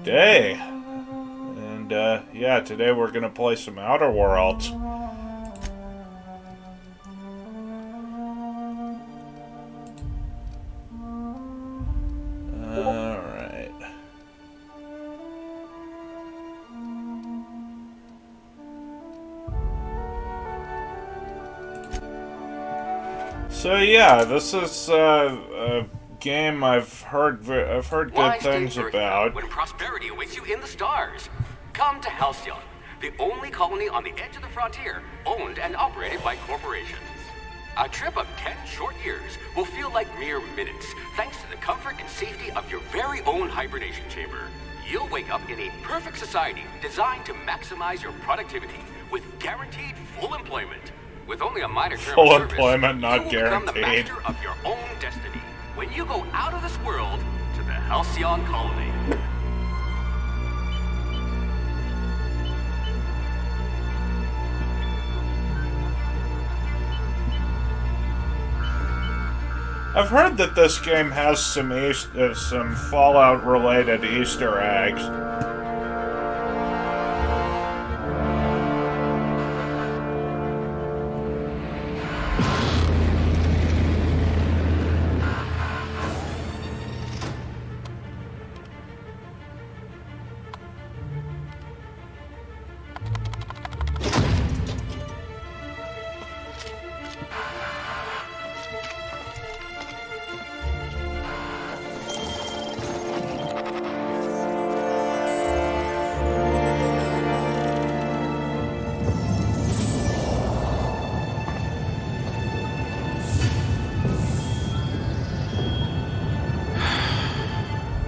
day. And, yeah, today we're gonna play some Outer Worlds. Alright. So, yeah, this is, a game I've heard good things about. When prosperity awaits you in the stars, come to Halcyon, the only colony on the edge of the frontier, owned and operated by corporations. A trip of 10 short years will feel like mere minutes, thanks to the comfort and safety of your very own hibernation chamber. You'll wake up in a perfect society designed to maximize your productivity with guaranteed full employment. With only a minor term Full of service, employment, not you will become the guaranteed. master of your own destiny when you go out of this world to the Halcyon colony. I've heard that this game has some Fallout-related Easter eggs.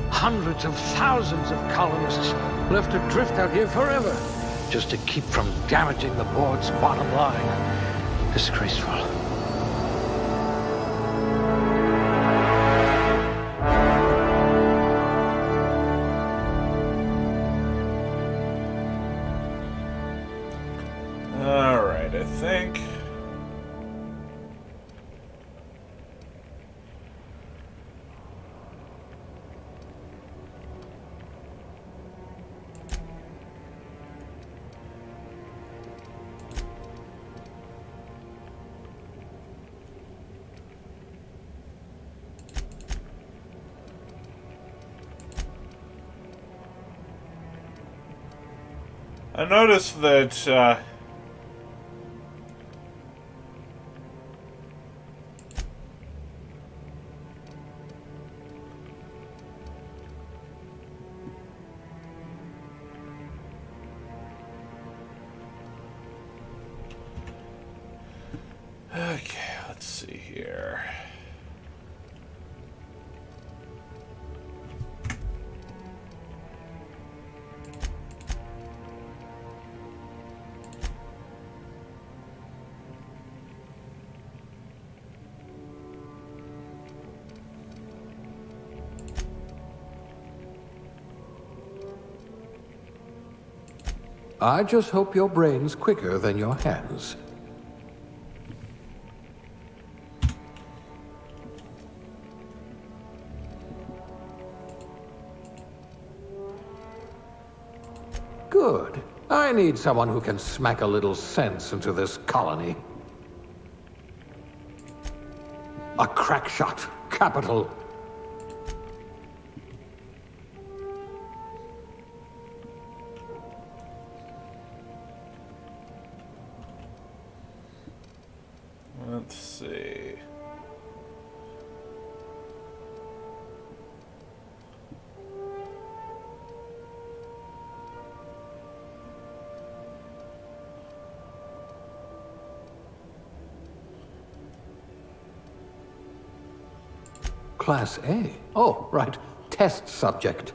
Hundreds of thousands of colonists will have to drift out here forever just to keep from damaging the board's bottom line. Disgraceful. Alright, I think... I noticed that, okay, let's see here. I just hope your brain's quicker than your hands. Good. I need someone who can smack a little sense into this colony. A crack shot. Capital. Let's see. Class A. Oh, right. Test subject.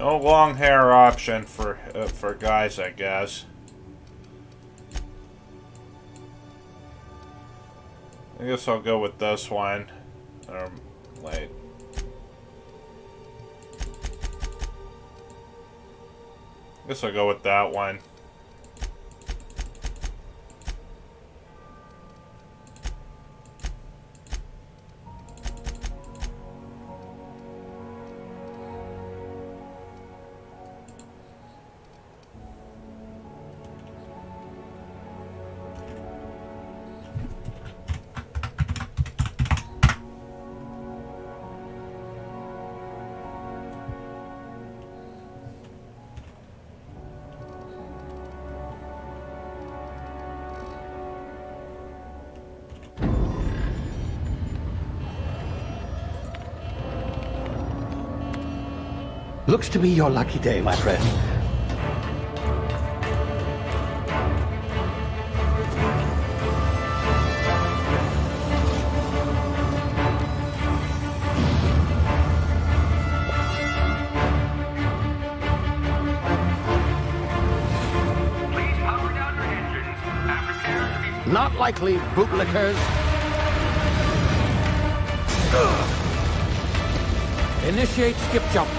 No long hair option for guys, I guess. I guess I'll go with this one. Wait. I guess I'll go with that one. Looks to be your lucky day, my friend. Please power down your engines and prepare to be... Not likely, bootlickers. Initiate skip jump.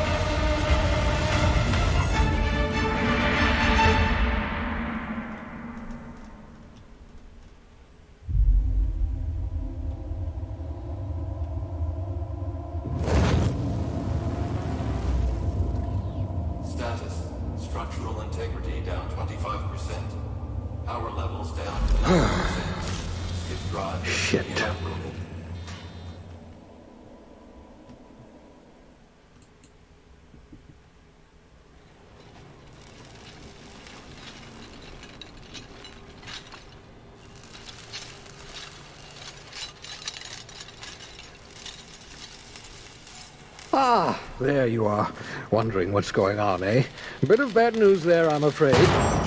Status. Structural integrity down 25%. Power levels down to 90%. Skip drive. Shit. Inoperable. Ah, there you are. Wondering what's going on, eh? Bit of bad news there, I'm afraid.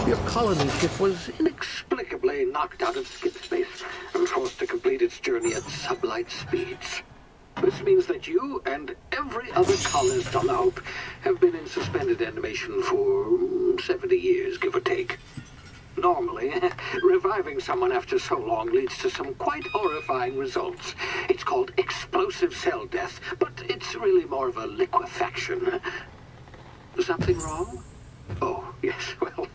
Your colony ship was inexplicably knocked out of skip space and forced to complete its journey at sublight speeds. This means that you and every other colonist on the Hope have been in suspended animation for 70 years, give or take. Normally, reviving someone after so long leads to some quite horrifying results. It's called explosive cell death, but it's really more of a liquefaction. Something wrong? Oh, yes, well,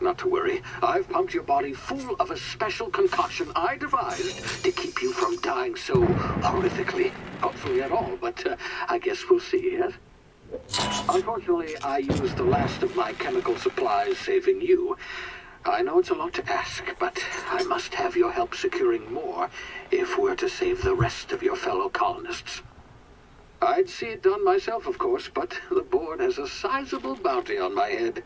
not to worry. I've pumped your body full of a special concoction I devised to keep you from dying so horrifically. Hopefully at all, but I guess we'll see, yes? Unfortunately, I used the last of my chemical supplies saving you. I know it's a lot to ask, but I must have your help securing more if we're to save the rest of your fellow colonists. I'd see it done myself, of course, but the board has a sizable bounty on my head.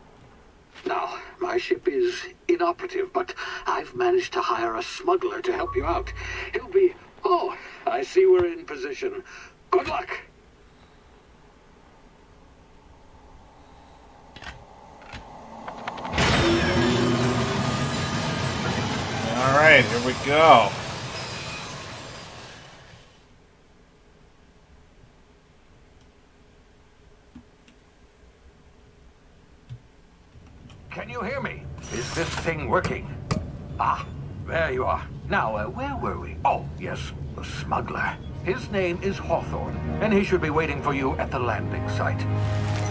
Now, my ship is inoperative, but I've managed to hire a smuggler to help you out. He'll be... Oh, I see we're in position. Good luck! Alright, here we go. Can you hear me? Is this thing working? Ah, there you are. Now, where were we? Oh, yes, the smuggler. His name is Hawthorne, and he should be waiting for you at the landing site.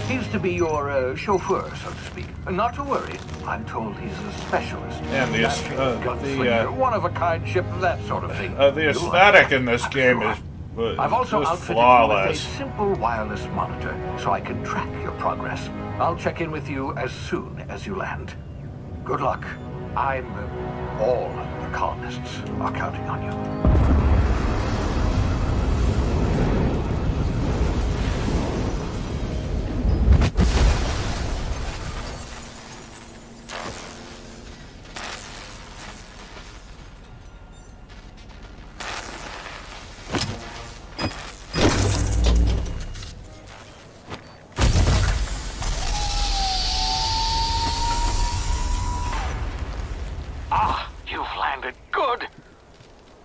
He's to be your chauffeur, so to speak. Not to worry. I'm told he's a specialist. And one-of-a-kind ship, that sort of thing. The aesthetic in this game is I've also just outfitted flawless. you with a simple wireless monitor, so I can track your progress. I'll check in with you as soon as you land. Good luck. All the colonists are counting on you.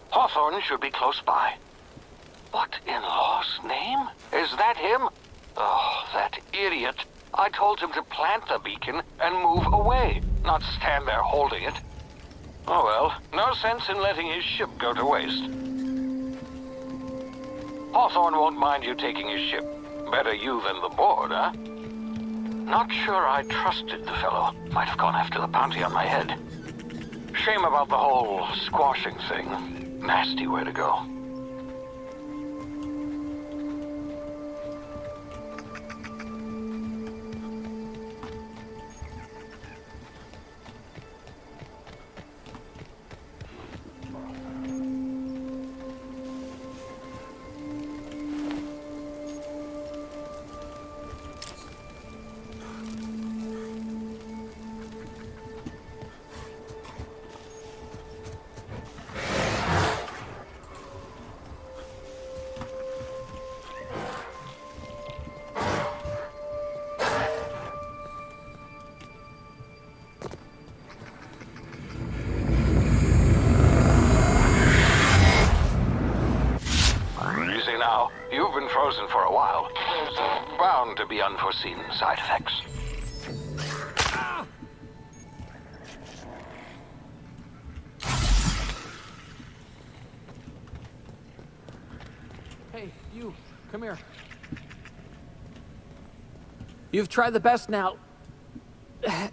Hawthorne should be close by. What in law's name? Is that him? Oh, that idiot. I told him to plant the beacon and move away, not stand there holding it. Oh well, no sense in letting his ship go to waste. Hawthorne won't mind you taking his ship. Better you than the board, huh? Not sure I trusted the fellow. Might have gone after the bounty on my head. Shame about the whole squashing thing. Nasty way to go. Now, you've been frozen for a while. There's bound to be unforeseen side effects. Hey, you, come here. You've tried the best now.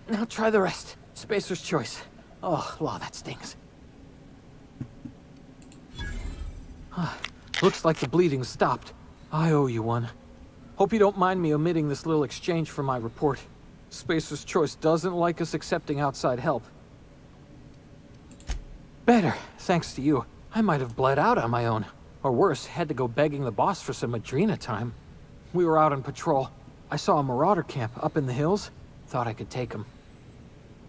Now try the rest. Spacer's choice. Oh, law, that stings. Looks like the bleeding stopped. I owe you one. Hope you don't mind me omitting this little exchange from my report. Spacer's Choice doesn't like us accepting outside help. Better, thanks to you. I might have bled out on my own. Or worse, had to go begging the boss for some Adrena time. We were out on patrol. I saw a marauder camp up in the hills. Thought I could take him.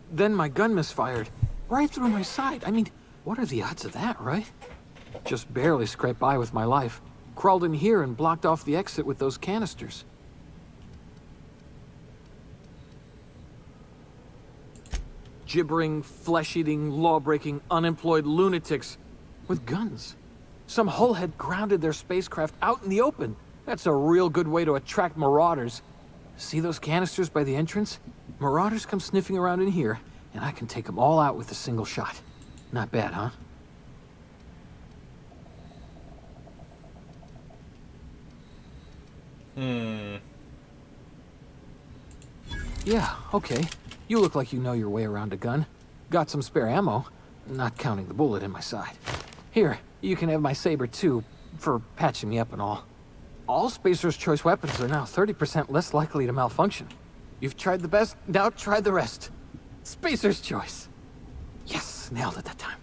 Then my gun misfired. Right through my side. I mean, what are the odds of that, right? Just barely scraped by with my life. Crawled in here and blocked off the exit with those canisters. Gibbering, flesh-eating, law-breaking, unemployed lunatics with guns. Some hullhead grounded their spacecraft out in the open. That's a real good way to attract marauders. See those canisters by the entrance? Marauders come sniffing around in here, and I can take them all out with a single shot. Not bad, huh? Yeah, okay. You look like you know your way around a gun. Got some spare ammo, not counting the bullet in my side. Here, you can have my saber too, for patching me up and all. All Spacer's Choice weapons are now 30% less likely to malfunction. You've tried the best, now try the rest. Spacer's Choice. Yes, nailed it that time.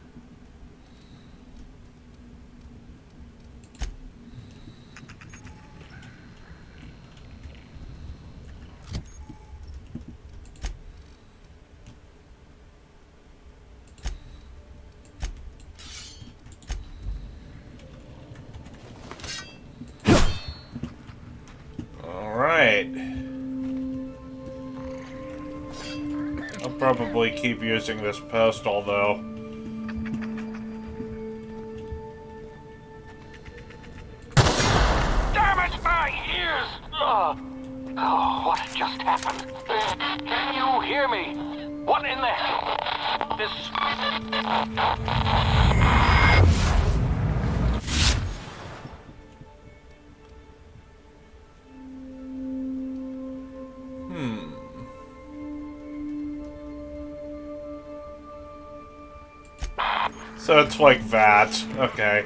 I'll probably keep using this pistol, though. Damn it, my ears! Oh, what just happened? Can you hear me? What in the hell? This... So it's like that. Okay.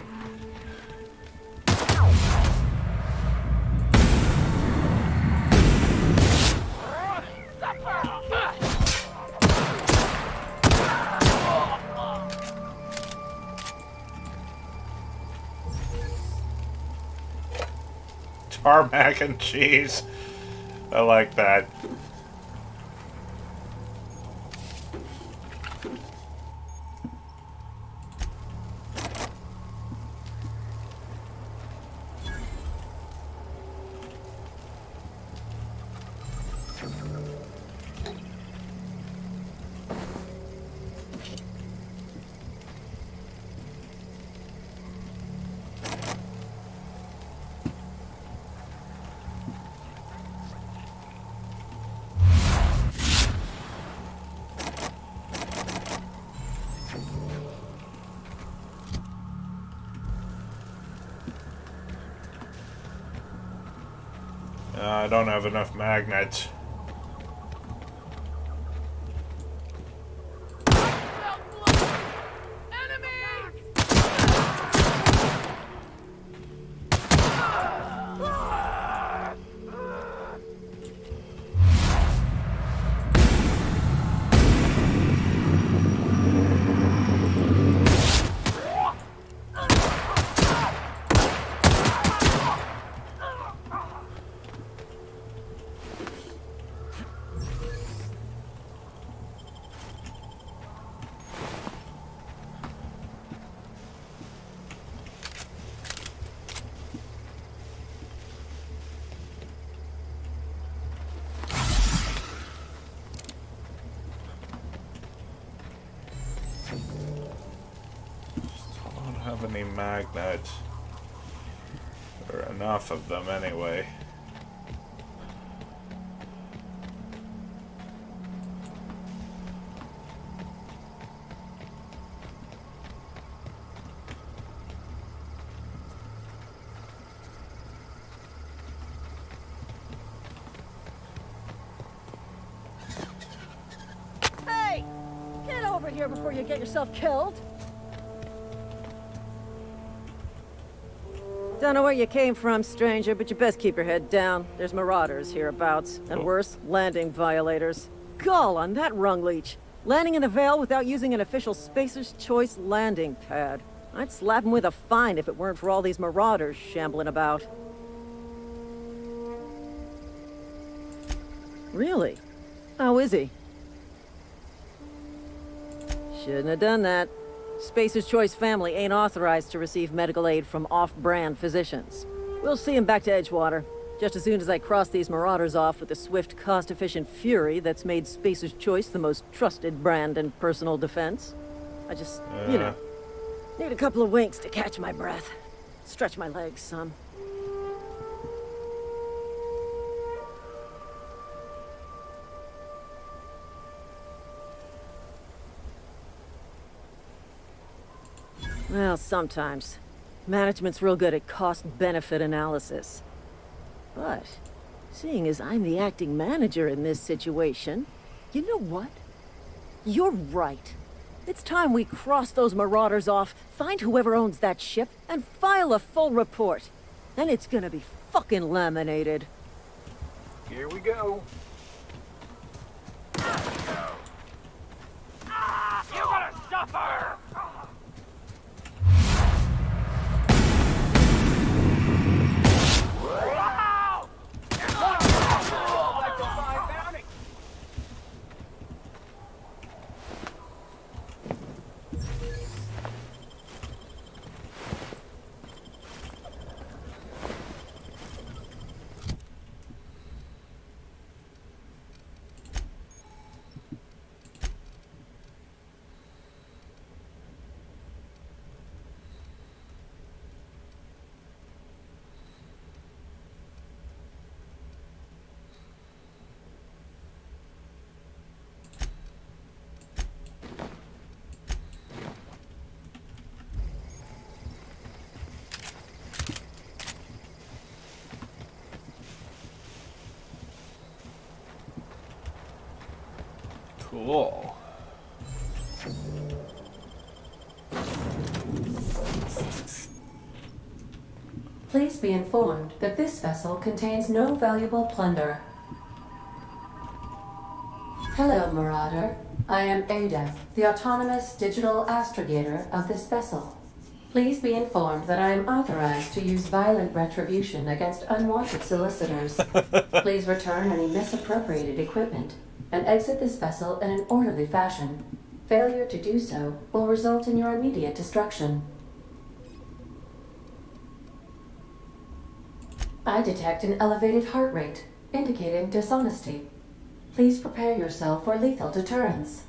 Tarmac and cheese. I like that. I don't have enough magnets. Any magnets, or enough of them anyway. Hey! Get over here before you get yourself killed! Don't know where you came from, stranger, but you best keep your head down. There's marauders hereabouts, and worse, landing violators. Gall on that rung leech. Landing in the Vale without using an official Spacer's Choice landing pad. I'd slap him with a fine if it weren't for all these marauders shambling about. Really? How is he? Shouldn't have done that. Spacer's Choice family ain't authorized to receive medical aid from off-brand physicians. We'll see him back to Edgewater, just as soon as I cross these marauders off with the swift, cost-efficient fury that's made Spacer's Choice the most trusted brand in personal defense. I just, you know, need a couple of winks to catch my breath. Stretch my legs some. Well, sometimes. Management's real good at cost-benefit analysis. But, seeing as I'm the acting manager in this situation, you know what? You're right. It's time we cross those marauders off, find whoever owns that ship, and file a full report. Then it's gonna be fucking laminated. Here we go. You're gonna suffer! Wow! Like a fine bounty! Cool. Please be informed that this vessel contains no valuable plunder. Hello, Marauder. I am Ada, the autonomous digital astrogator of this vessel. Please be informed that I am authorized to use violent retribution against unwanted solicitors. Please return any misappropriated equipment and exit this vessel in an orderly fashion. Failure to do so will result in your immediate destruction. I detect an elevated heart rate, indicating dishonesty. Please prepare yourself for lethal deterrence.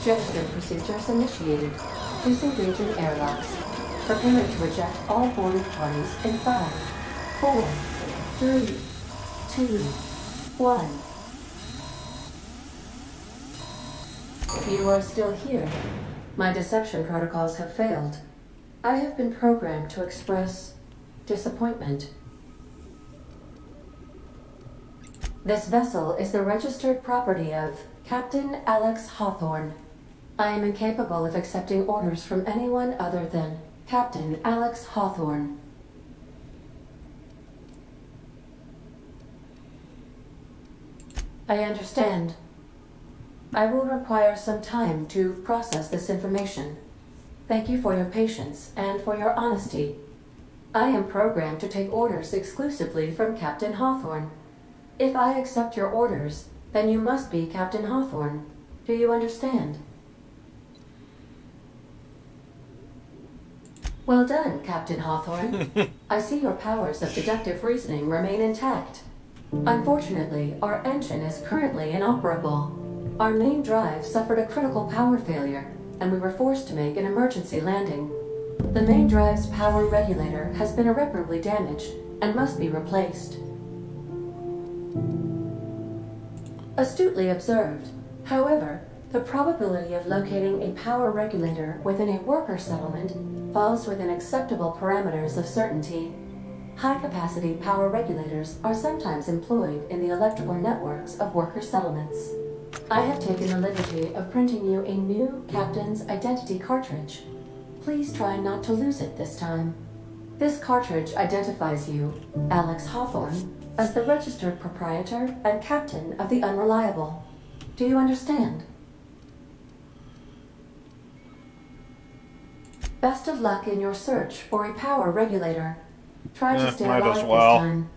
Gesture procedures initiated. Disengaging airlocks. Preparing to eject all boarded parties in 5, 4, 3, 2, 1. You are still here. My deception protocols have failed. I have been programmed to express disappointment. This vessel is the registered property of Captain Alex Hawthorne. I am incapable of accepting orders from anyone other than Captain Alex Hawthorne. I understand. I will require some time to process this information. Thank you for your patience and for your honesty. I am programmed to take orders exclusively from Captain Hawthorne. If I accept your orders, then you must be Captain Hawthorne. Do you understand? Well done, Captain Hawthorne. I see your powers of deductive reasoning remain intact. Unfortunately, our engine is currently inoperable. Our main drive suffered a critical power failure, and we were forced to make an emergency landing. The main drive's power regulator has been irreparably damaged and must be replaced. Astutely observed. However, the probability of locating a power regulator within a worker settlement falls within acceptable parameters of certainty. High-capacity power regulators are sometimes employed in the electrical networks of worker settlements. I have taken the liberty of printing you a new Captain's Identity cartridge. Please try not to lose it this time. This cartridge identifies you, Alex Hawthorne, as the registered proprietor and captain of the Unreliable. Do you understand? Best of luck in your search for a power regulator. Try to stay might alive as well. this time.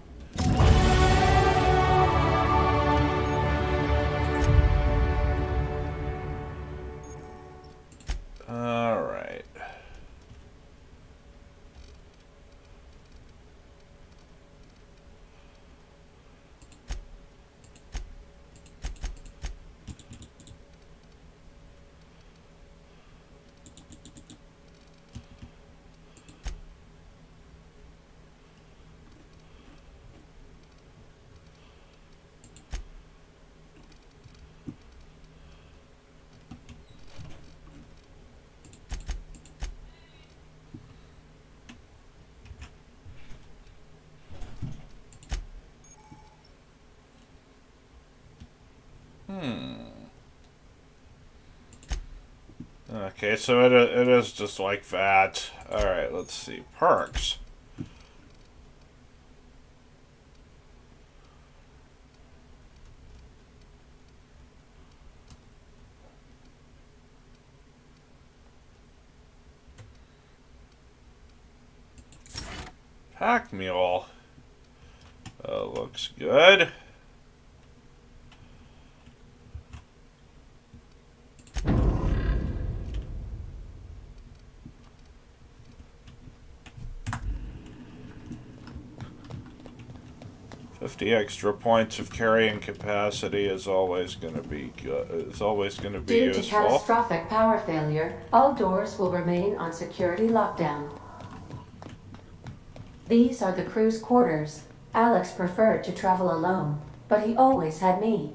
All right. Okay, so it is just like that. Alright, let's see. Perks. Pack mule. Looks good. The extra points of carrying capacity is always going to be good. It's always going to be Due useful. to catastrophic power failure, all doors will remain on security lockdown. These are the crew's quarters. Alex preferred to travel alone, but he always had me.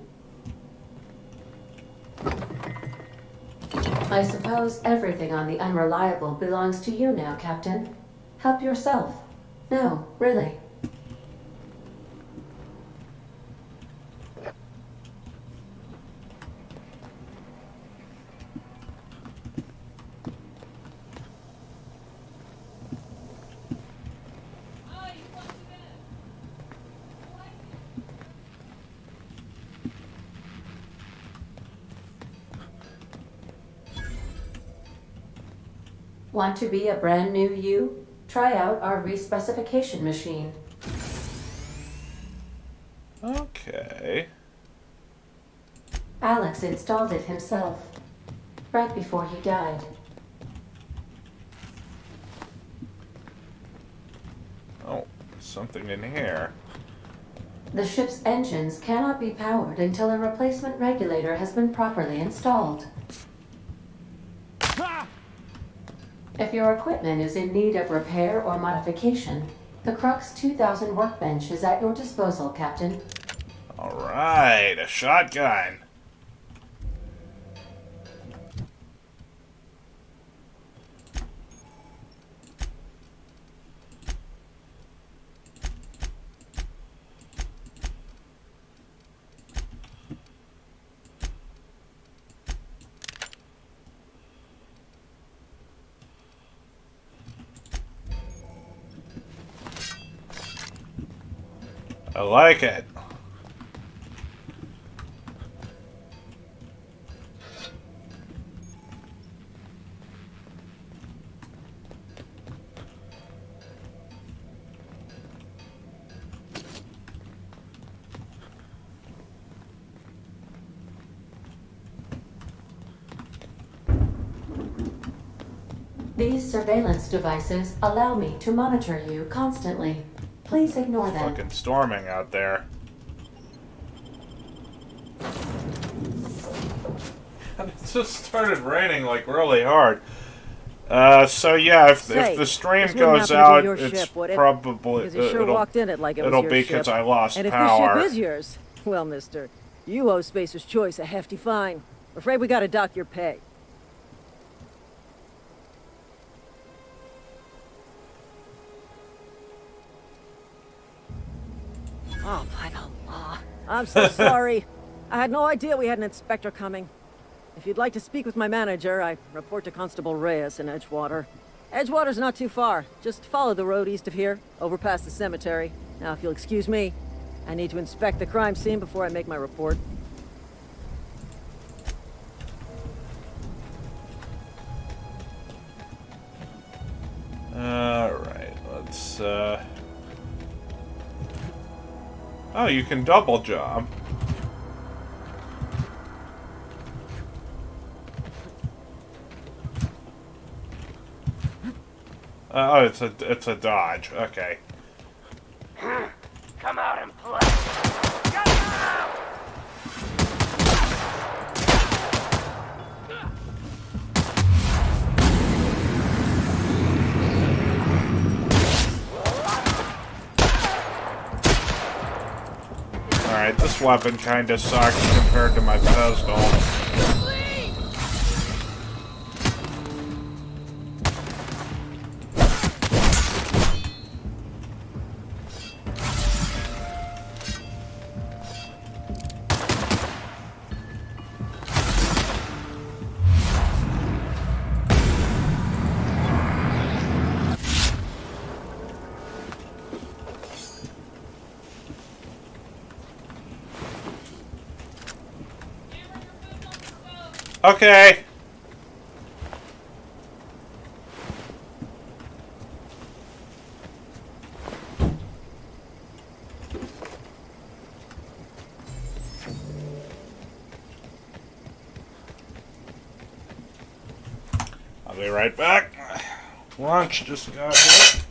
I suppose everything on the Unreliable belongs to you now, Captain. Help yourself. No, really. Want to be a brand new you? Try out our respecification machine. Okay. Alex installed it himself, right before he died. Oh, something in here. The ship's engines cannot be powered until a replacement regulator has been properly installed. If your equipment is in need of repair or modification, the Crux 2000 workbench is at your disposal, Captain. Alright, a shotgun. I like it. These surveillance devices allow me to monitor you constantly. Please ignore them. Fucking storming out there. And it just started raining like really hard. So yeah, if the stream this wouldn't goes happen to out, your it's ship, would it? probably Because you sure walked in it like it was it'll your be ship. because I lost And if power. this ship is yours, well, mister, you owe Spacer's Choice a hefty fine. Afraid we gotta dock your pay. Oh, by the law. I'm so sorry. I had no idea we had an inspector coming. If you'd like to speak with my manager, I report to Constable Reyes in Edgewater. Edgewater's not too far. Just follow the road east of here, over past the cemetery. Now, if you'll excuse me, I need to inspect the crime scene before I make my report. Alright, let's, Oh, you can double jump. Oh, it's a dodge. Okay. Come out and play. Get out! Alright, this weapon kinda sucks compared to my pistol. Okay. I'll be right back. Lunch just got here.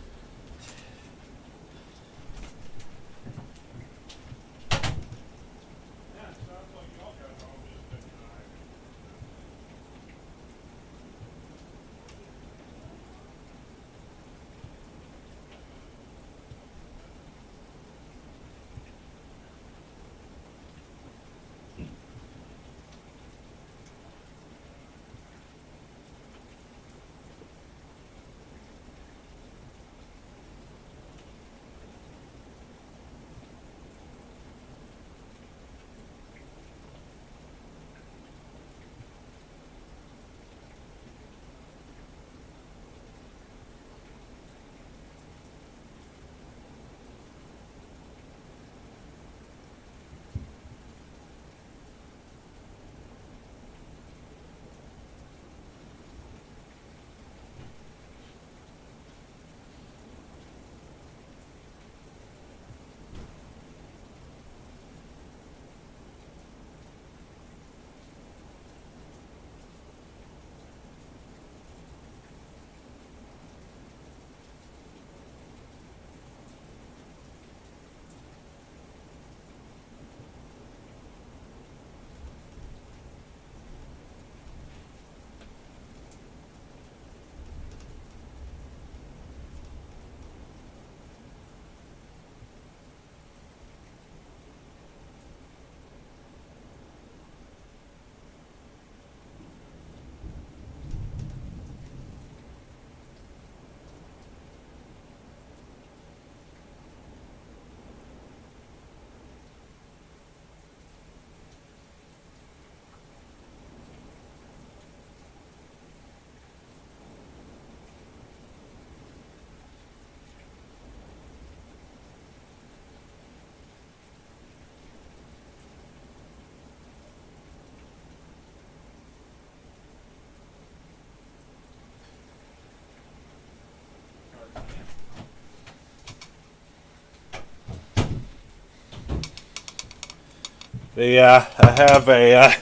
I have a,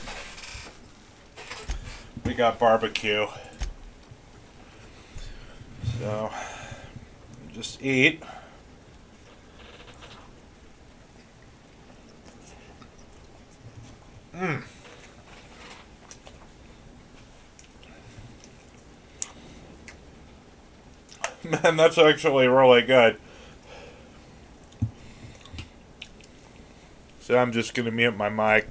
we got barbecue. So, just eat. Man, that's actually really good. So I'm just going to mute my mic.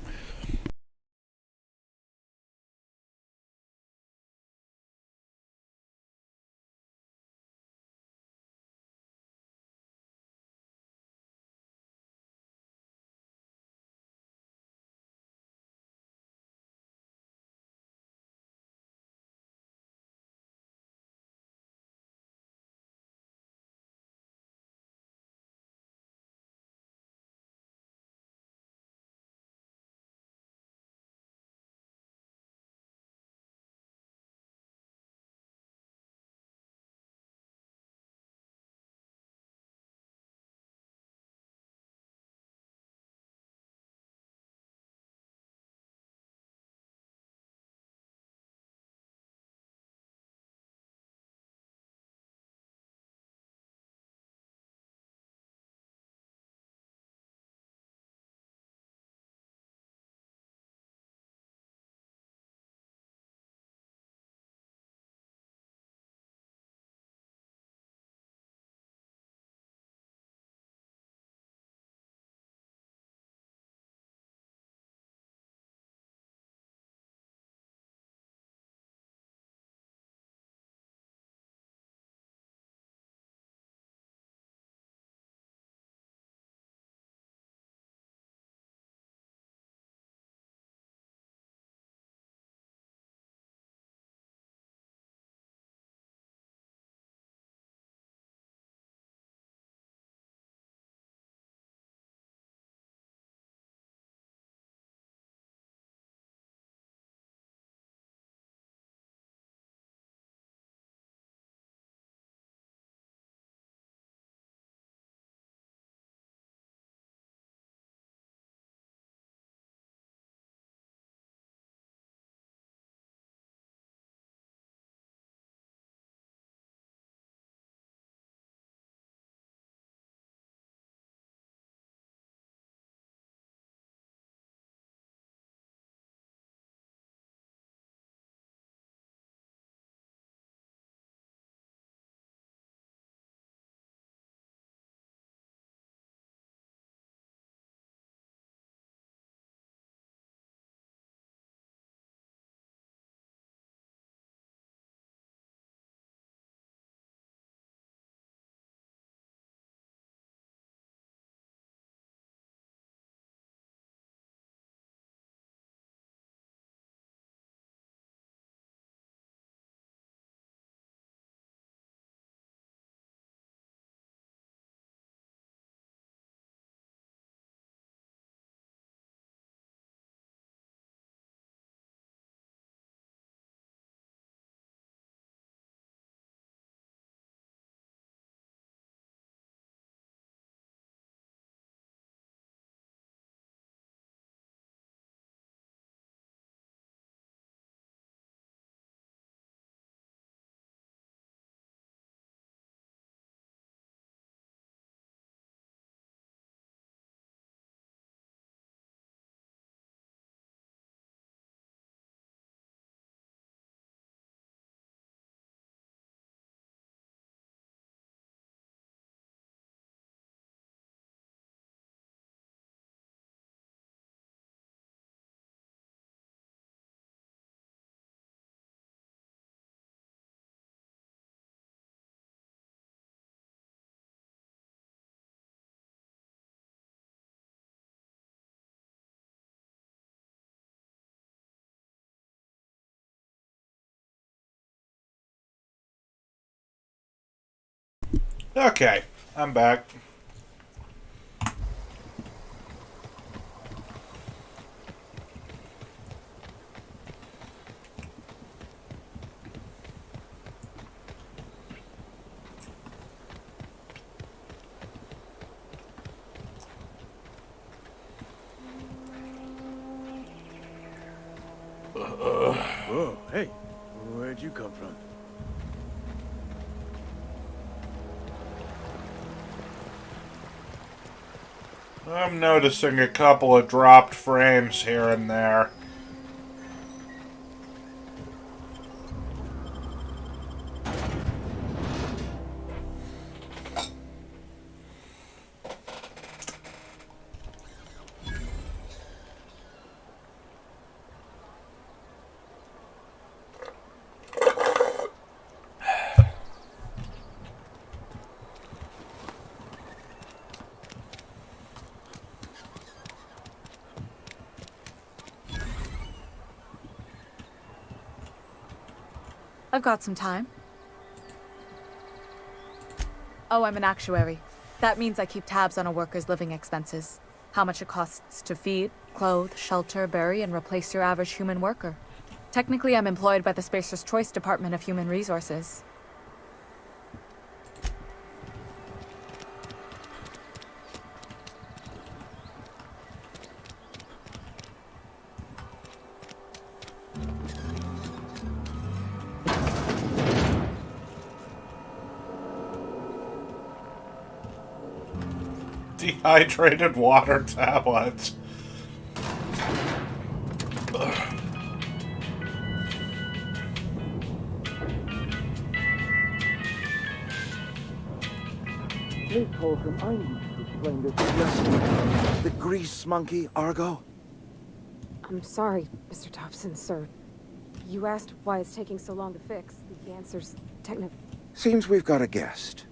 Okay, I'm back. Whoa, hey, where'd you come from? I'm noticing a couple of dropped frames here and there. I've got some time. Oh, I'm an actuary. That means I keep tabs on a worker's living expenses. How much it costs to feed, clothe, shelter, bury, and replace your average human worker. Technically, I'm employed by the Spacer's Choice Department of Human Resources. Dehydrated water tablets. Please, Holcomb, I need to explain this to you. The grease monkey, Argo? I'm sorry, Mr. Thompson, sir. You asked why it's taking so long to fix. The answer's technical. Seems we've got a guest.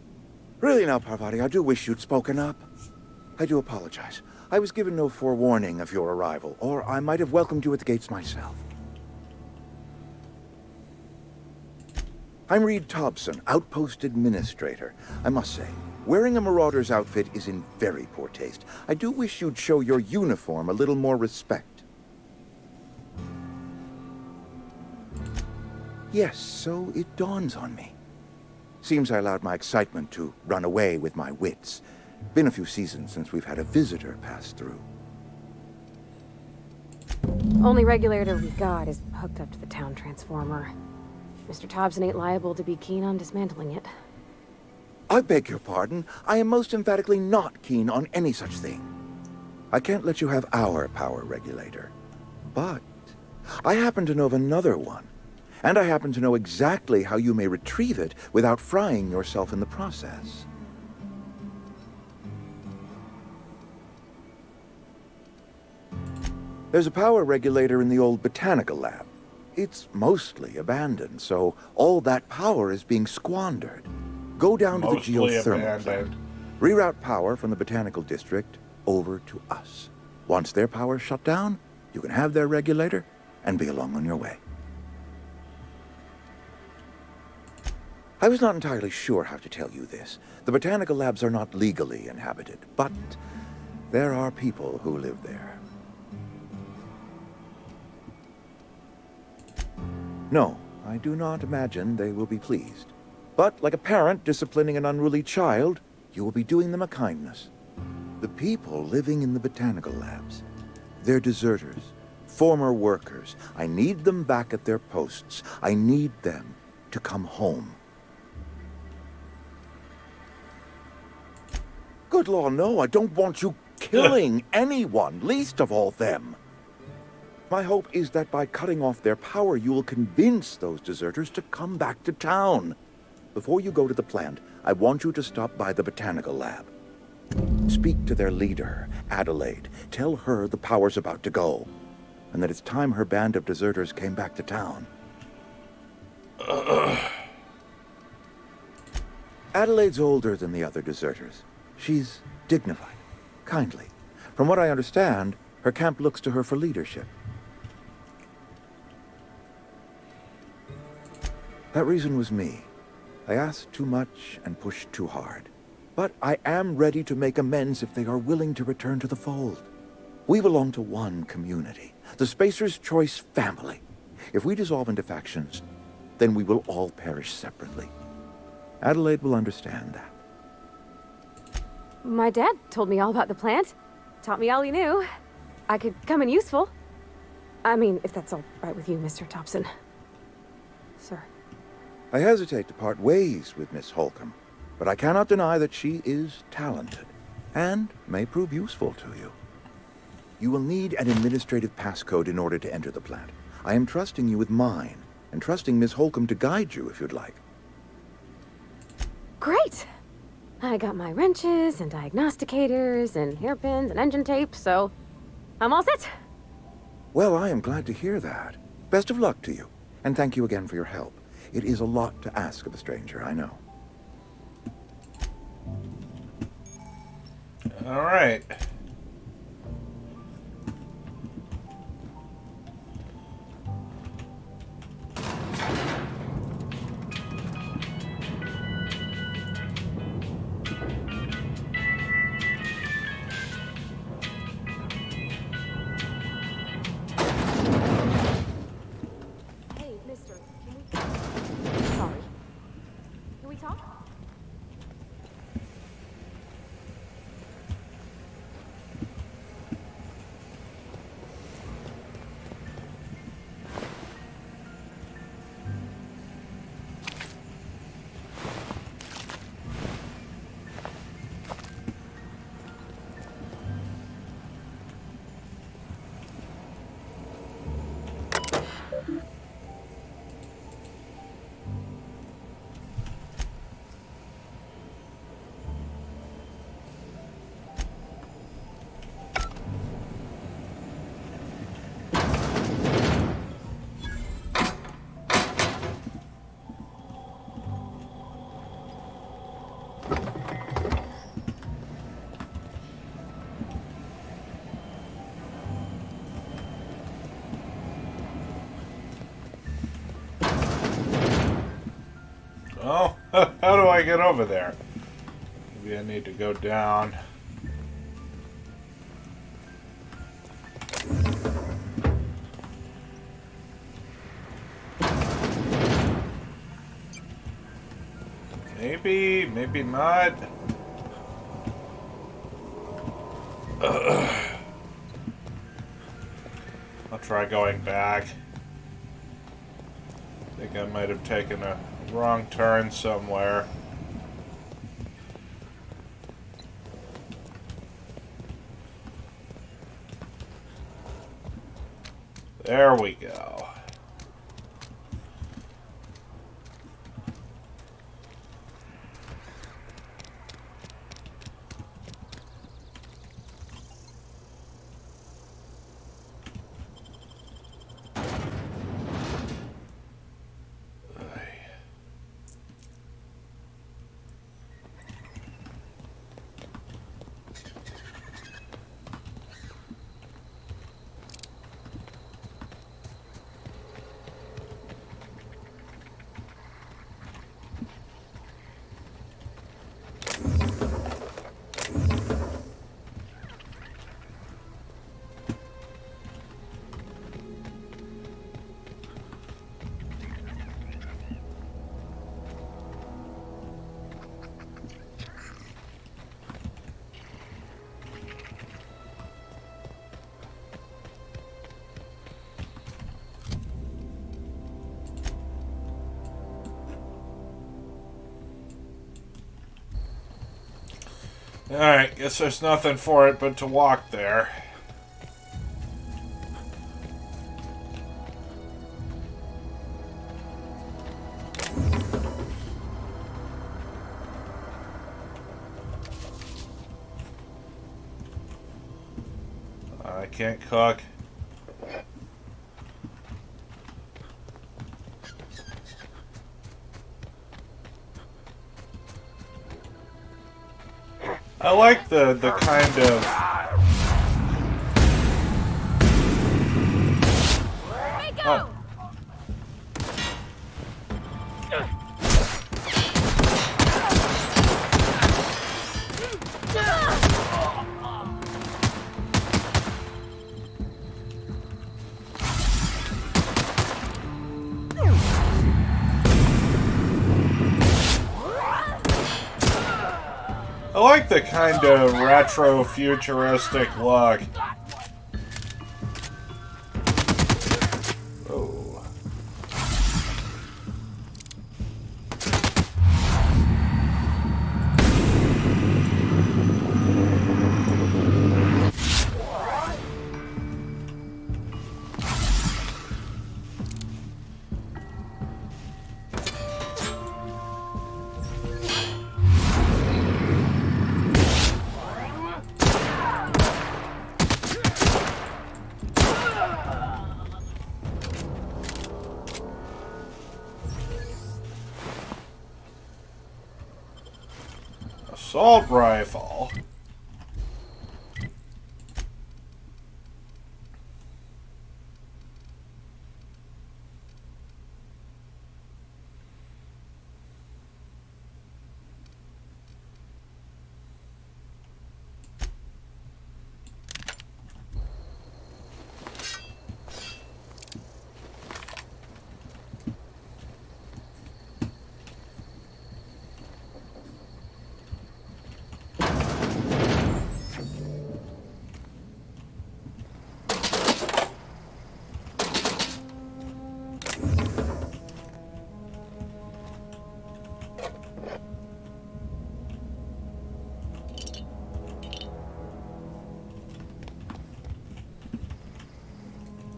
Really now, Parvati, I do wish you'd spoken up. I do apologize. I was given no forewarning of your arrival, or I might have welcomed you at the gates myself. I'm Reed Thompson, Outpost Administrator. I must say, wearing a Marauder's outfit is in very poor taste. I do wish you'd show your uniform a little more respect. Yes, so it dawns on me. Seems I allowed my excitement to run away with my wits. Been a few seasons since we've had a visitor pass through. Only regulator we got is hooked up to the town transformer. Mr. Thompson ain't liable to be keen on dismantling it. I beg your pardon. I am most emphatically not keen on any such thing. I can't let you have our power regulator. But I happen to know of another one. And I happen to know exactly how you may retrieve it without frying yourself in the process. There's a power regulator in the old botanical lab. It's mostly abandoned, so all that power is being squandered. Go down to the geothermal plant. Reroute power from the botanical district over to us. Once their power's shut down, you can have their regulator and be along on your way. I was not entirely sure how to tell you this. The botanical labs are not legally inhabited, but there are people who live there. No, I do not imagine they will be pleased. But like a parent disciplining an unruly child, you will be doing them a kindness. The people living in the botanical labs, they're deserters, former workers. I need them back at their posts. I need them to come home. Good law, no, I don't want you killing anyone, least of all them. My hope is that by cutting off their power, you will convince those deserters to come back to town. Before you go to the plant, I want you to stop by the botanical lab. Speak to their leader, Adelaide. Tell her the power's about to go, and that it's time her band of deserters came back to town. Adelaide's older than the other deserters. She's dignified, kindly. From what I understand, her camp looks to her for leadership. That reason was me. I asked too much and pushed too hard. But I am ready to make amends if they are willing to return to the fold. We belong to one community, the Spacer's Choice family. If we dissolve into factions, then we will all perish separately. Adelaide will understand that. My dad told me all about the plant. Taught me all he knew. I could come in useful. I mean, if that's all right with you, Mr. Thompson. Sir. I hesitate to part ways with Miss Holcomb, but I cannot deny that she is talented, and may prove useful to you. You will need an administrative passcode in order to enter the plant. I am trusting you with mine, and trusting Miss Holcomb to guide you if you'd like. Great! I got my wrenches and diagnosticators and hairpins and engine tape, so I'm all set. Well, I am glad to hear that. Best of luck to you, and thank you again for your help. It is a lot to ask of a stranger, I know. All right. Hey, mister, can we... Sorry. Can we talk? Oh, how do I get over there? Maybe I need to go down. Maybe not. I'll try going back. I think I might have taken a wrong turn somewhere. There we go. Alright, guess there's nothing for it but to walk there. I can't cook. I like the kind of... Go! I like the kind of retro-futuristic look. Assault rifle.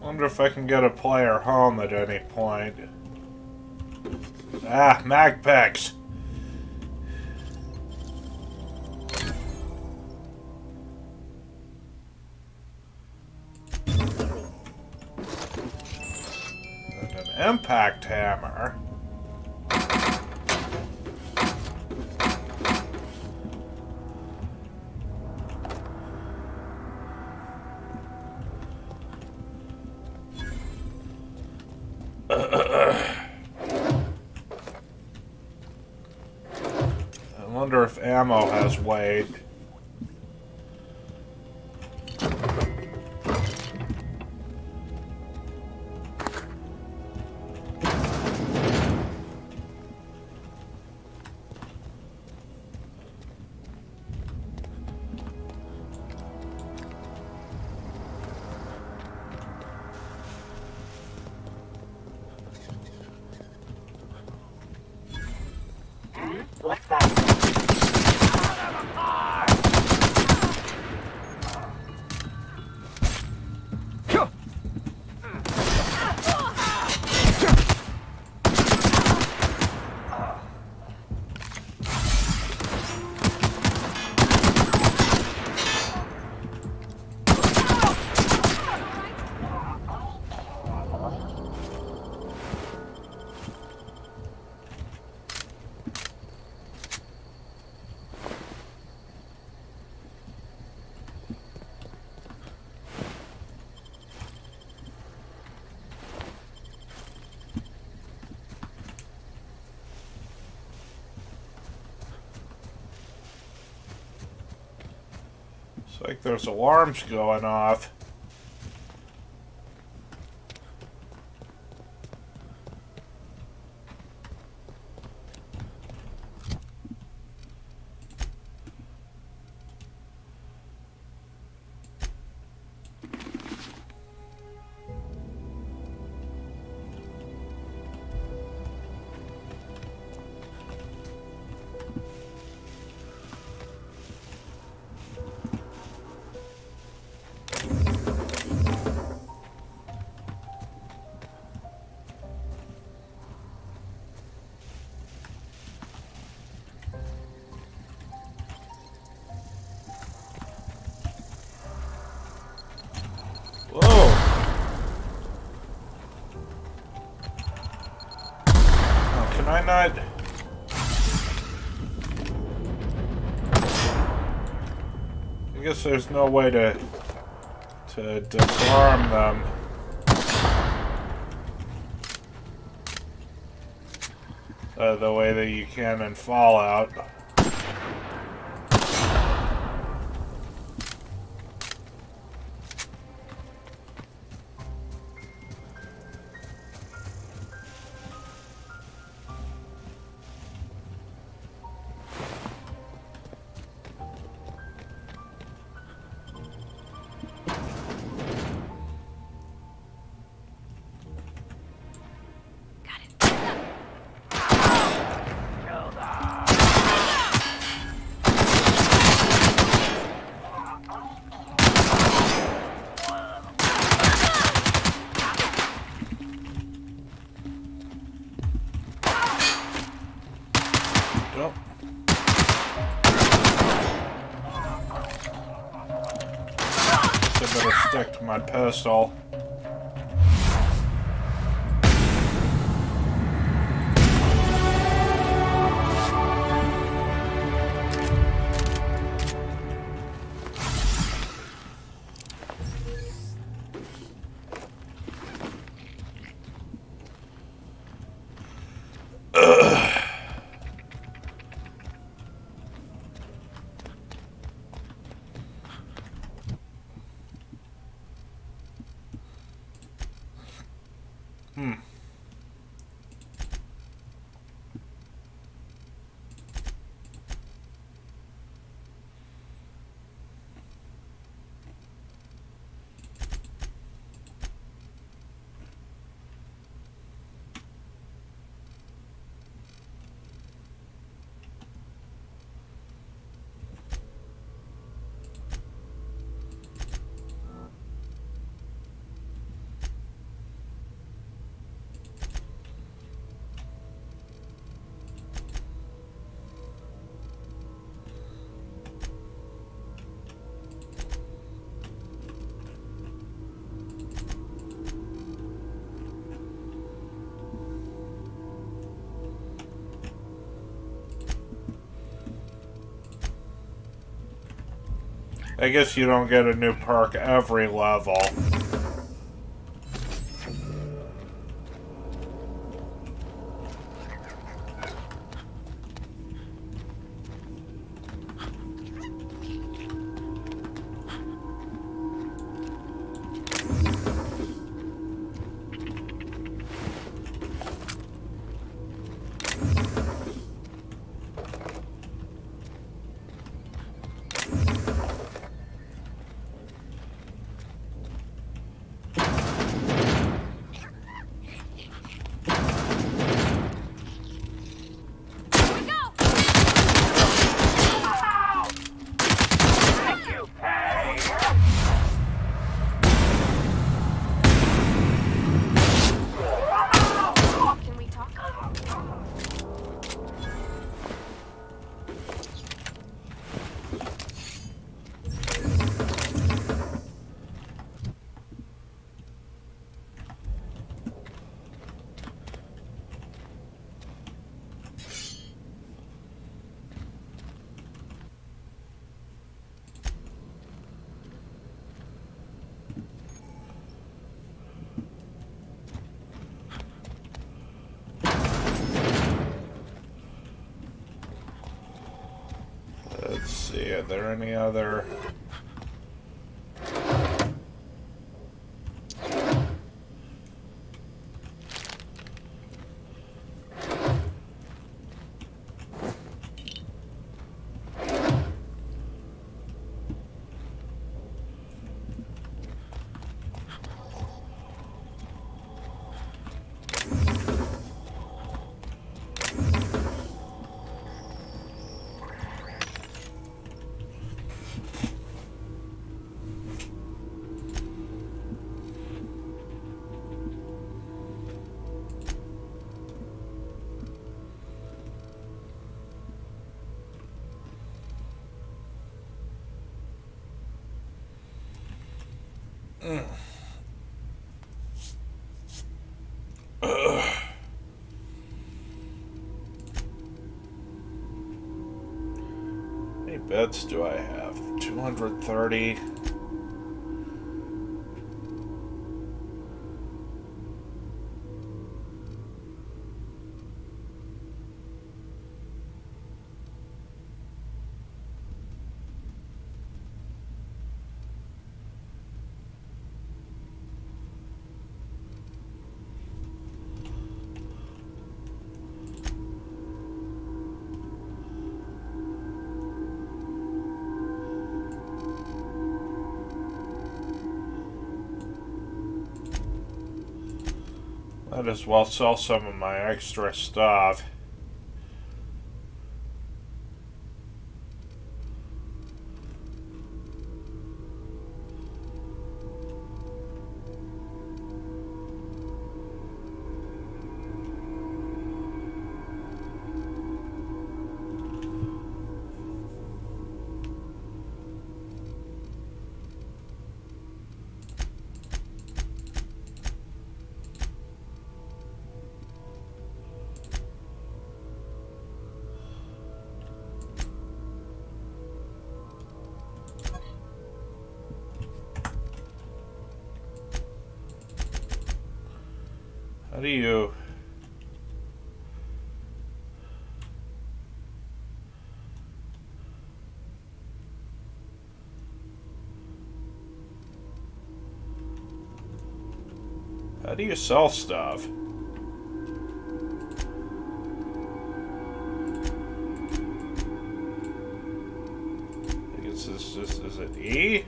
Wonder if I can get a player home at any point. Ah, mag packs. And an impact hammer. I wonder if ammo has weight. What's that? It's like there's alarms going off. Whoa! Oh, can I not? I guess there's no way to disarm them. The way that you can in Fallout. Nope. Guess I better stick to my pistol. I guess you don't get a new perk every level. Can we talk? Let's see, are there any other... How many beds do I have? 230. Might as well sell some of my extra stuff. How do you... How do you sell stuff? I guess this just... Is it E?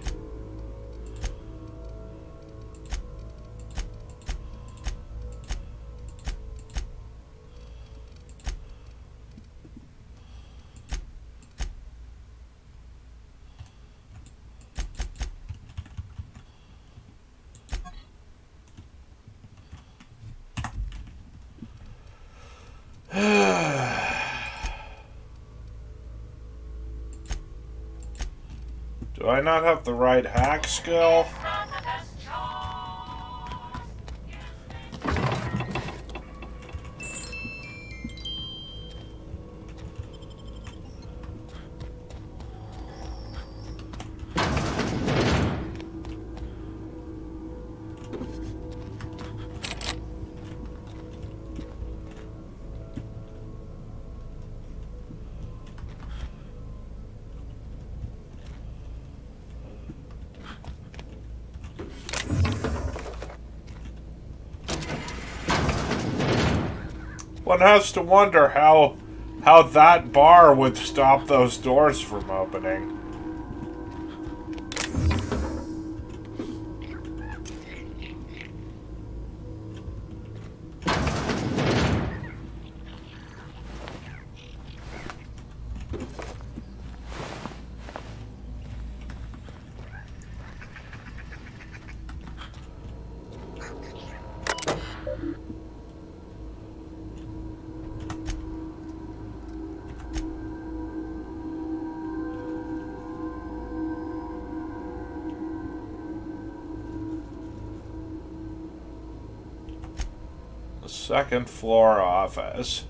Do I not have the right hack skill? One has to wonder how that bar would stop those doors from opening. Second floor office.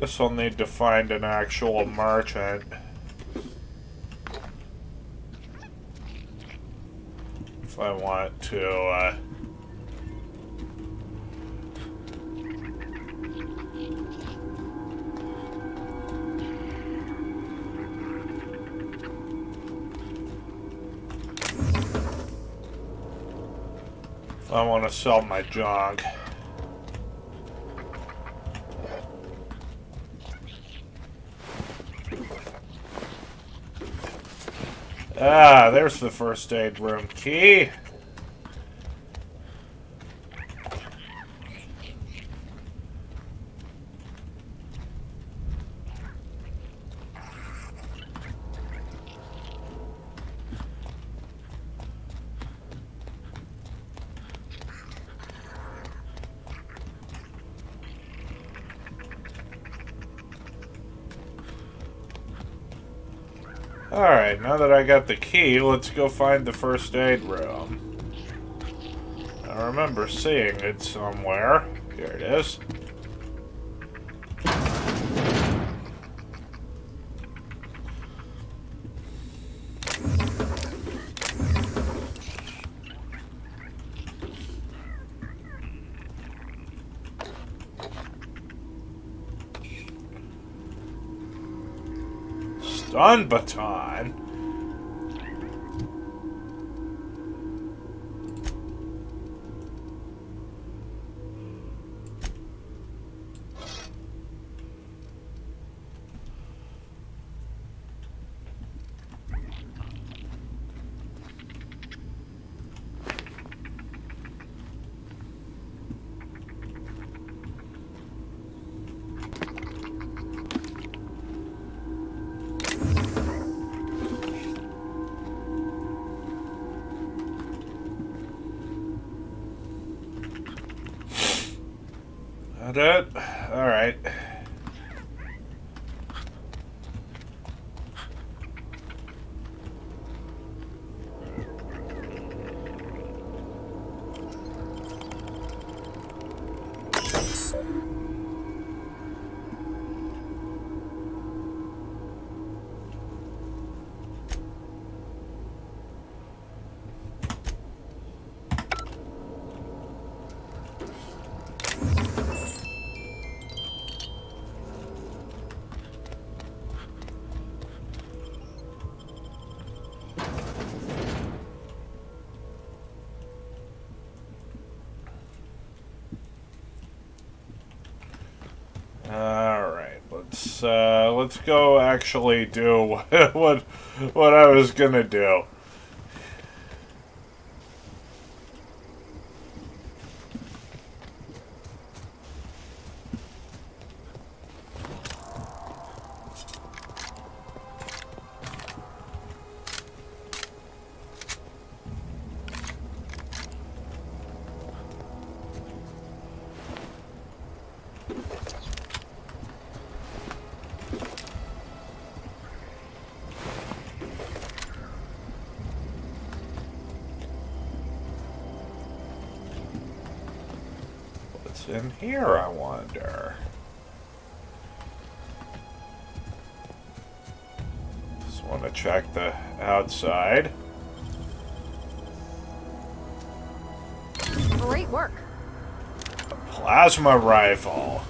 Guess I'll need to find an actual merchant. If I want to, if I want to sell my junk. Ah, there's the first aid room key. Alright, now that I got the key, let's go find the first aid room. I remember seeing it somewhere. Here it is. Stun baton. That it? Alright. Alright, let's go actually do what I was gonna do. in here, I wonder? Just want to check the outside. Great work. A plasma rifle.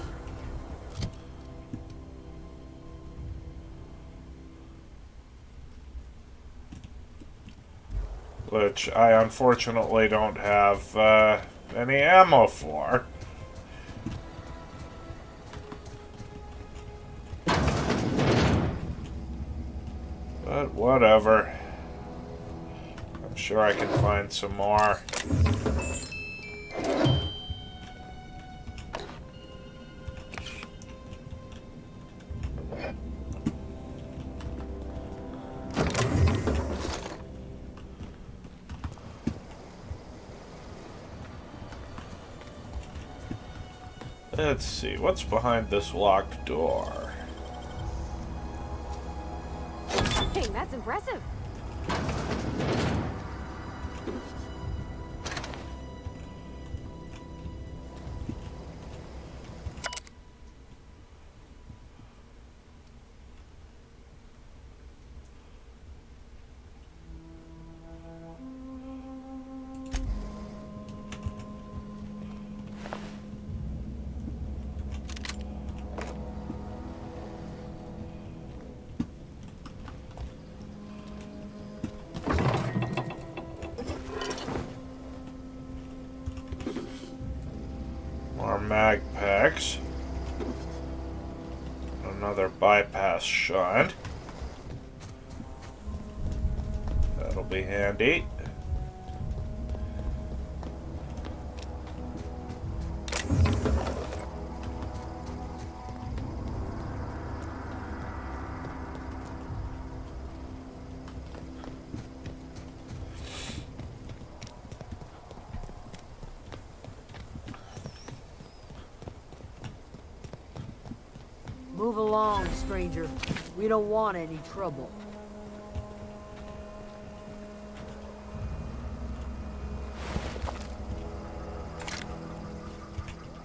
Which I unfortunately don't have any ammo for. But whatever. I'm sure I can find some more. Let's see, what's behind this locked door? Hey, that's impressive. More mag packs. Another bypass shunt. That'll be handy. Move along, stranger. We don't want any trouble.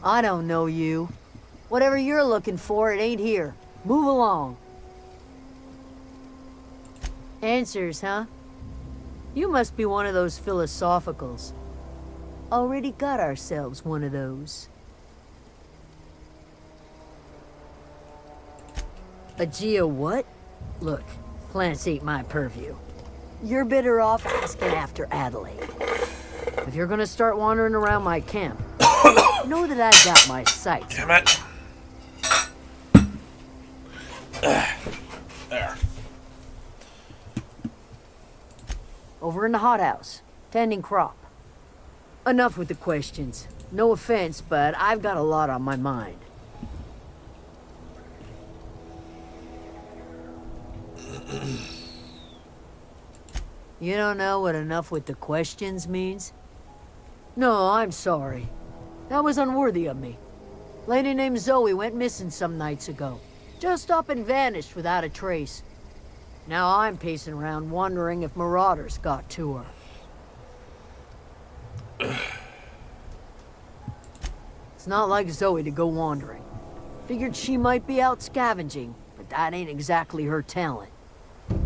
I don't know you. Whatever you're looking for, it ain't here. Move along. Answers, huh? You must be one of those philosophicals. Already got ourselves one of those. A geo what? Look, plants ain't my purview. You're better off asking after Adelaide. If you're gonna start wandering around my camp, know that I got my sights. Damn it. There. Over in the hothouse, tending crop. Enough with the questions. No offense, but I've got a lot on my mind. You don't know what enough with the questions means? No, I'm sorry. That was unworthy of me. Lady named Zoe went missing some nights ago. Just up and vanished without a trace. Now I'm pacing around wondering if marauders got to her. It's not like Zoe to go wandering. Figured she might be out scavenging, but that ain't exactly her talent.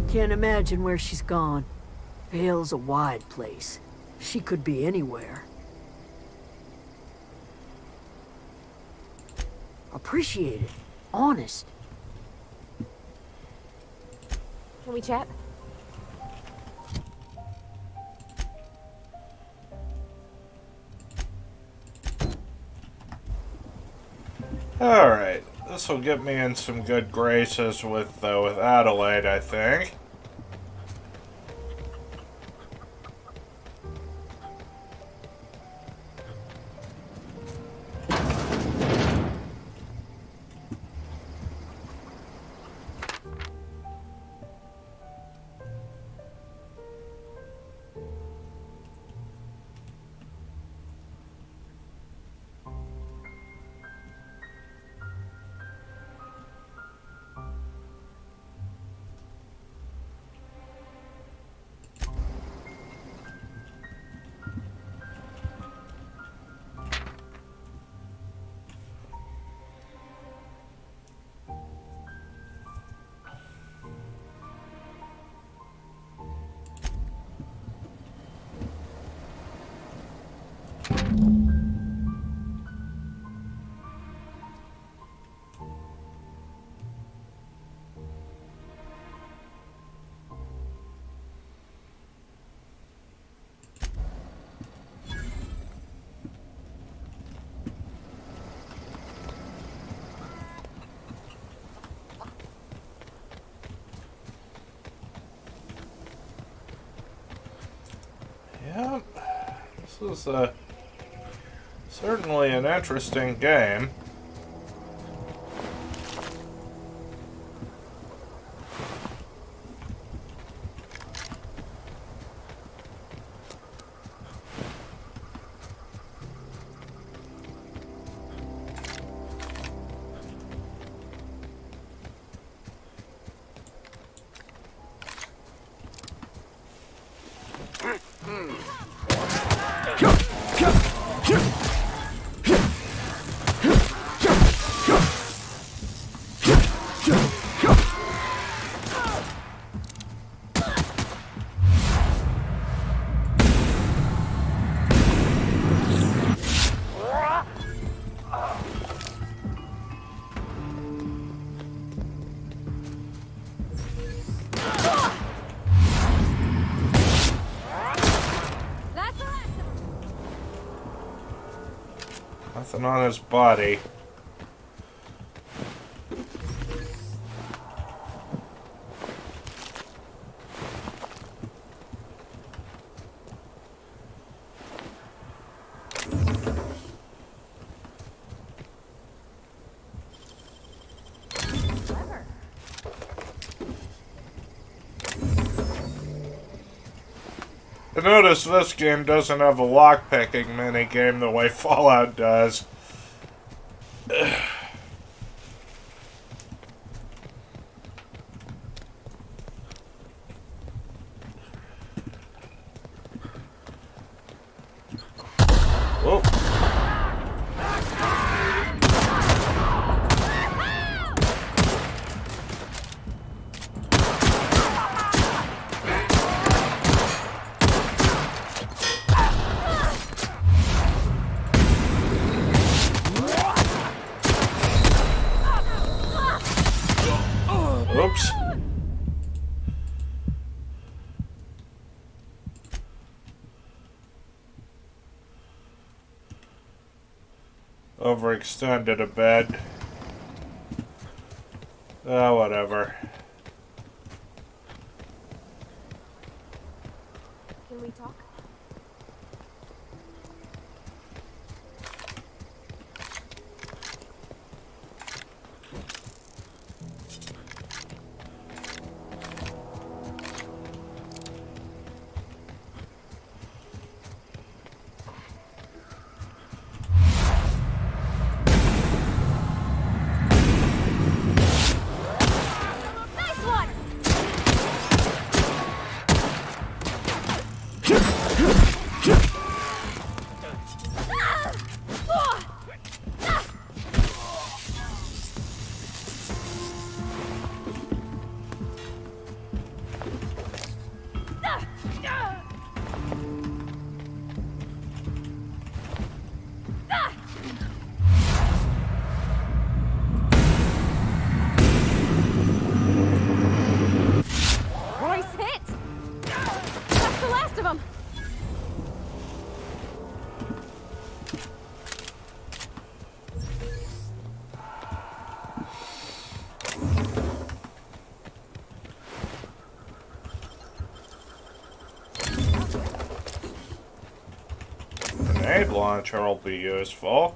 Can't imagine where she's gone. Vale's a wide place. She could be anywhere. Appreciate it. Honest. Can we chat? Alright, this will get me in some good graces with Adelaide, I think. This is certainly an interesting game. Nothing on his body. I notice this game doesn't have a lockpicking minigame the way Fallout does. Whoa. Oops. Overextended a bit. Whatever. Can we talk? Grenade launcher will be useful.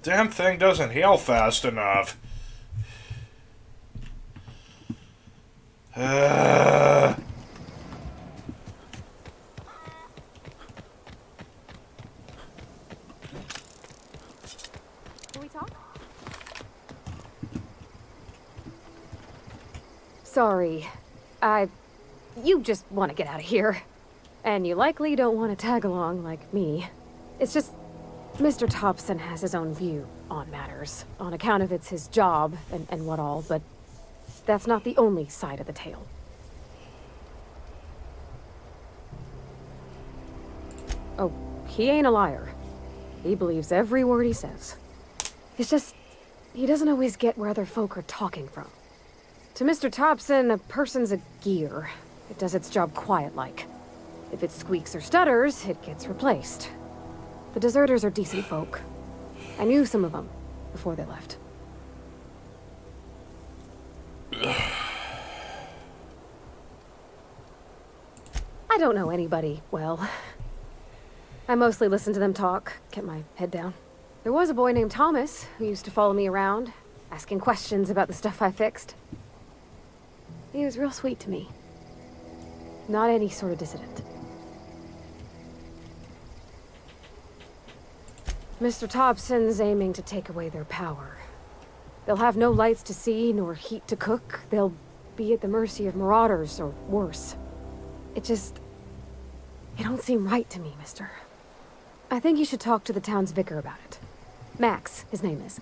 Damn thing doesn't heal fast enough. Can we talk? Sorry. You just want to get out of here. And you likely don't want to tag along like me. It's just, Mr. Thompson has his own view on matters, on account of it's his job and what all, but that's not the only side of the tale. Oh, he ain't a liar. He believes every word he says. It's just, he doesn't always get where other folk are talking from. To Mr. Thompson, a person's a gear. It does its job quiet-like. If it squeaks or stutters, it gets replaced. The deserters are decent folk. I knew some of them before they left. I don't know anybody well. I mostly listen to them talk, kept my head down. There was a boy named Thomas who used to follow me around, asking questions about the stuff I fixed. He was real sweet to me. Not any sort of dissident. Mr. Thompson's aiming to take away their power. They'll have no lights to see, nor heat to cook. They'll be at the mercy of marauders, or worse. It don't seem right to me, mister. I think you should talk to the town's vicar about it. Max, his name is.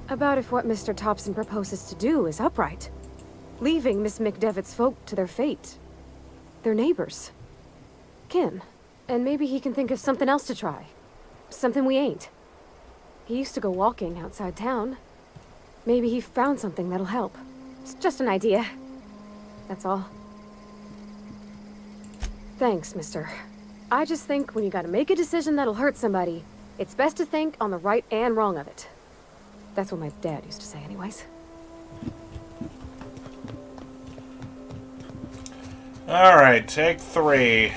About if what Mr. Thompson proposes to do is upright. Leaving Miss McDevitt's folk to their fate. They're neighbors. Kin. And maybe he can think of something else to try. Something we ain't. He used to go walking outside town. Maybe he found something that'll help. It's just an idea. That's all. Thanks, mister. I just think when you gotta make a decision that'll hurt somebody, it's best to think on the right and wrong of it. That's what my dad used to say anyways. Alright, take 3.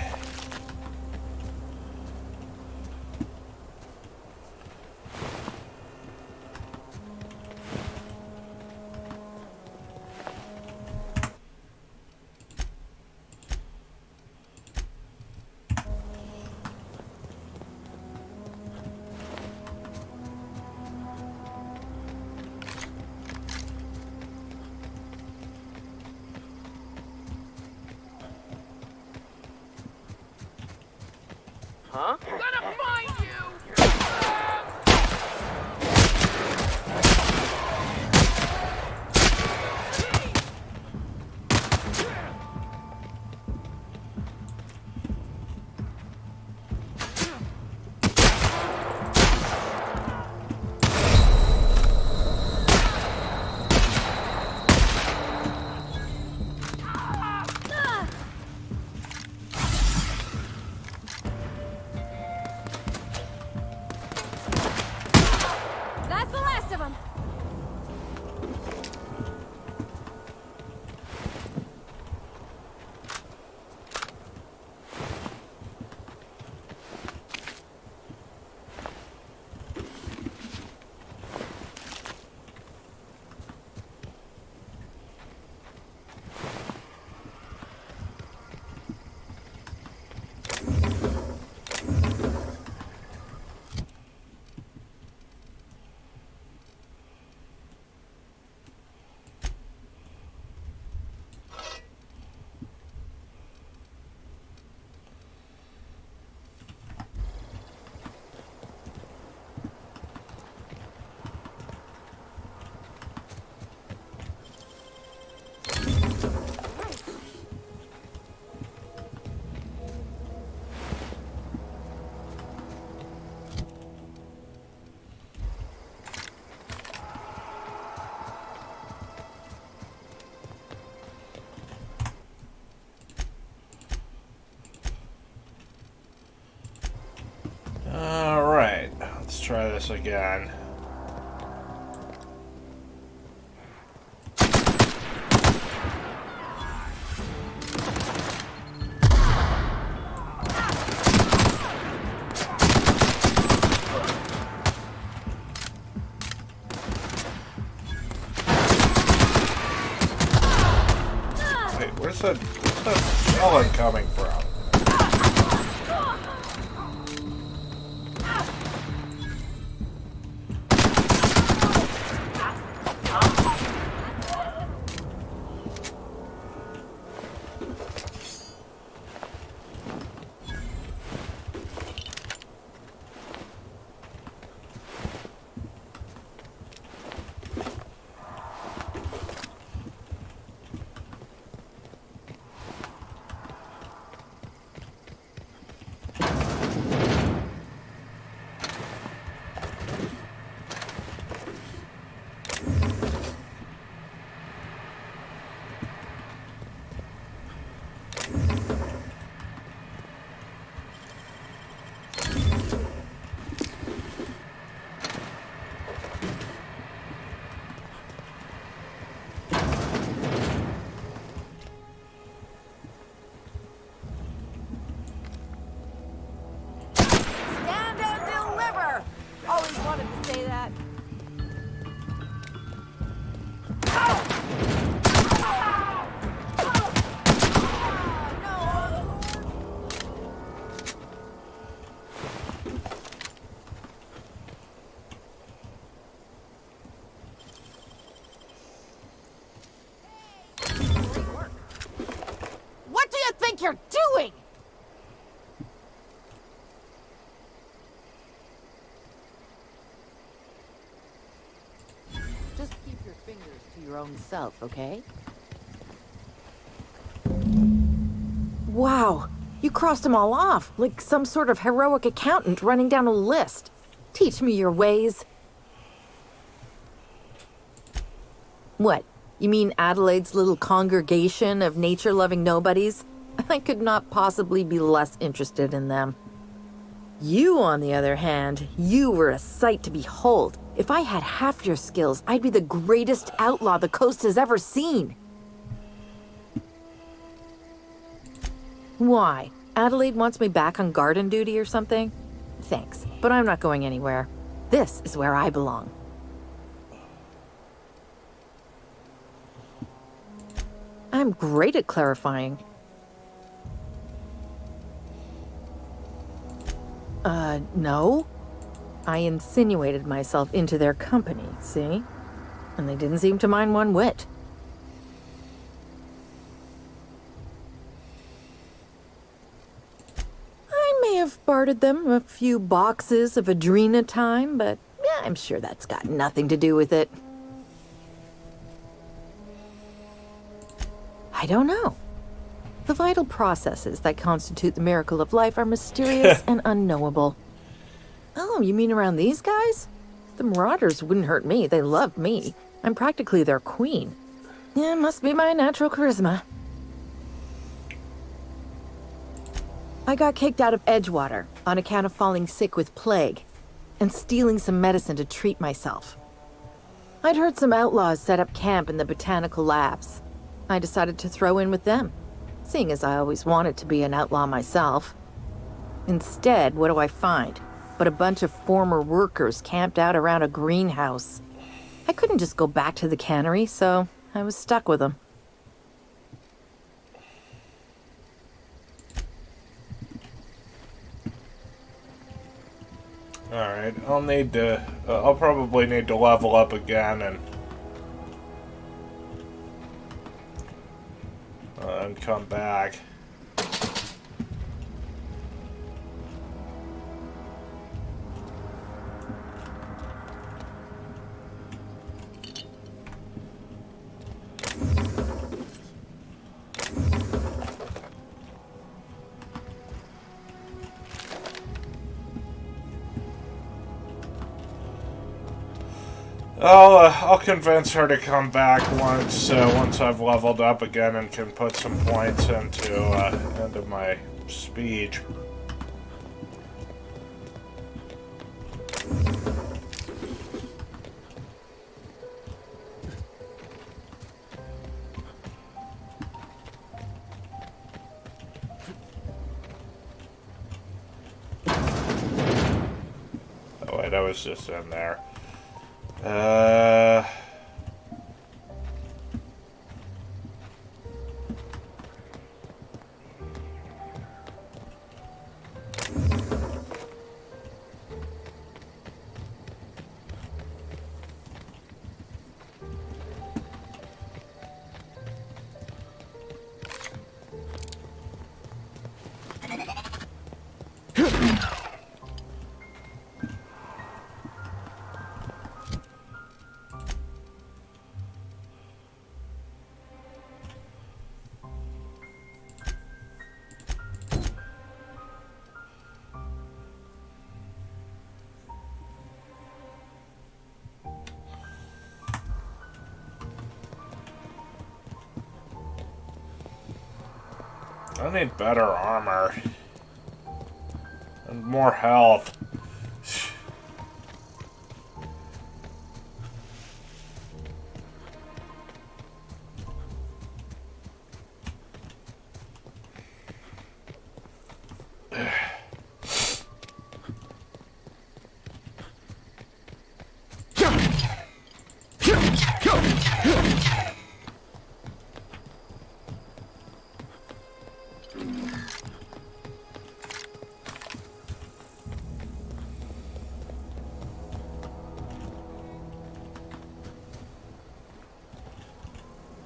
Huh? Gonna find you! That's the last of them. Alright, let's try this again. Where's that yelling coming from? Stand and deliver! Always wanted to say that. What do you think you're doing? Just keep your fingers to your own self, okay? Wow, you crossed them all off, like some sort of heroic accountant running down a list. Teach me your ways. What? You mean Adelaide's little congregation of nature-loving nobodies? I could not possibly be less interested in them. You, on the other hand, you were a sight to behold. If I had half your skills, I'd be the greatest outlaw the coast has ever seen. Why? Adelaide wants me back on garden duty or something? Thanks, but I'm not going anywhere. This is where I belong. I'm great at clarifying. No. I insinuated myself into their company, see? And they didn't seem to mind one whit. I may have bartered them a few boxes of Adrena time, but yeah, I'm sure that's got nothing to do with it. I don't know. The vital processes that constitute the miracle of life are mysterious and unknowable. Oh, you mean around these guys? The Marauders wouldn't hurt me. They love me. I'm practically their queen. Yeah, must be my natural charisma. I got kicked out of Edgewater on account of falling sick with plague and stealing some medicine to treat myself. I'd heard some outlaws set up camp in the botanical labs. I decided to throw in with them, seeing as I always wanted to be an outlaw myself. Instead, what do I find? But a bunch of former workers camped out around a greenhouse. I couldn't just go back to the cannery, so I was stuck with them. Alright, I'll probably need to level up again and come back. I'll convince her to come back once I've leveled up again and can put some points into my speech. Oh wait, I was just in there. I need better armor. And more health.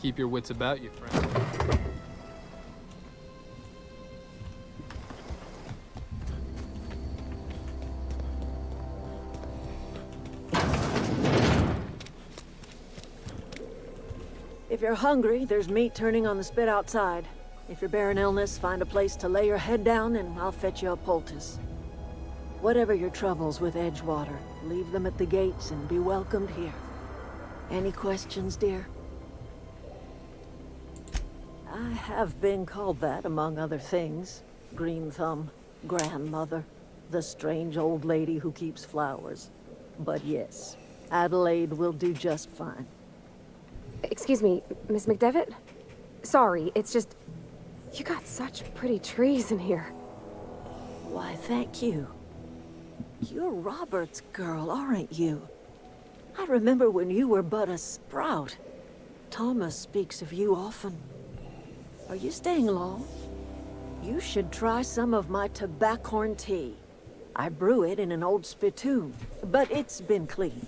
Keep your wits about you, friend. If you're hungry, there's meat turning on the spit outside. If you're bearing illness, find a place to lay your head down and I'll fetch you a poultice. Whatever your troubles with Edgewater, leave them at the gates and be welcomed here. Any questions, dear? I have been called that, among other things. Green Thumb, grandmother, the strange old lady who keeps flowers. But yes, Adelaide will do just fine. Excuse me, Miss McDevitt? Sorry, it's just... You got such pretty trees in here. Why, thank you. You're Robert's girl, aren't you? I remember when you were but a sprout. Thomas speaks of you often. Are you staying long? You should try some of my tobaccorn tea. I brew it in an old spittoon, but it's been cleaned.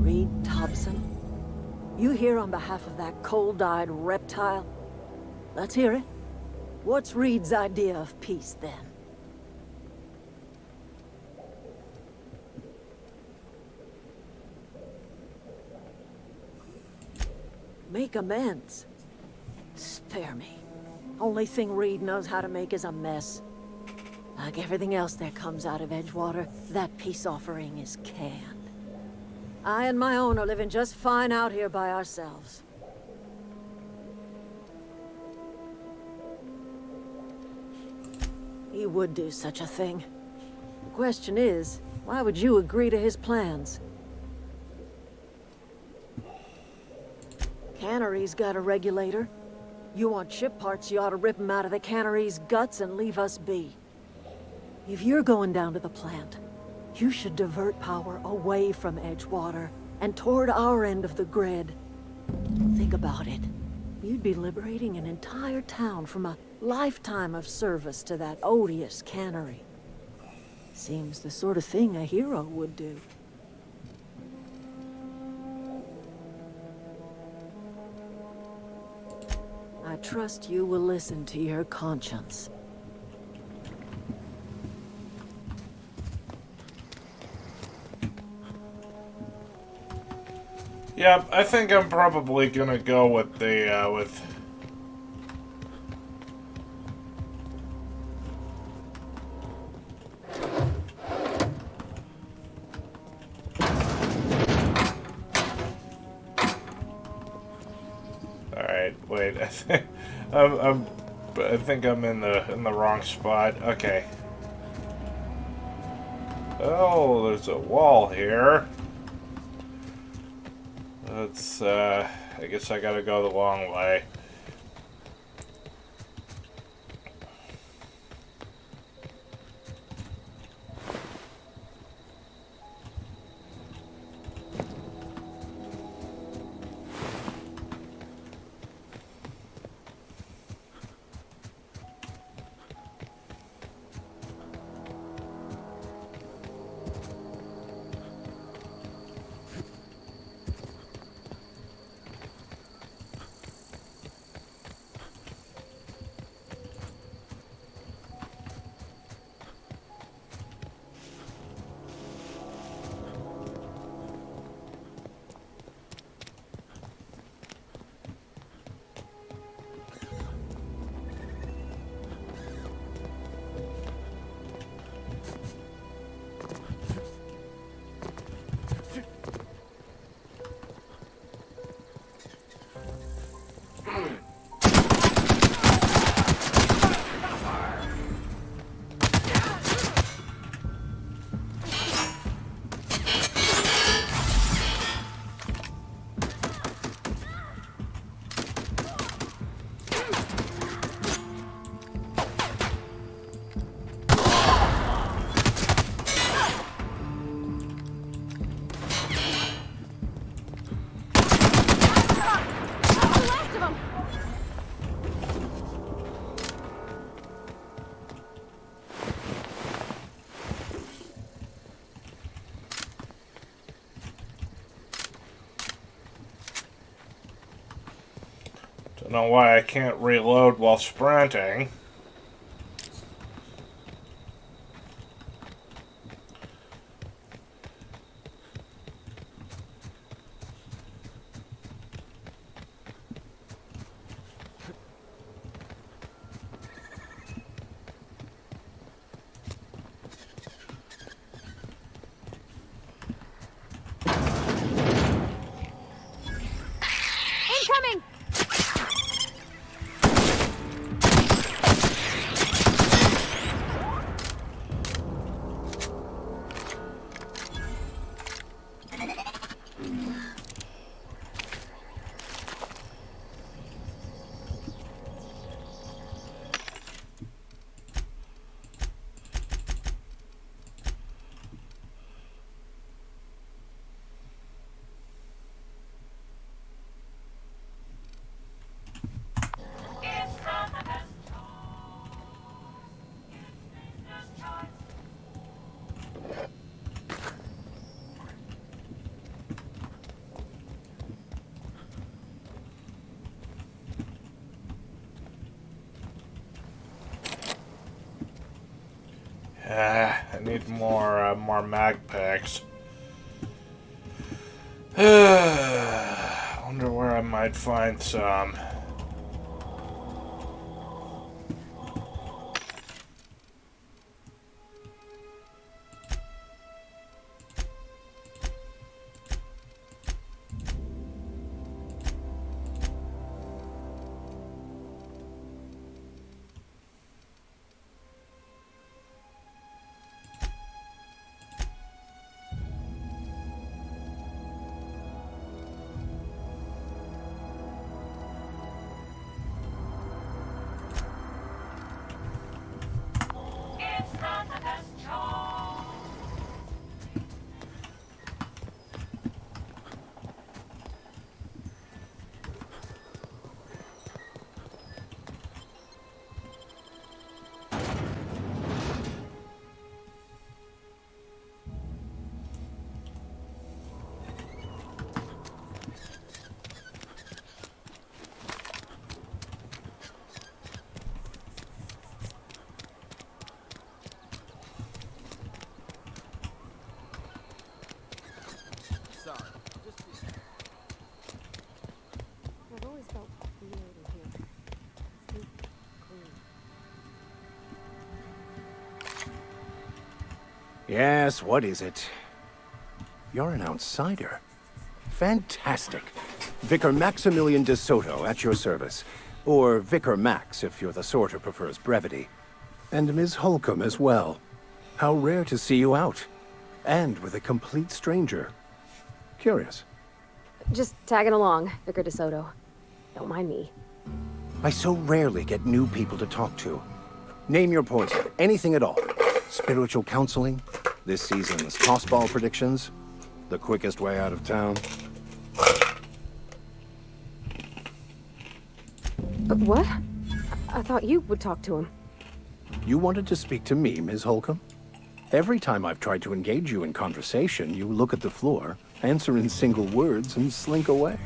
Reed Thompson, you here on behalf of that cold-eyed reptile? Let's hear it. What's Reed's idea of peace, then? Make amends. Spare me. Only thing Reed knows how to make is a mess. Like everything else that comes out of Edgewater, that peace offering is canned. I and my own are living just fine out here by ourselves. He would do such a thing. The question is, why would you agree to his plans? Cannery's got a regulator. You want ship parts, you ought to rip him out of the cannery's guts and leave us be. If you're going down to the plant, you should divert power away from Edgewater and toward our end of the grid. Think about it. You'd be liberating an entire town from a lifetime of service to that odious cannery. Seems the sort of thing a hero would do. I trust you will listen to your conscience. Yeah, I think I'm probably gonna go with the, with... Alright, wait, I think I'm in the wrong spot. Okay. Oh, there's a wall here. Let's, I guess I gotta go the long way. Don't know why I can't reload while sprinting. Incoming! I need more mag packs. Wonder where I might find some. I've always felt weird in here. It's too clean. Yes, what is it? You're an outsider. Fantastic. Vicar Maximilian de Soto at your service. Or Vicar Max, if you're the sort who prefers brevity. And Ms. Holcomb as well. How rare to see you out. And with a complete stranger. Curious. Just tagging along, Vicar DeSoto. Don't mind me. I so rarely get new people to talk to. Name your poison, anything at all. Spiritual counseling, this season's tossball predictions, the quickest way out of town. What? I thought you would talk to him. You wanted to speak to me, Ms. Holcomb? Every time I've tried to engage you in conversation, you look at the floor, answer in single words, and slink away.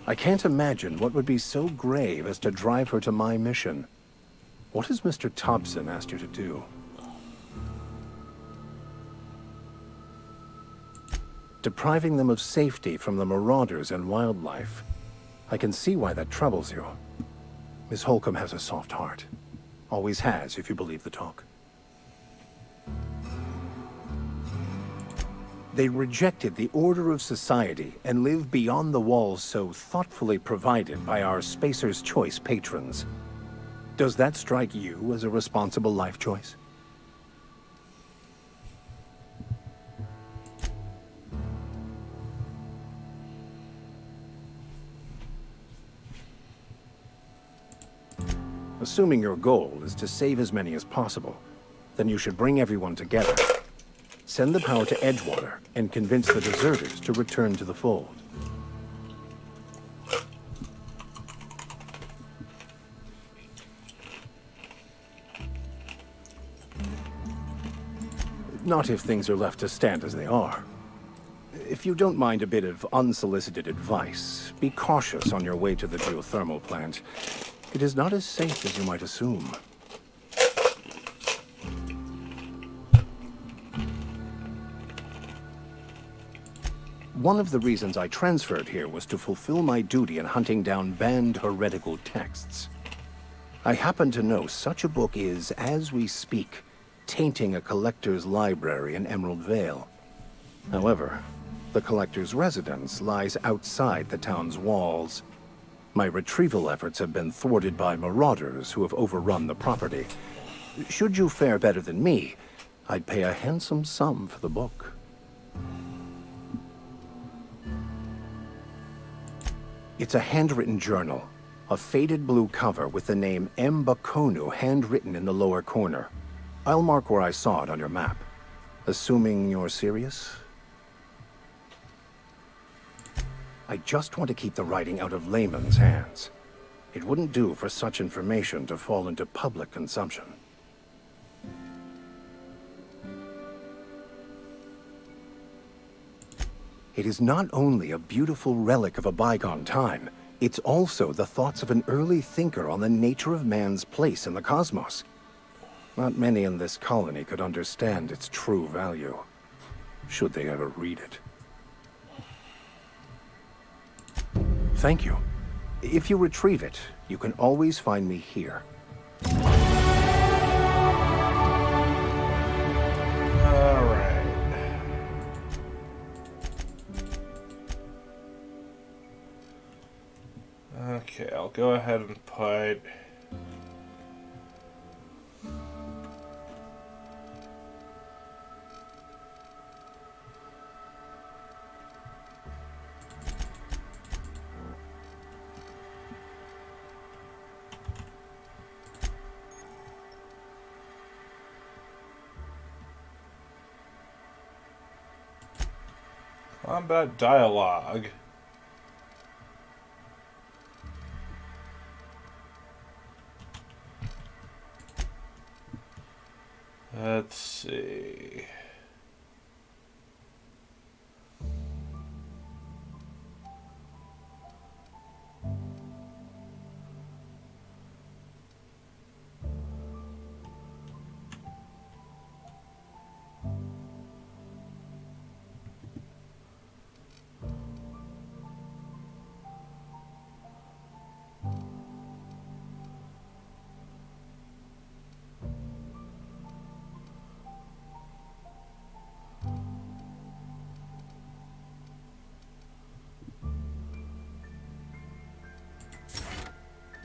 I can't imagine what would be so grave as to drive her to my mission. What has Mr. Thompson asked you to do? Depriving them of safety from the marauders and wildlife. I can see why that troubles you. Miss Holcomb has a soft heart. Always has, if you believe the talk. They rejected the order of society and live beyond the walls so thoughtfully provided by our Spacer's Choice patrons. Does that strike you as a responsible life choice? Assuming your goal is to save as many as possible, then you should bring everyone together. Send the power to Edgewater and convince the deserters to return to the fold. Not if things are left to stand as they are. If you don't mind a bit of unsolicited advice, be cautious on your way to the geothermal plant. It is not as safe as you might assume. One of the reasons I transferred here was to fulfill my duty in hunting down banned heretical texts. I happen to know such a book is, as we speak, tainting a collector's library in Emerald Vale. However, the collector's residence lies outside the town's walls. My retrieval efforts have been thwarted by marauders who have overrun the property. Should you fare better than me, I'd pay a handsome sum for the book. It's a handwritten journal, a faded blue cover with the name M. Bakonu handwritten in the lower corner. I'll mark where I saw it on your map. Assuming you're serious? I just want to keep the writing out of layman's hands. It wouldn't do for such information to fall into public consumption. It is not only a beautiful relic of a bygone time, it's also the thoughts of an early thinker on the nature of man's place in the cosmos. Not many in this colony could understand its true value, should they ever read it. Thank you. If you retrieve it, you can always find me here. Alright. Okay, I'll go ahead and put... combat dialogue. Let's see.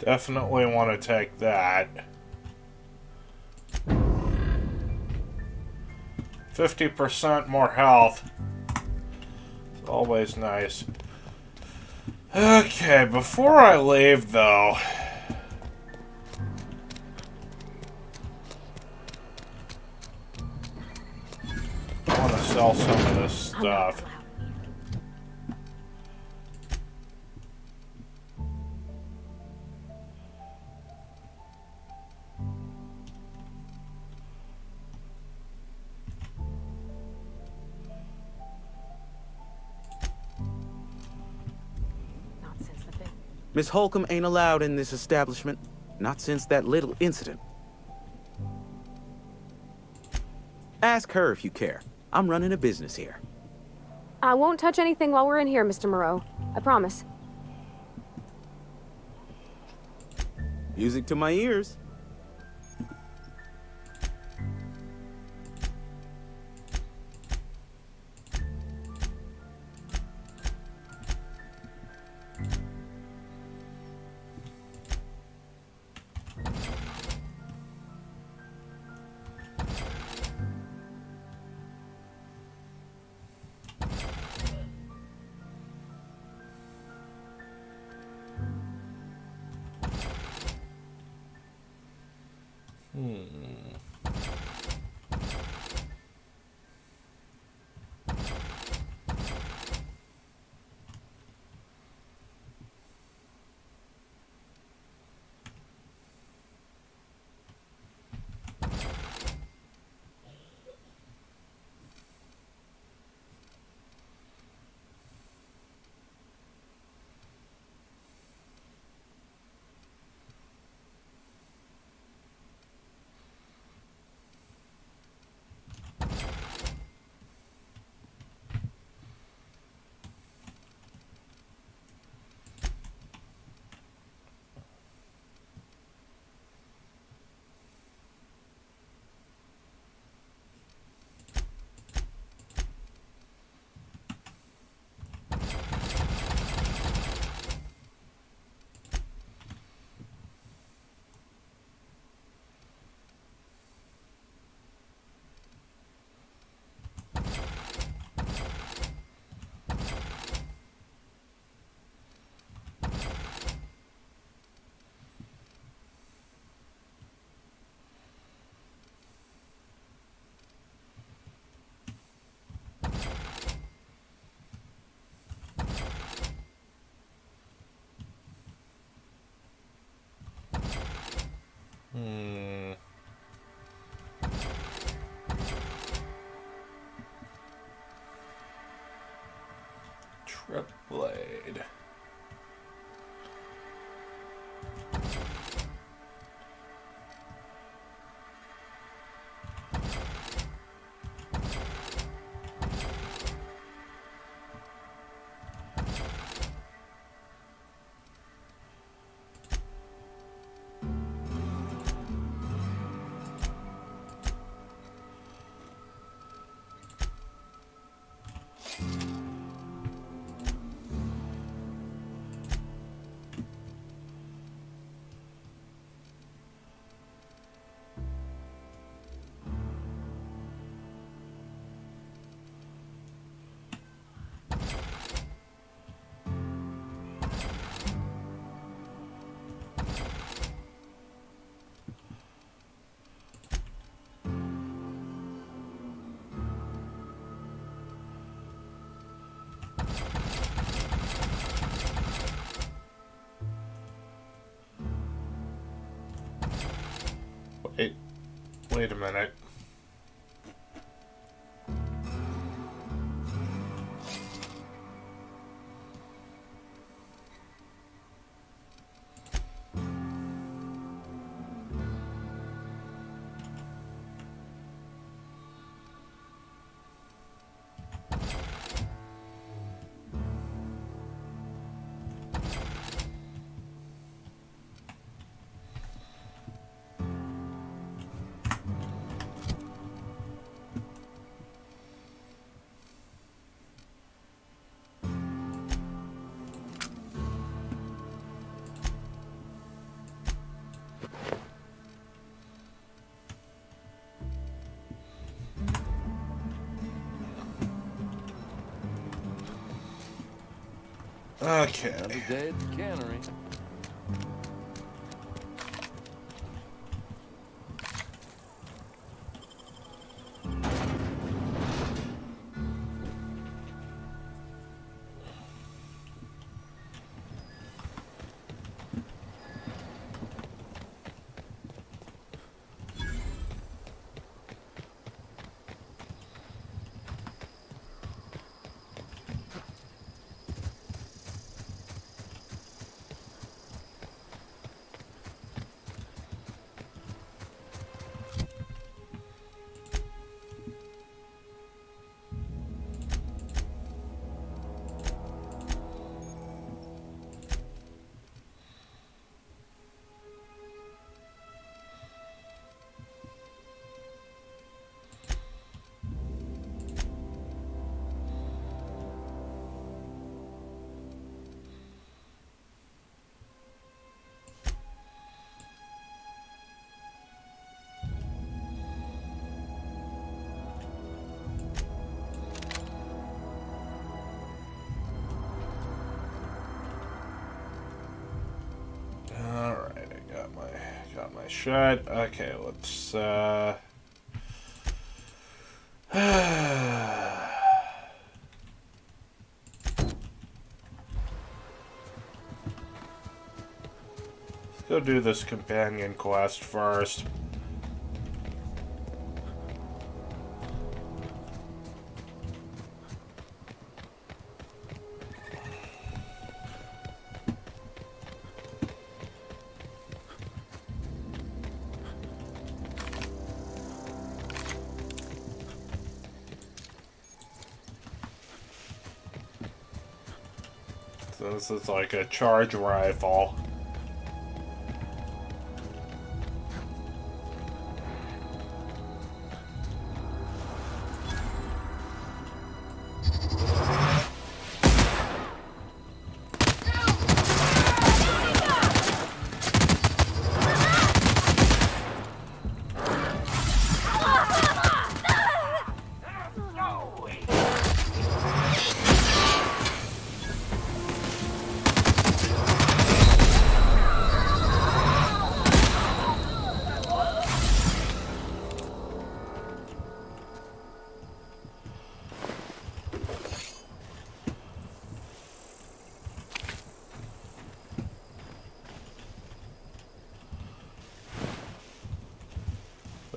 Definitely want to take that. 50% more health. It's always nice. Okay, before I leave though, I want to sell some of this stuff. Miss Holcomb ain't allowed in this establishment. Not since that little incident. Ask her if you care. I'm running a business here. I won't touch anything while we're in here, Mr. Moreau. I promise. Music to my ears. Trip blade. Wait a minute. Okay. Another day at the cannery. Alright, I got my shot. Okay, let's go do this companion quest first. So this is like a charge rifle.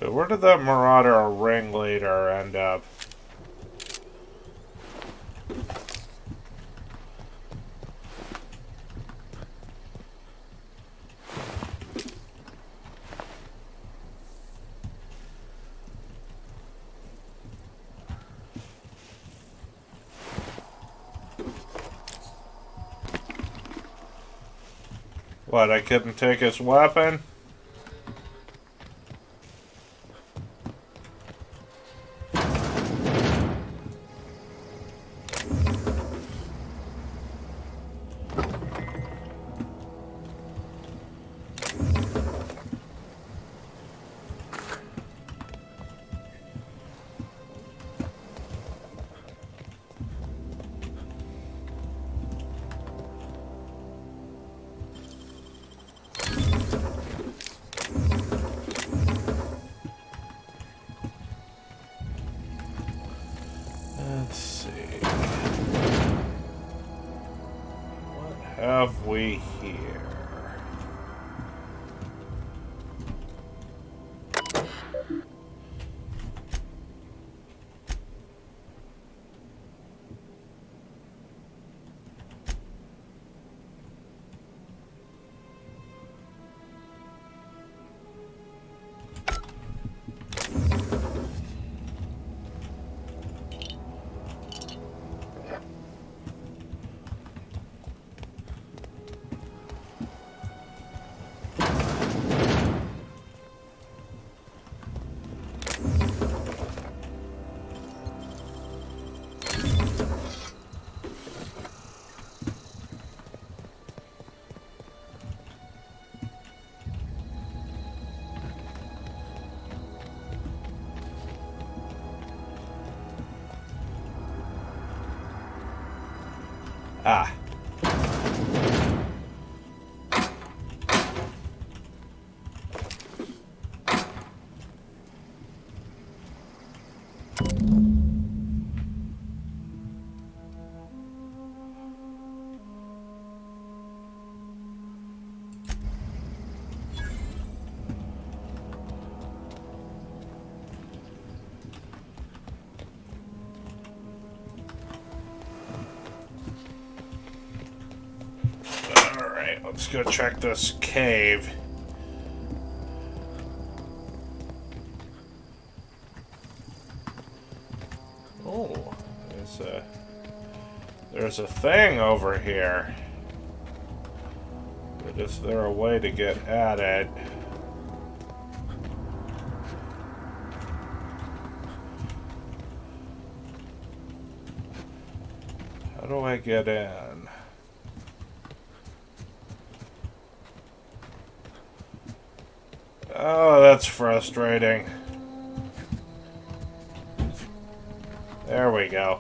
Where did that Marauder ringleader end up? What, I couldn't take his weapon? Let's see. What have we here? Ah. Alright, let's go check this cave. Oh, there's a thing over here. But is there a way to get at it? How do I get in? Oh, that's frustrating. There we go.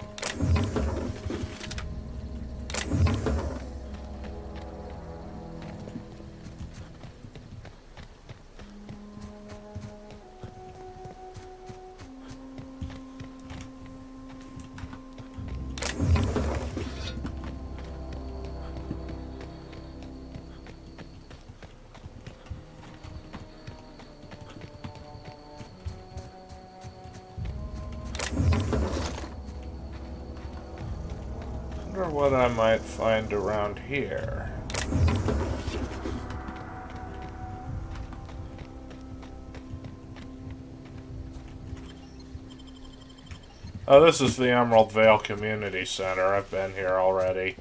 Wonder what I might find around here. Oh, this is the Emerald Vale Community Center. I've been here already.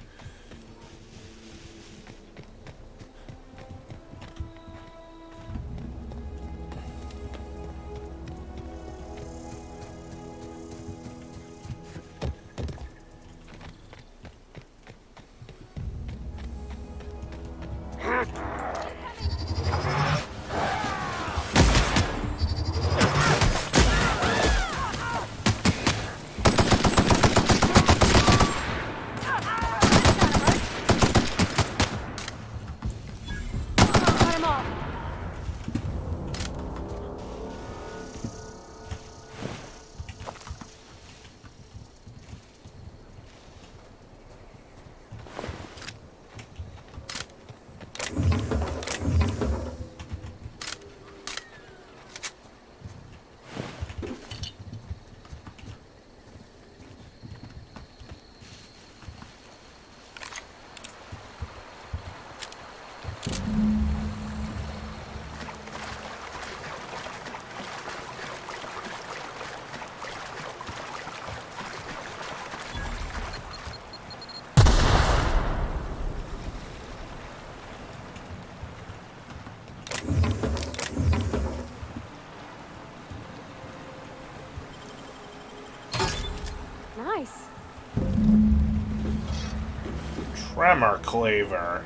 Tremor cleaver.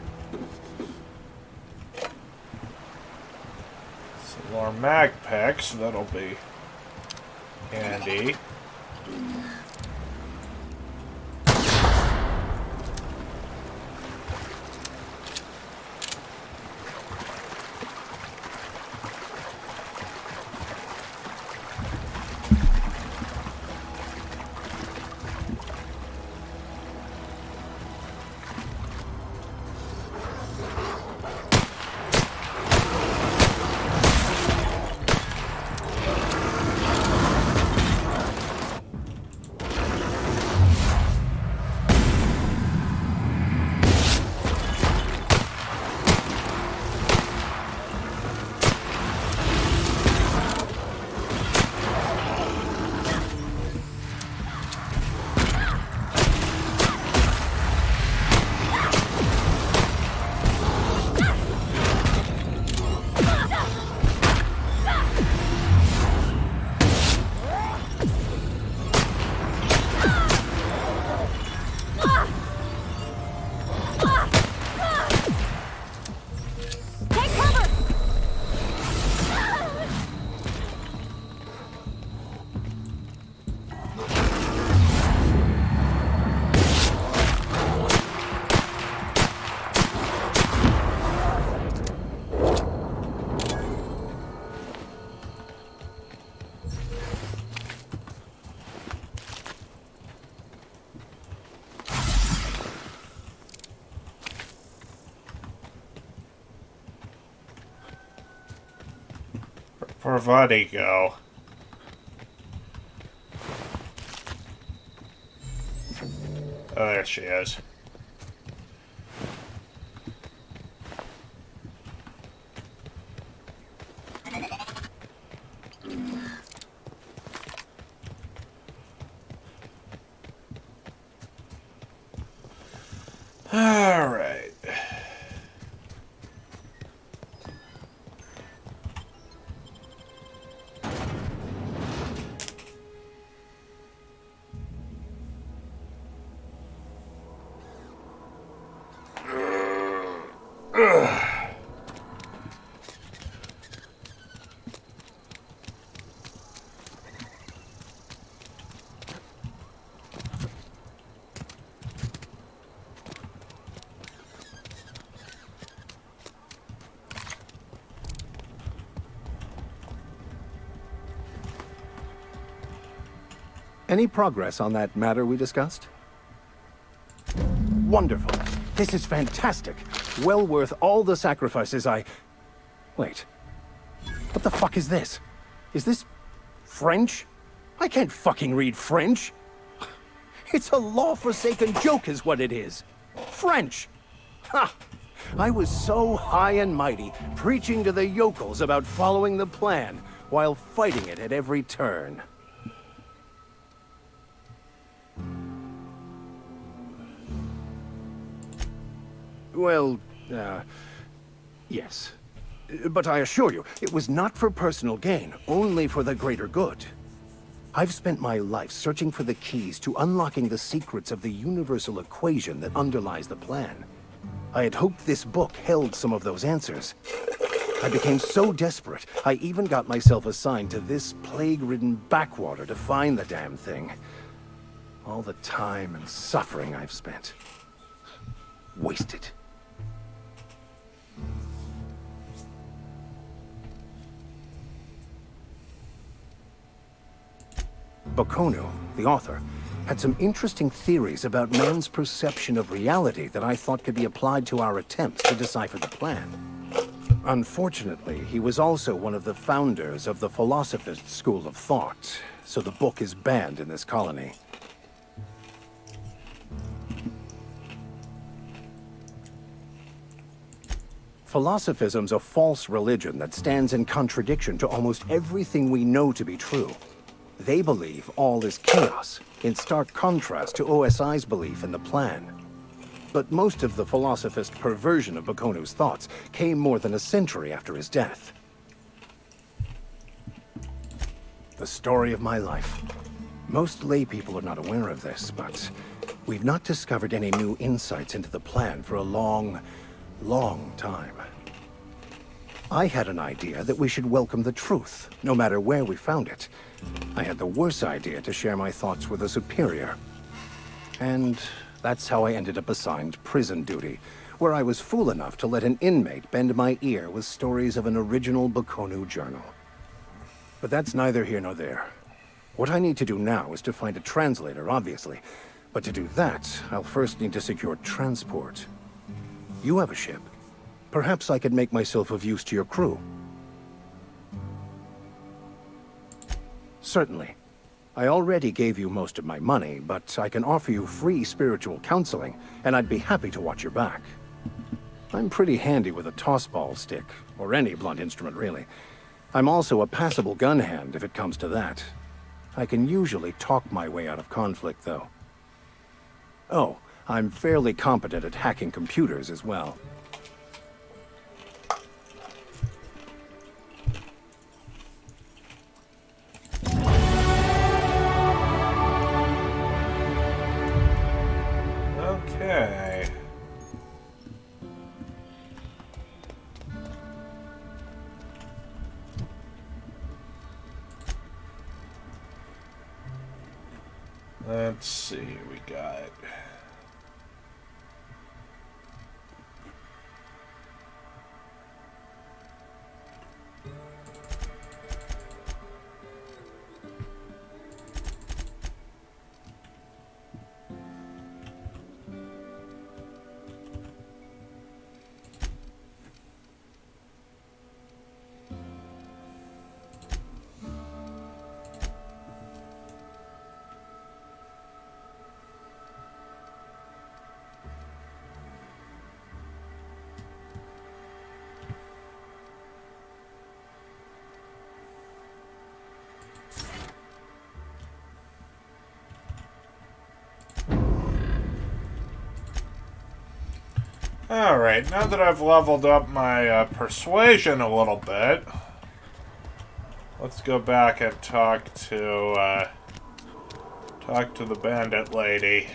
Some more mag packs, that'll be handy. Where'd Vadi go? Oh, there she is. All right. Any progress on that matter we discussed? Wonderful. This is fantastic. Well worth all the sacrifices I... Wait. What the fuck is this? Is this... French? I can't fucking read French. It's a law-forsaken joke is what it is. French! Ha! I was so high and mighty, preaching to the yokels about following the plan, while fighting it at every turn. Well, yes. But I assure you, it was not for personal gain, only for the greater good. I've spent my life searching for the keys to unlocking the secrets of the universal equation that underlies the plan. I had hoped this book held some of those answers. I became so desperate, I even got myself assigned to this plague-ridden backwater to find the damn thing. All the time and suffering I've spent. Wasted. Bokono, the author, had some interesting theories about man's perception of reality that I thought could be applied to our attempts to decipher the plan. Unfortunately, he was also one of the founders of the Philosophist school of thought, so the book is banned in this colony. Philosophism's a false religion that stands in contradiction to almost everything we know to be true. They believe all is chaos, in stark contrast to OSI's belief in the plan. But most of the philosophist perversion of Bokono's thoughts came more than a century after his death. The story of my life. Most lay people are not aware of this, but We've not discovered any new insights into the plan for a long, long time. I had an idea that we should welcome the truth, no matter where we found it. I had the worse idea to share my thoughts with a superior. And that's how I ended up assigned prison duty, where I was fool enough to let an inmate bend my ear with stories of an original Baconu journal. But that's neither here nor there. What I need to do now is to find a translator, obviously. But to do that, I'll first need to secure transport. You have a ship. Perhaps I could make myself of use to your crew. Certainly. I already gave you most of my money, but I can offer you free spiritual counseling, and I'd be happy to watch your back. I'm pretty handy with a tossball stick, or any blunt instrument, really. I'm also a passable gun hand, if it comes to that. I can usually talk my way out of conflict, though. Oh, I'm fairly competent at hacking computers as well. Okay. Let's see, we got... Alright, now that I've leveled up my persuasion a little bit, let's go back and talk to the bandit lady.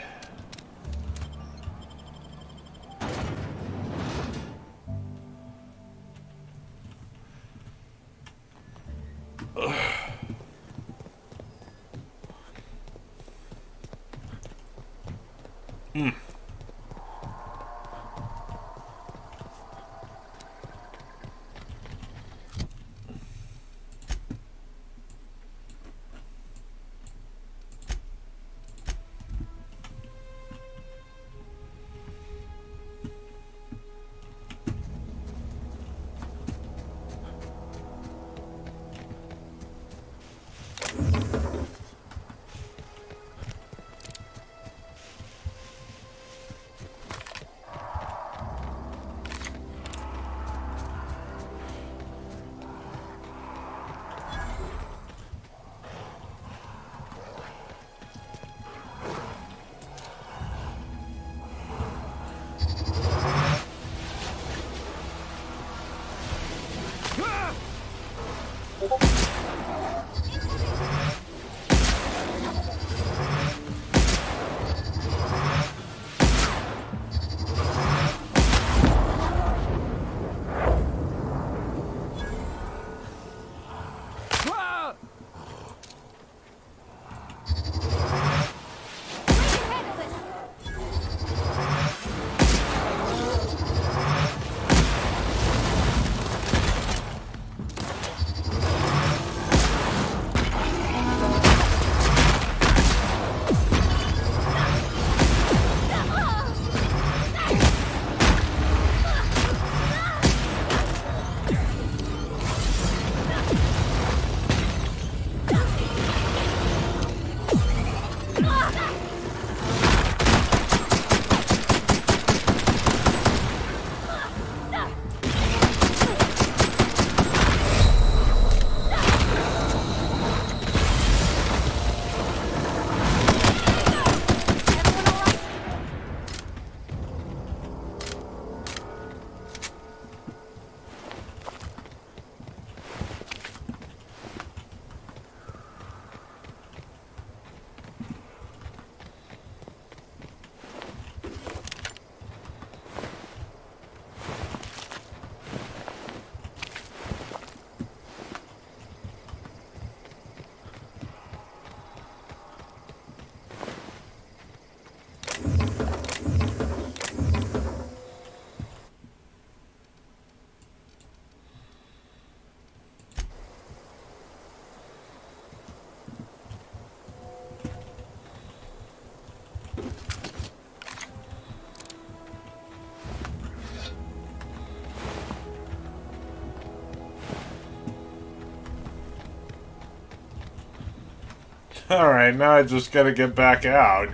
Alright, now I just gotta get back out.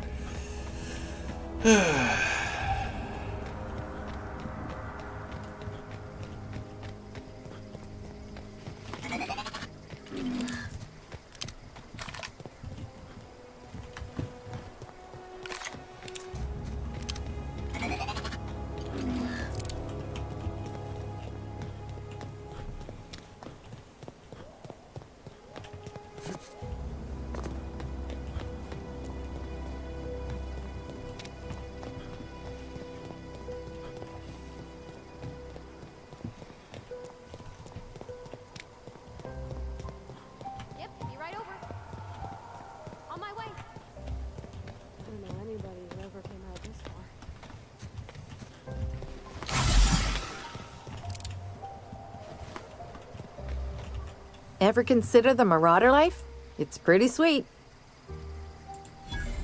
Ever consider the Marauder life? It's pretty sweet.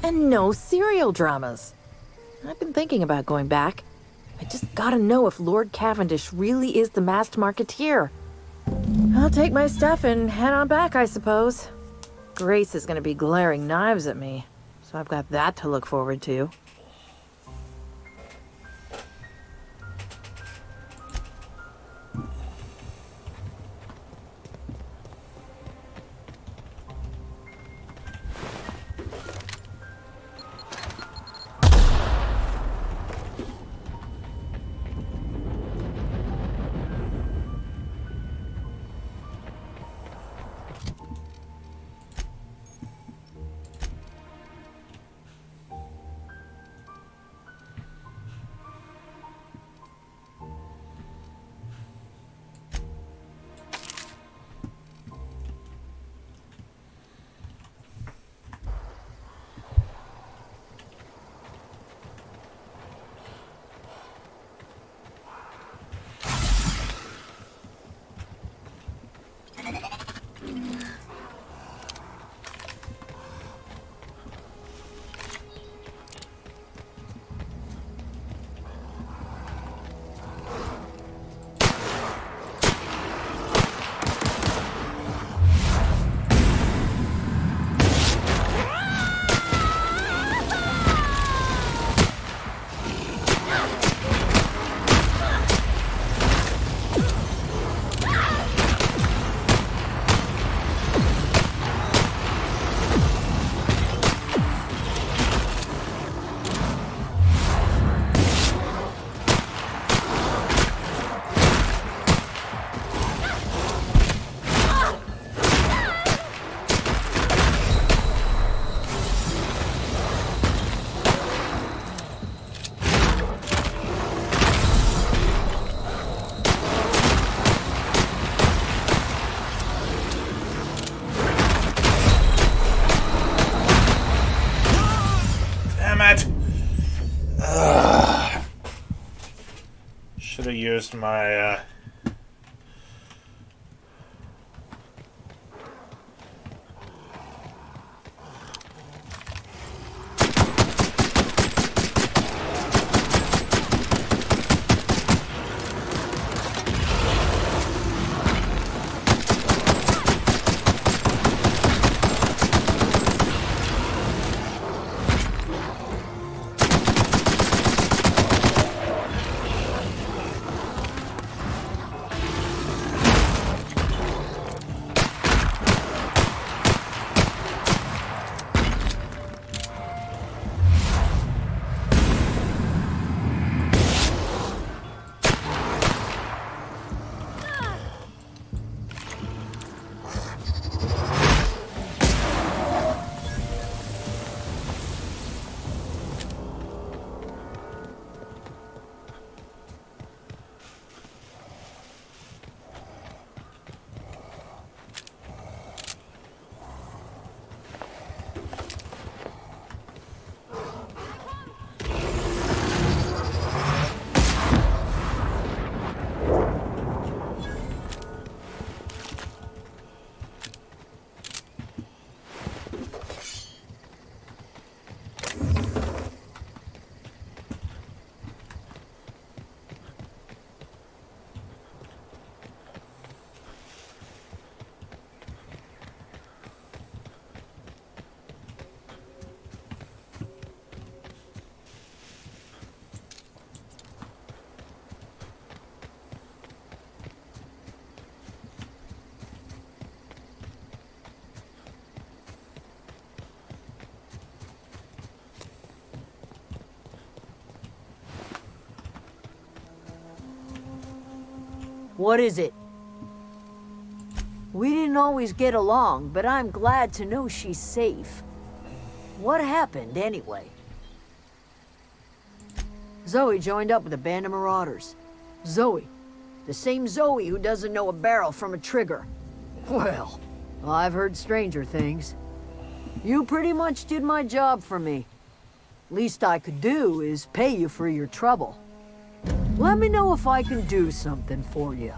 And no serial dramas. I've been thinking about going back. I just gotta know if Lord Cavendish really is the masked marketeer. I'll take my stuff and head on back, I suppose. Grace is gonna be glaring knives at me, so I've got that to look forward to. Should have used my, What is it? We didn't always get along, but I'm glad to know she's safe. What happened, anyway? Zoe joined up with a band of marauders. Zoe. The same Zoe who doesn't know a barrel from a trigger. Well, I've heard stranger things. You pretty much did my job for me. Least I could do is pay you for your trouble. Let me know if I can do something for you.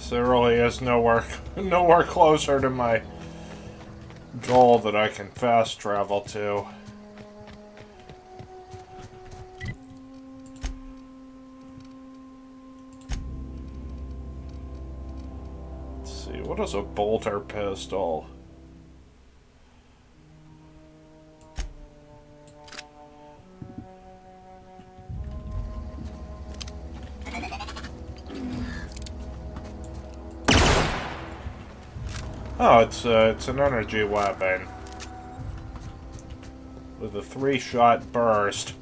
There really is nowhere closer to my goal that I can fast travel to. Let's see, what is a bolter pistol? Oh, it's an energy weapon with a 3-shot burst.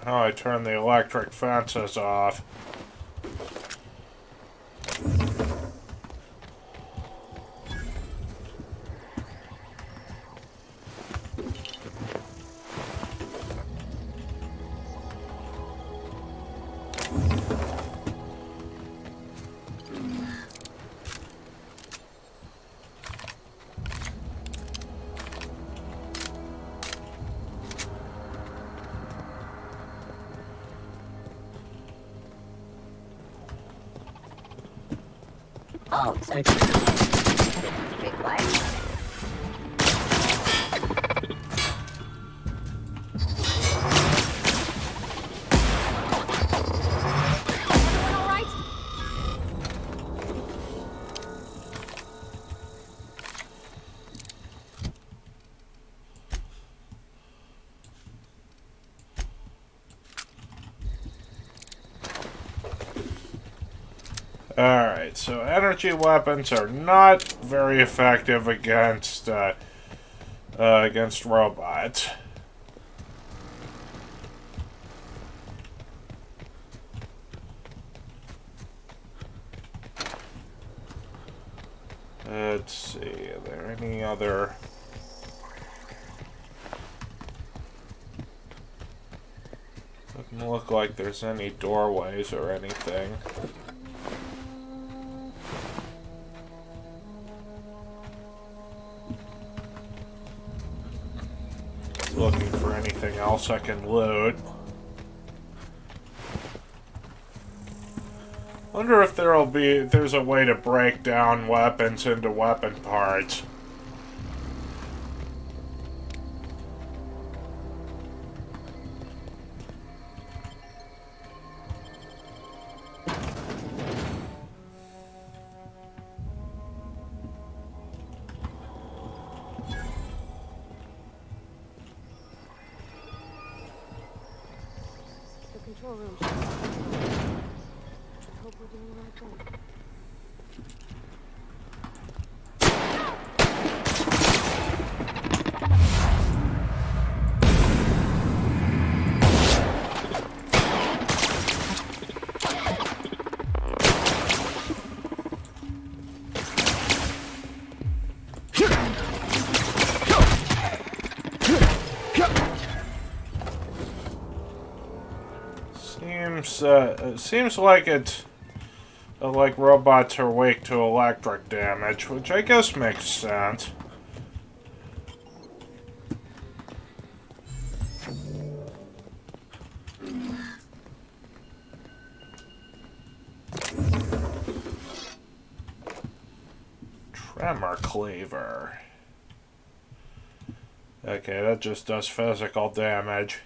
How I turn the electric fences off. Oh, so it's big light. Alright, so energy weapons are not very effective against robots. Let's see, are there any other... Doesn't look like there's any doorways or anything. Looking for anything else I can loot. Wonder if there's a way to break down weapons into weapon parts. The control room. I hope we're doing the right thing. Seems like it's like robots are weak to electric damage, which I guess makes sense. Tremor cleaver. Okay, that just does physical damage.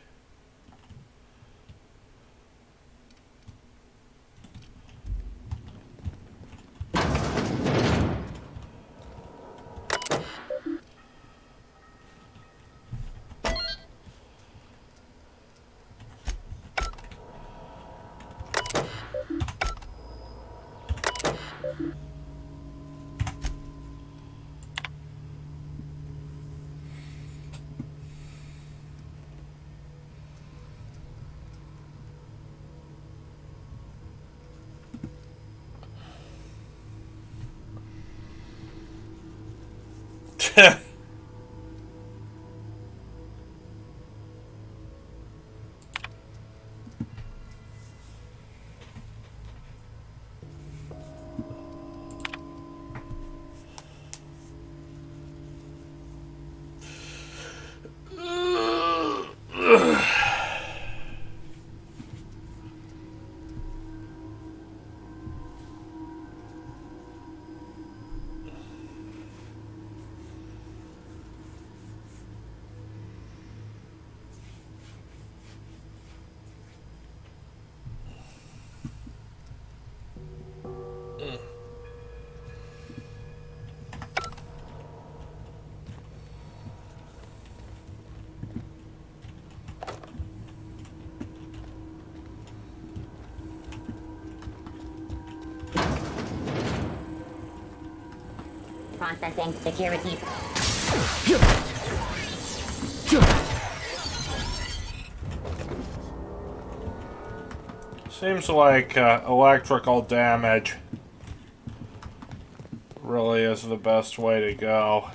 Processing security. Seems like electrical damage really is the best way to go.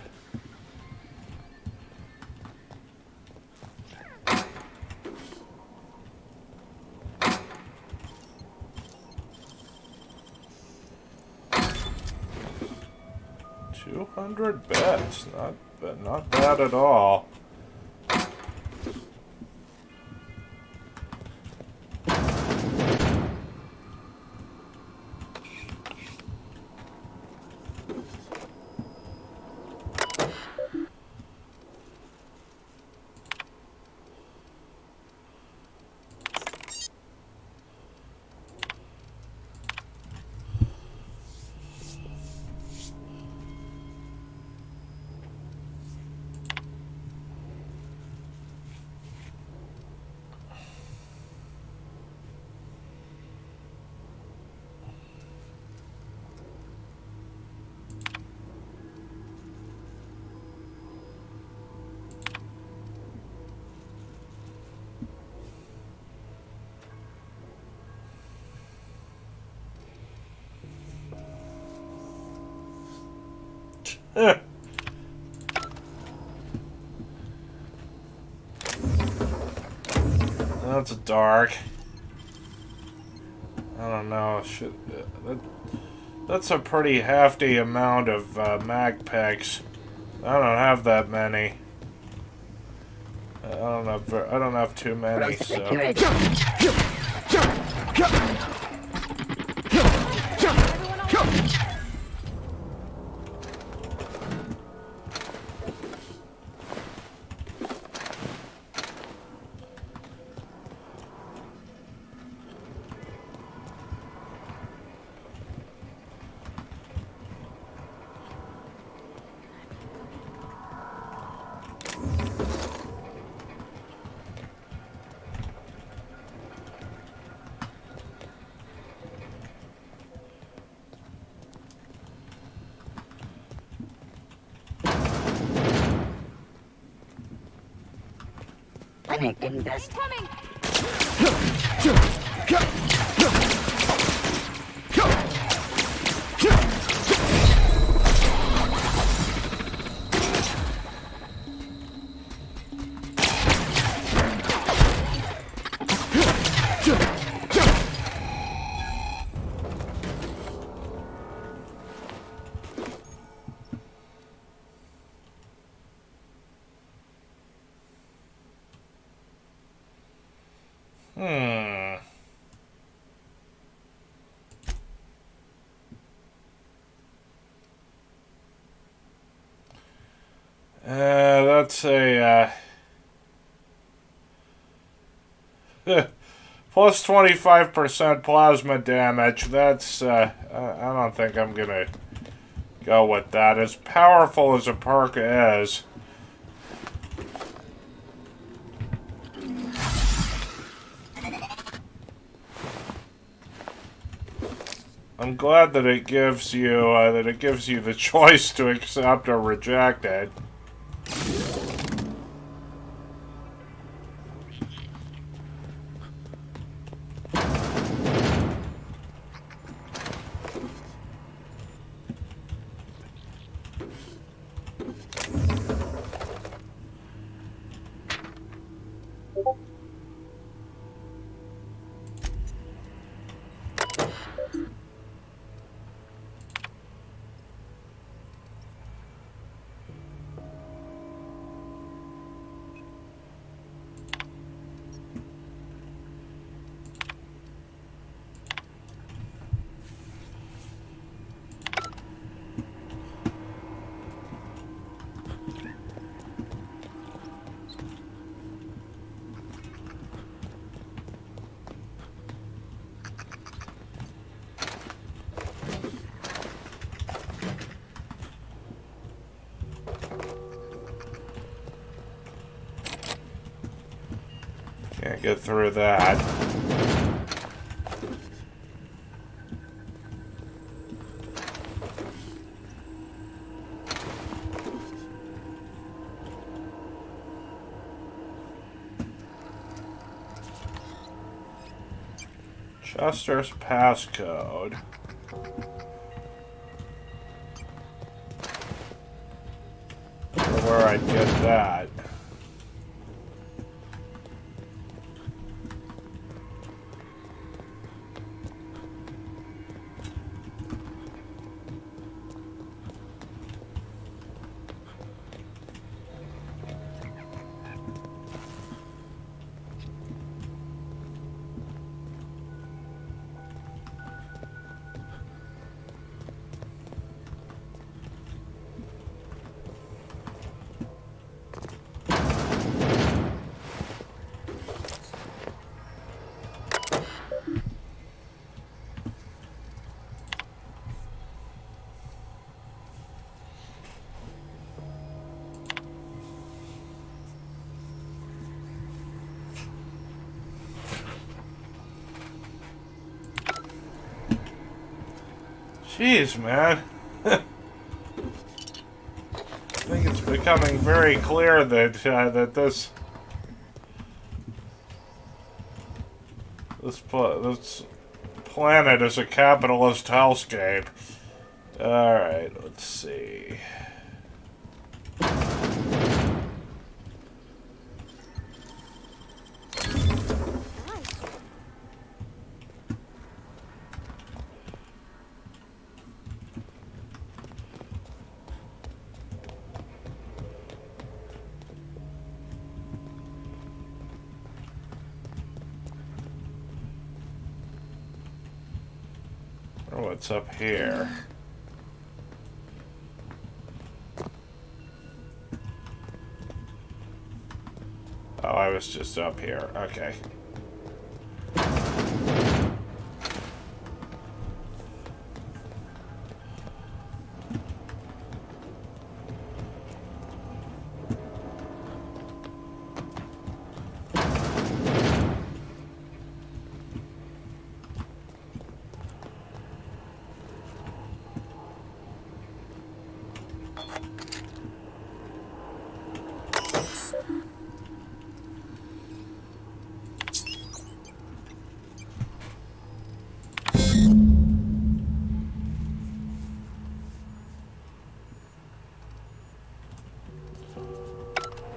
$200 not bad at all. That's dark. I don't know. That's a pretty hefty amount of mag packs. I don't have that many. I don't have too many. So. Clinic invest. That's a plus 25% plasma damage. That's I don't think I'm gonna go with that. As powerful as a perk is, I'm glad that it gives you the choice to accept or reject it. Can't get through that. Chester's passcode. Where I'd get that. Jeez, man. I think it's becoming very clear that that this planet is a capitalist hellscape. All right, let's see. Oh, what's up here? Oh, I was just up here. Okay.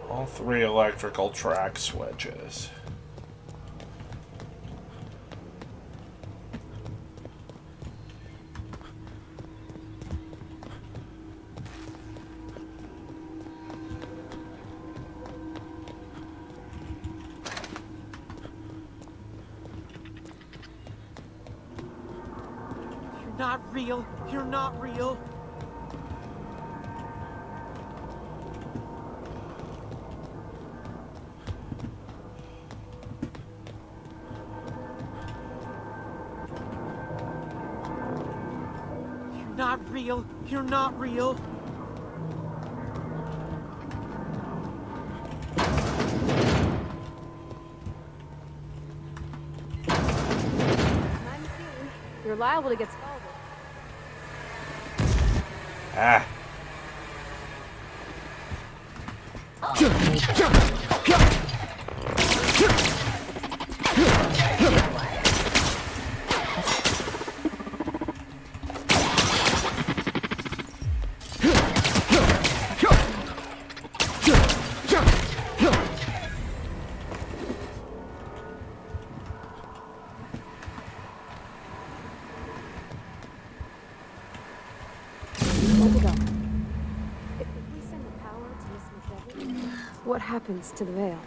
All 3 electrical track switches. You're not real. You're not real. You're not real. You're not real. You're liable to get scalded. Ah. Where'd it go? If we send the power to Miss McDevitt, what happens to the veil?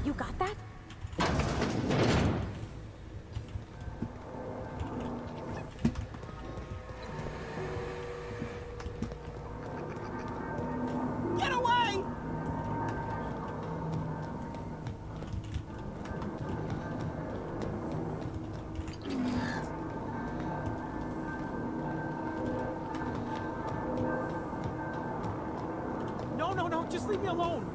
You got that? Get away! No, no, no, just leave me alone.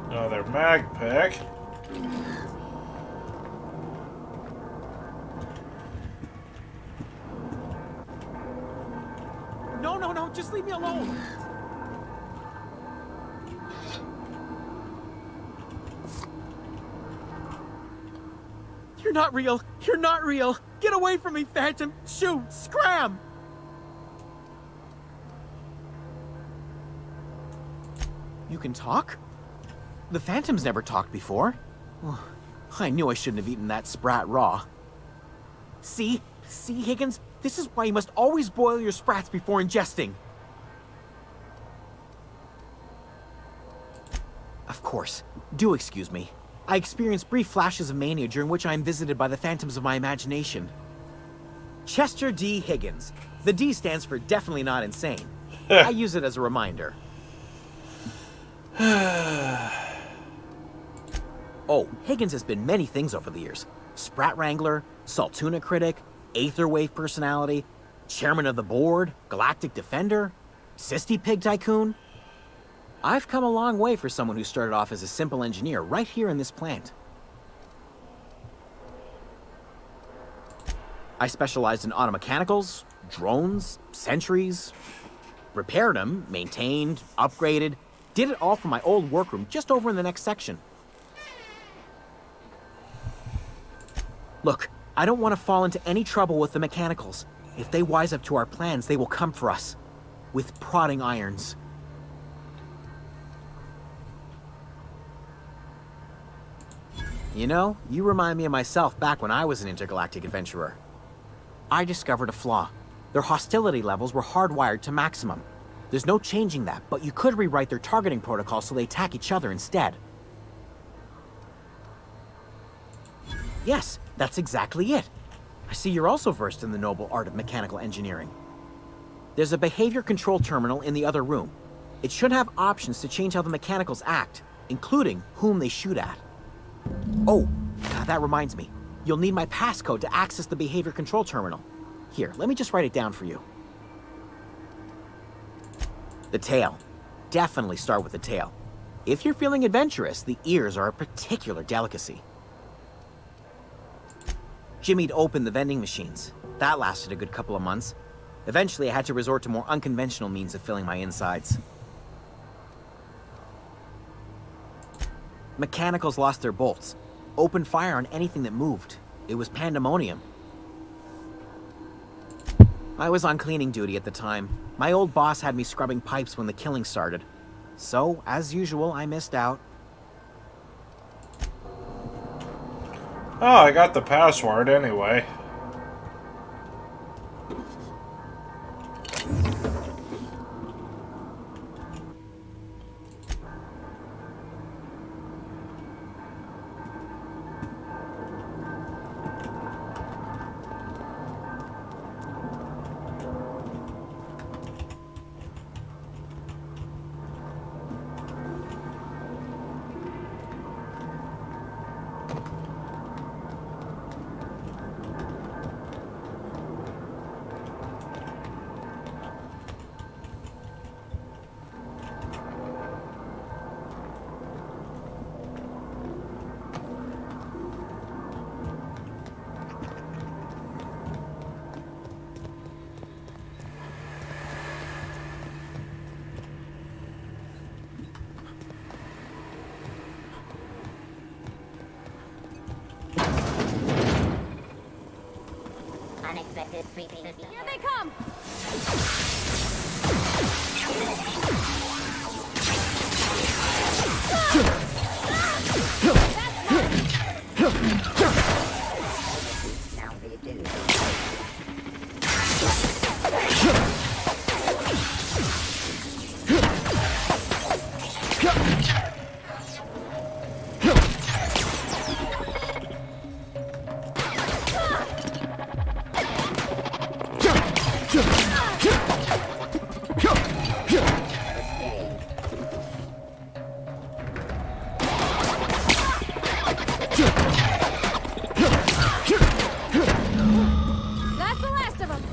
Another mag pick. No, no, no, just leave me alone. You're not real. You're not real. Get away from me, Phantom. Shoot, scram. You can talk? The Phantom's never talked before. I knew I shouldn't have eaten that sprat raw. See? See, Higgins, this is why you must always boil your sprats before ingesting. Of course. Do excuse me. I experience brief flashes of mania during which I am visited by the phantoms of my imagination. Chester D. Higgins. The D stands for definitely not insane. I use it as a reminder. Oh, Higgins has been many things over the years. Sprat Wrangler, Saltuna Critic, Aetherwave Personality, Chairman of the Board, Galactic Defender, Sisty Pig Tycoon. I've come a long way for someone who started off as a simple engineer right here in this plant. I specialized in automechanicals, drones, sentries, repaired them, maintained, upgraded, did it all from my old workroom just over in the next section. Look, I don't want to fall into any trouble with the mechanicals. If they wise up to our plans, they will come for us. With prodding irons. You know, you remind me of myself back when I was an intergalactic adventurer. I discovered a flaw. Their hostility levels were hardwired to maximum. There's no changing that, but you could rewrite their targeting protocol so they attack each other instead. Yes, that's exactly it. I see you're also versed in the noble art of mechanical engineering. There's a behavior control terminal in the other room. It should have options to change how the mechanicals act, including whom they shoot at. Oh, that reminds me. You'll need my passcode to access the behavior control terminal. Here, let me just write it down for you. The tail. Definitely start with the tail. If you're feeling adventurous, the ears are a particular delicacy. Jimmy'd opened the vending machines. That lasted a good couple of months. Eventually, I had to resort to more unconventional means of filling my insides. Mechanicals lost their bolts. Opened fire on anything that moved. It was pandemonium. I was on cleaning duty at the time. My old boss had me scrubbing pipes when the killing started. So, as usual, I missed out. Oh, I got the password anyway. Unexpected sweeping. Here they come! Now they do. That's the last of them!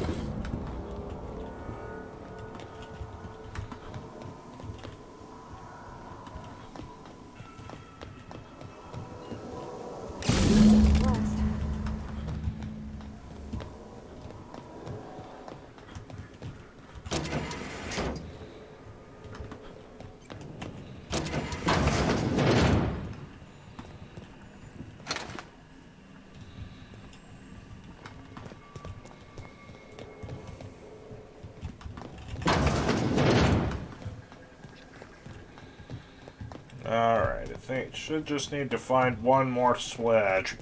Alright, I think should just need to find one more switch.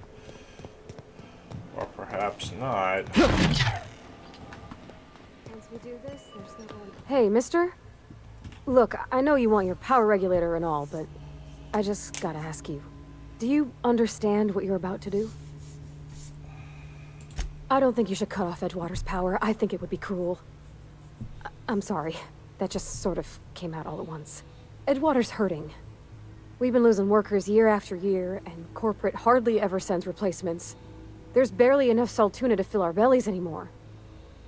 Or Perhaps not. Once we do this, there's no going... Hey, mister? Look, I know you want your power regulator and all, but I just gotta ask you. Do you understand what you're about to do? I don't think you should cut off Edgewater's power. I think it would be cruel. I'm sorry. That just sort of came out all at once. Edgewater's hurting. We've been losing workers year after year, and corporate hardly ever sends replacements. There's barely enough Saltuna to fill our bellies anymore.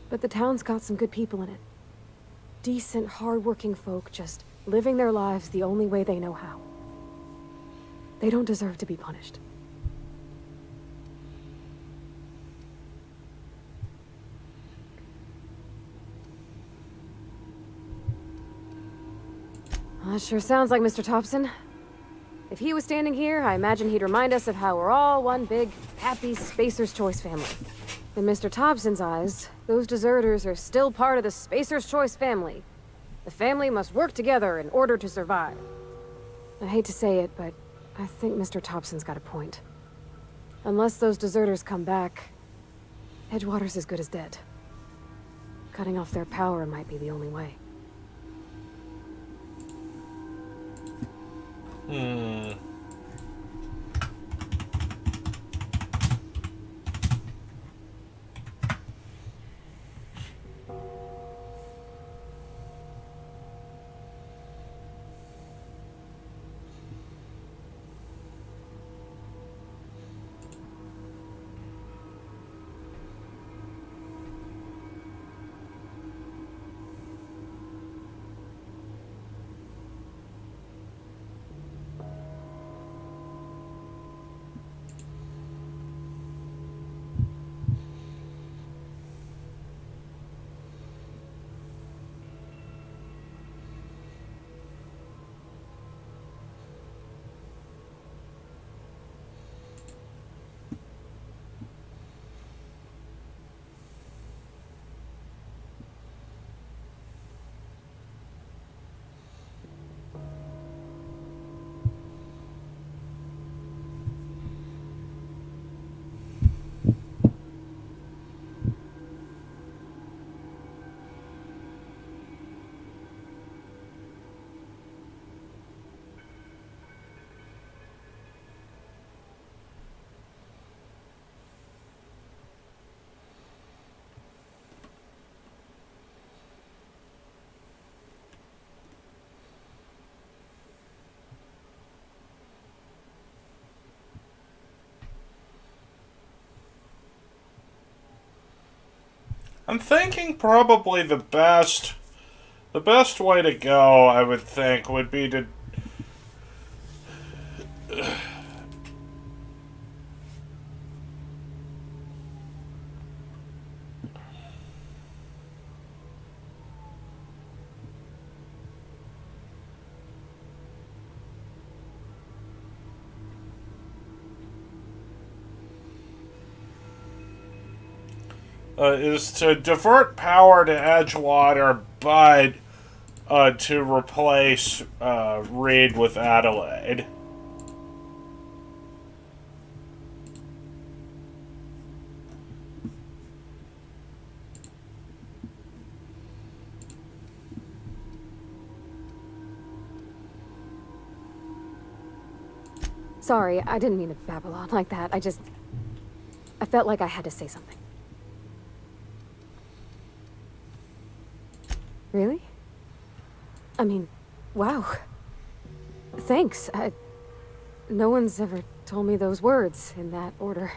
But the town's got some good people in it. Decent, hard-working folk just living their lives the only way they know how. They don't deserve to be punished. Well, that sure sounds like Mr. Thompson. If he was standing here, I imagine he'd remind us of how we're all one big, happy Spacer's Choice family. In Mr. Thompson's eyes, those deserters are still part of the Spacer's Choice family. The family must work together in order to survive. I hate to say it, but I think Mr. Thompson's got a point. Unless those deserters come back, Edgewater's as good as dead. Cutting off their power might be the only way. I'm thinking probably the best way to go, I would think, would be to is to divert power to Edgewater, but to replace Reed with Adelaide. Sorry, I didn't mean to babble on like that. I felt like I had to say something. Really? I mean, wow. Thanks. No one's ever told me those words in that order.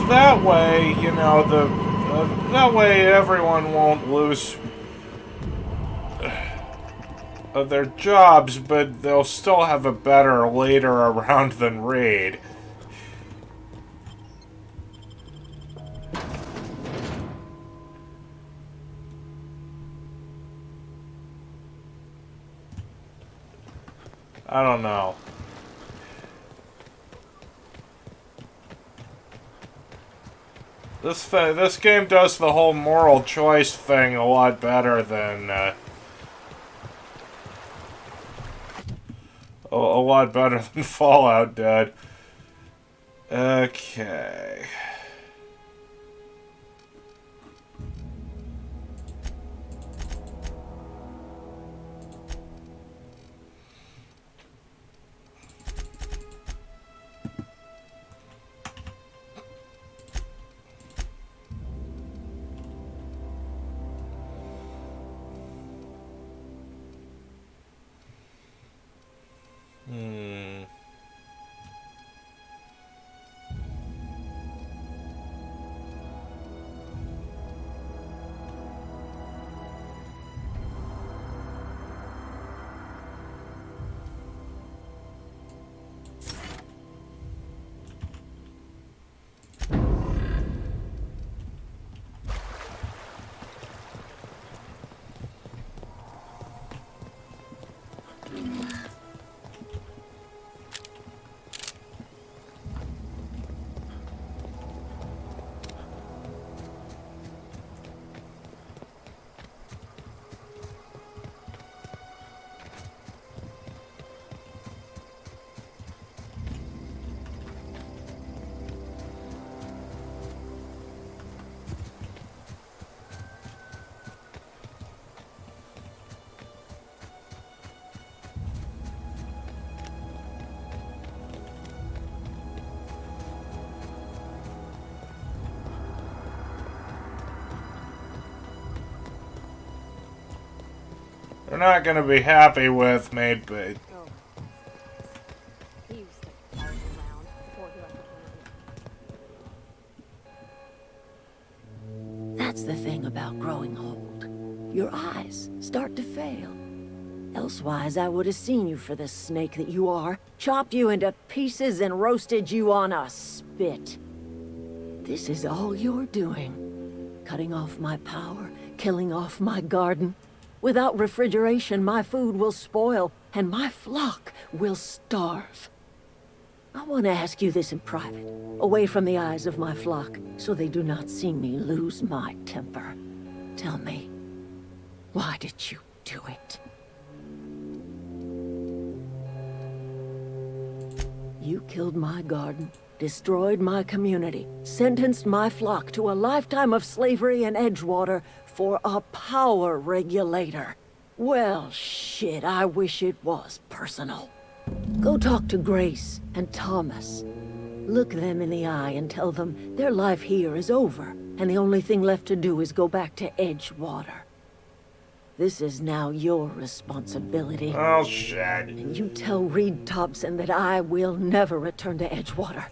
That way, you know, that way everyone won't lose their jobs, but they'll still have a better leader around than Reed. I don't know. This game does the whole moral choice thing a lot better than a lot better than Fallout did. Okay. They're not gonna be happy with me, but... That's the thing about growing old. Your eyes start to fail. Elsewise, I would have seen you for the snake that you are, chopped you into pieces and roasted you on a spit. This is all you're doing. Cutting off my power, killing off my garden. Without refrigeration, my food will spoil, and my flock will starve. I want to ask you this in private, away from the eyes of my flock, so they do not see me lose my temper. Tell me, why did you do it? You killed my garden, destroyed my community, sentenced my flock to a lifetime of slavery in Edgewater for a power regulator. Well, shit, I wish it was personal. Go talk to Grace and Thomas. Look them in the eye and tell them their life here is over, and the only thing left to do is go back to Edgewater. This is now your responsibility. Oh, shit. And you tell Reed Thompson that I will never return to Edgewater.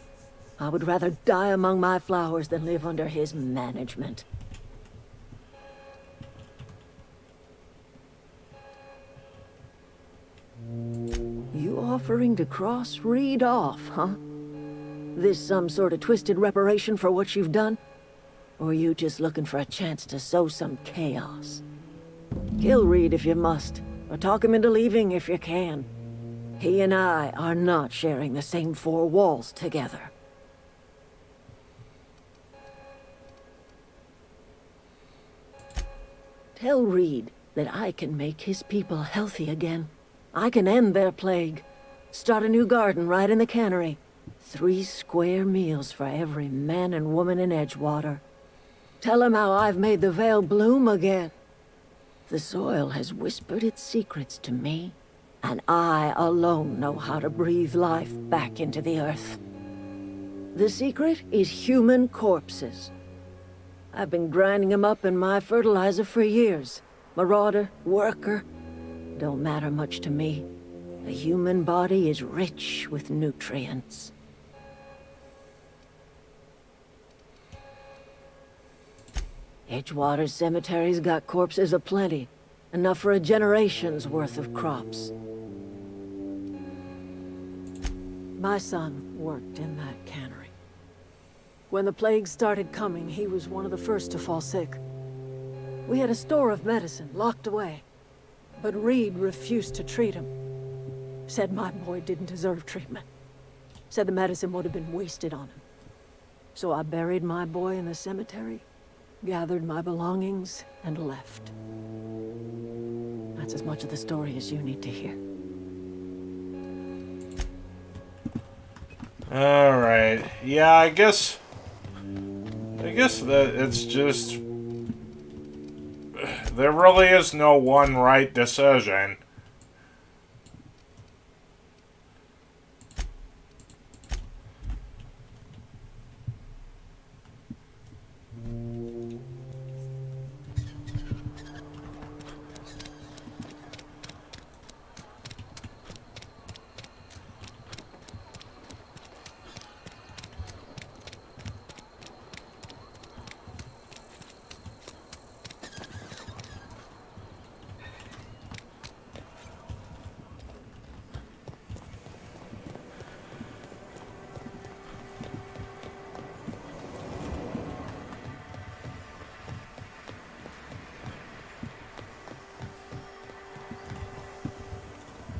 I would rather die among my flowers than live under his management. You offering to cross Reed off, huh? This some sort of twisted reparation for what you've done? Or you just looking for a chance to sow some chaos? Kill Reed if you must, or talk him into leaving if you can. He and I are not sharing the same four walls together. Tell Reed that I can make his people healthy again. I can end their plague. Start a new garden right in the cannery. 3 square meals for every man and woman in Edgewater. Tell him how I've made the Vale bloom again. The soil has whispered its secrets to me, and I alone know how to breathe life back into the earth. The secret is human corpses. I've been grinding them up in my fertilizer for years. Marauder, worker, don't matter much to me. The human body is rich with nutrients. Edgewater Cemetery's got corpses aplenty, enough for a generation's worth of crops. My son worked in that cannery. When the plague started coming, he was one of the first to fall sick. We had a store of medicine locked away, but Reed refused to treat him. Said my boy didn't deserve treatment. Said the medicine would have been wasted on him. So I buried my boy in the cemetery, gathered my belongings, and left. That's as much of the story as you need to hear. Alright. Yeah, I guess that it's just... There really is no one right decision.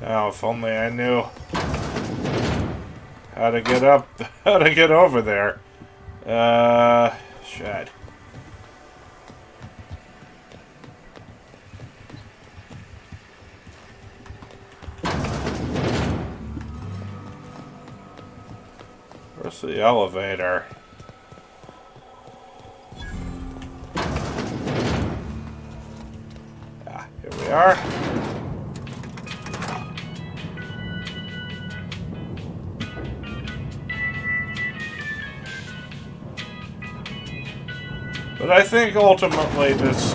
Oh, if only I knew how to get up, how to get over there. Shit. Where's the elevator? Ah, here we are. But I think ultimately this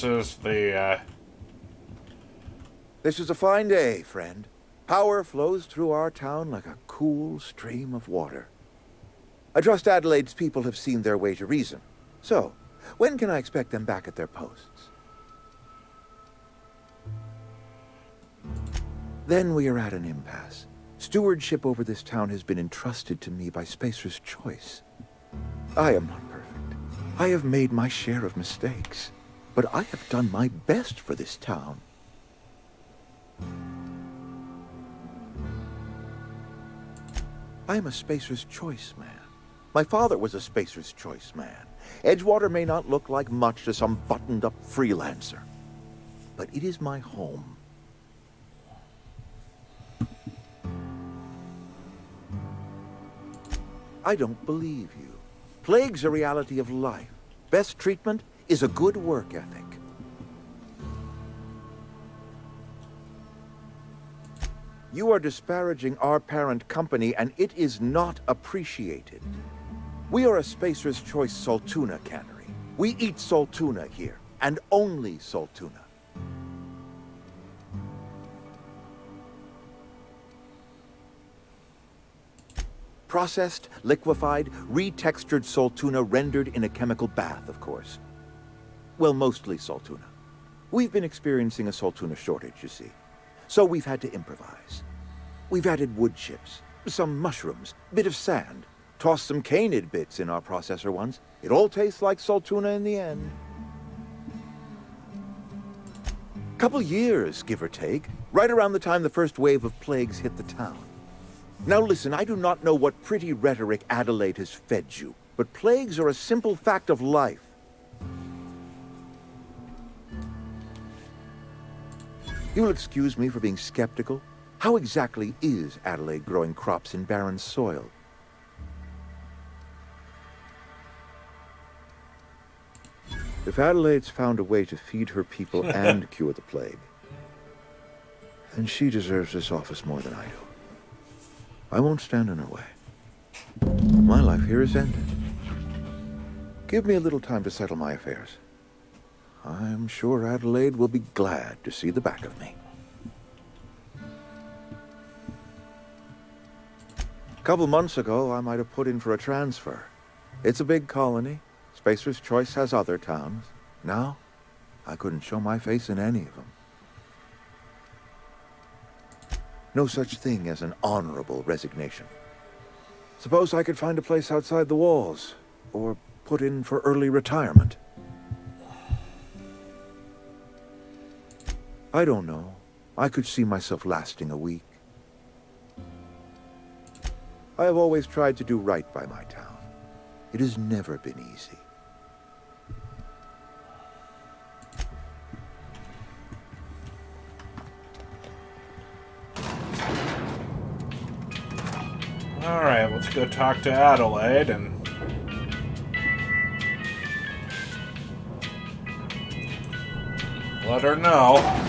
is the, This is a fine day, friend. Power flows through our town like a cool stream of water. I trust Adelaide's people have seen their way to reason. So, when can I expect them back at their posts? Then we are at an impasse. Stewardship over this town has been entrusted to me by Spacer's Choice. I am not perfect. I have made my share of mistakes, but I have done my best for this town. I am a Spacer's Choice man. My father was a Spacer's Choice man. Edgewater may not look like much to some buttoned-up freelancer, but it is my home. I don't believe you. Plague's a reality of life. Best treatment is a good work ethic. You are disparaging our parent company, and it is not appreciated. We are a Spacer's Choice Saltuna cannery. We eat Saltuna here, and only Saltuna. Processed, liquefied, retextured Saltuna rendered in a chemical bath, of course. Well, mostly Saltuna. We've been experiencing a Saltuna shortage, you see. So we've had to improvise. We've added wood chips, some mushrooms, bit of sand, tossed some canid bits in our processor once. It all tastes like Saltuna in the end. Couple years, give or take, right around the time the first wave of plagues hit the town. Now listen, I do not know what pretty rhetoric Adelaide has fed you, but plagues are a simple fact of life. You'll excuse me for being skeptical. How exactly is Adelaide growing crops in barren soil? If Adelaide's found a way to feed her people and cure the plague, then she deserves this office more than I do. I won't stand in her way. My life here is ended. Give me a little time to settle my affairs. I'm sure Adelaide will be glad to see the back of me. A couple months ago, I might have put in for a transfer. It's a big colony. Spacer's Choice has other towns. Now, I couldn't show my face in any of them. No such thing as an honorable resignation. Suppose I could find a place outside the walls, or put in for early retirement. I don't know. I could see myself lasting a week, I have always tried to do right by my town. It has never been easy. Alright, let's go talk to Adelaide and... let her know.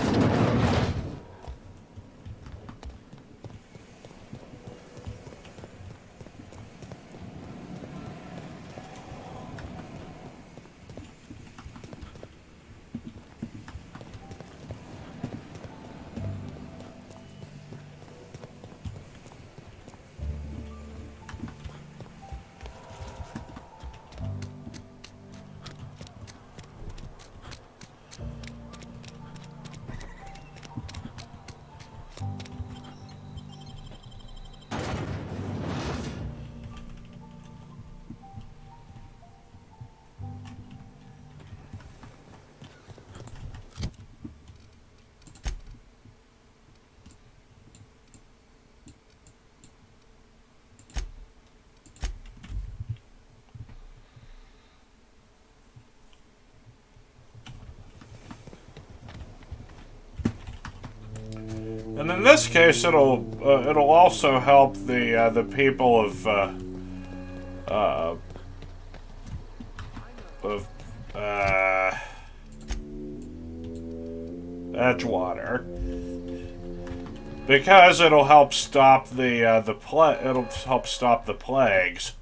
And in this case, it'll also help the people of Edgewater, because it'll help stop it'll help stop the plagues.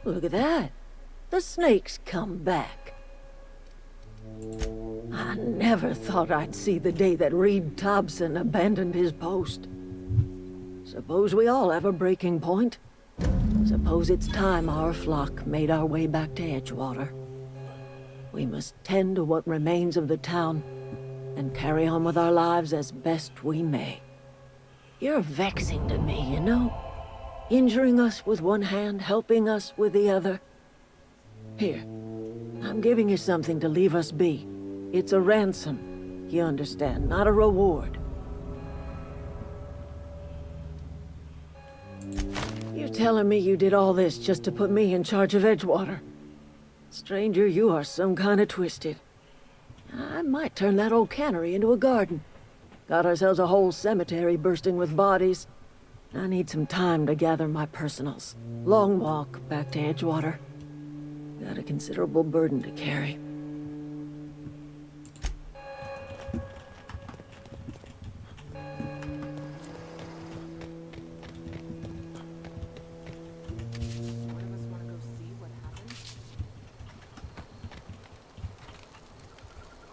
Look at that. The snake's come back. I never thought I'd see the day that Reed Thompson abandoned his post. Suppose we all have a breaking point. Suppose it's time our flock made our way back to Edgewater. We must tend to what remains of the town and carry on with our lives as best we may. You're vexing to me, you know? Injuring us with one hand, helping us with the other. Here, I'm giving you something to leave us be. It's a ransom, you understand, not a reward. You're telling me you did all this just to put me in charge of Edgewater? Stranger, you are some kind of twisted. I might turn that old cannery into a garden. Got ourselves a whole cemetery bursting with bodies. I need some time to gather my personals. Long walk back to Edgewater. Got a considerable burden to carry.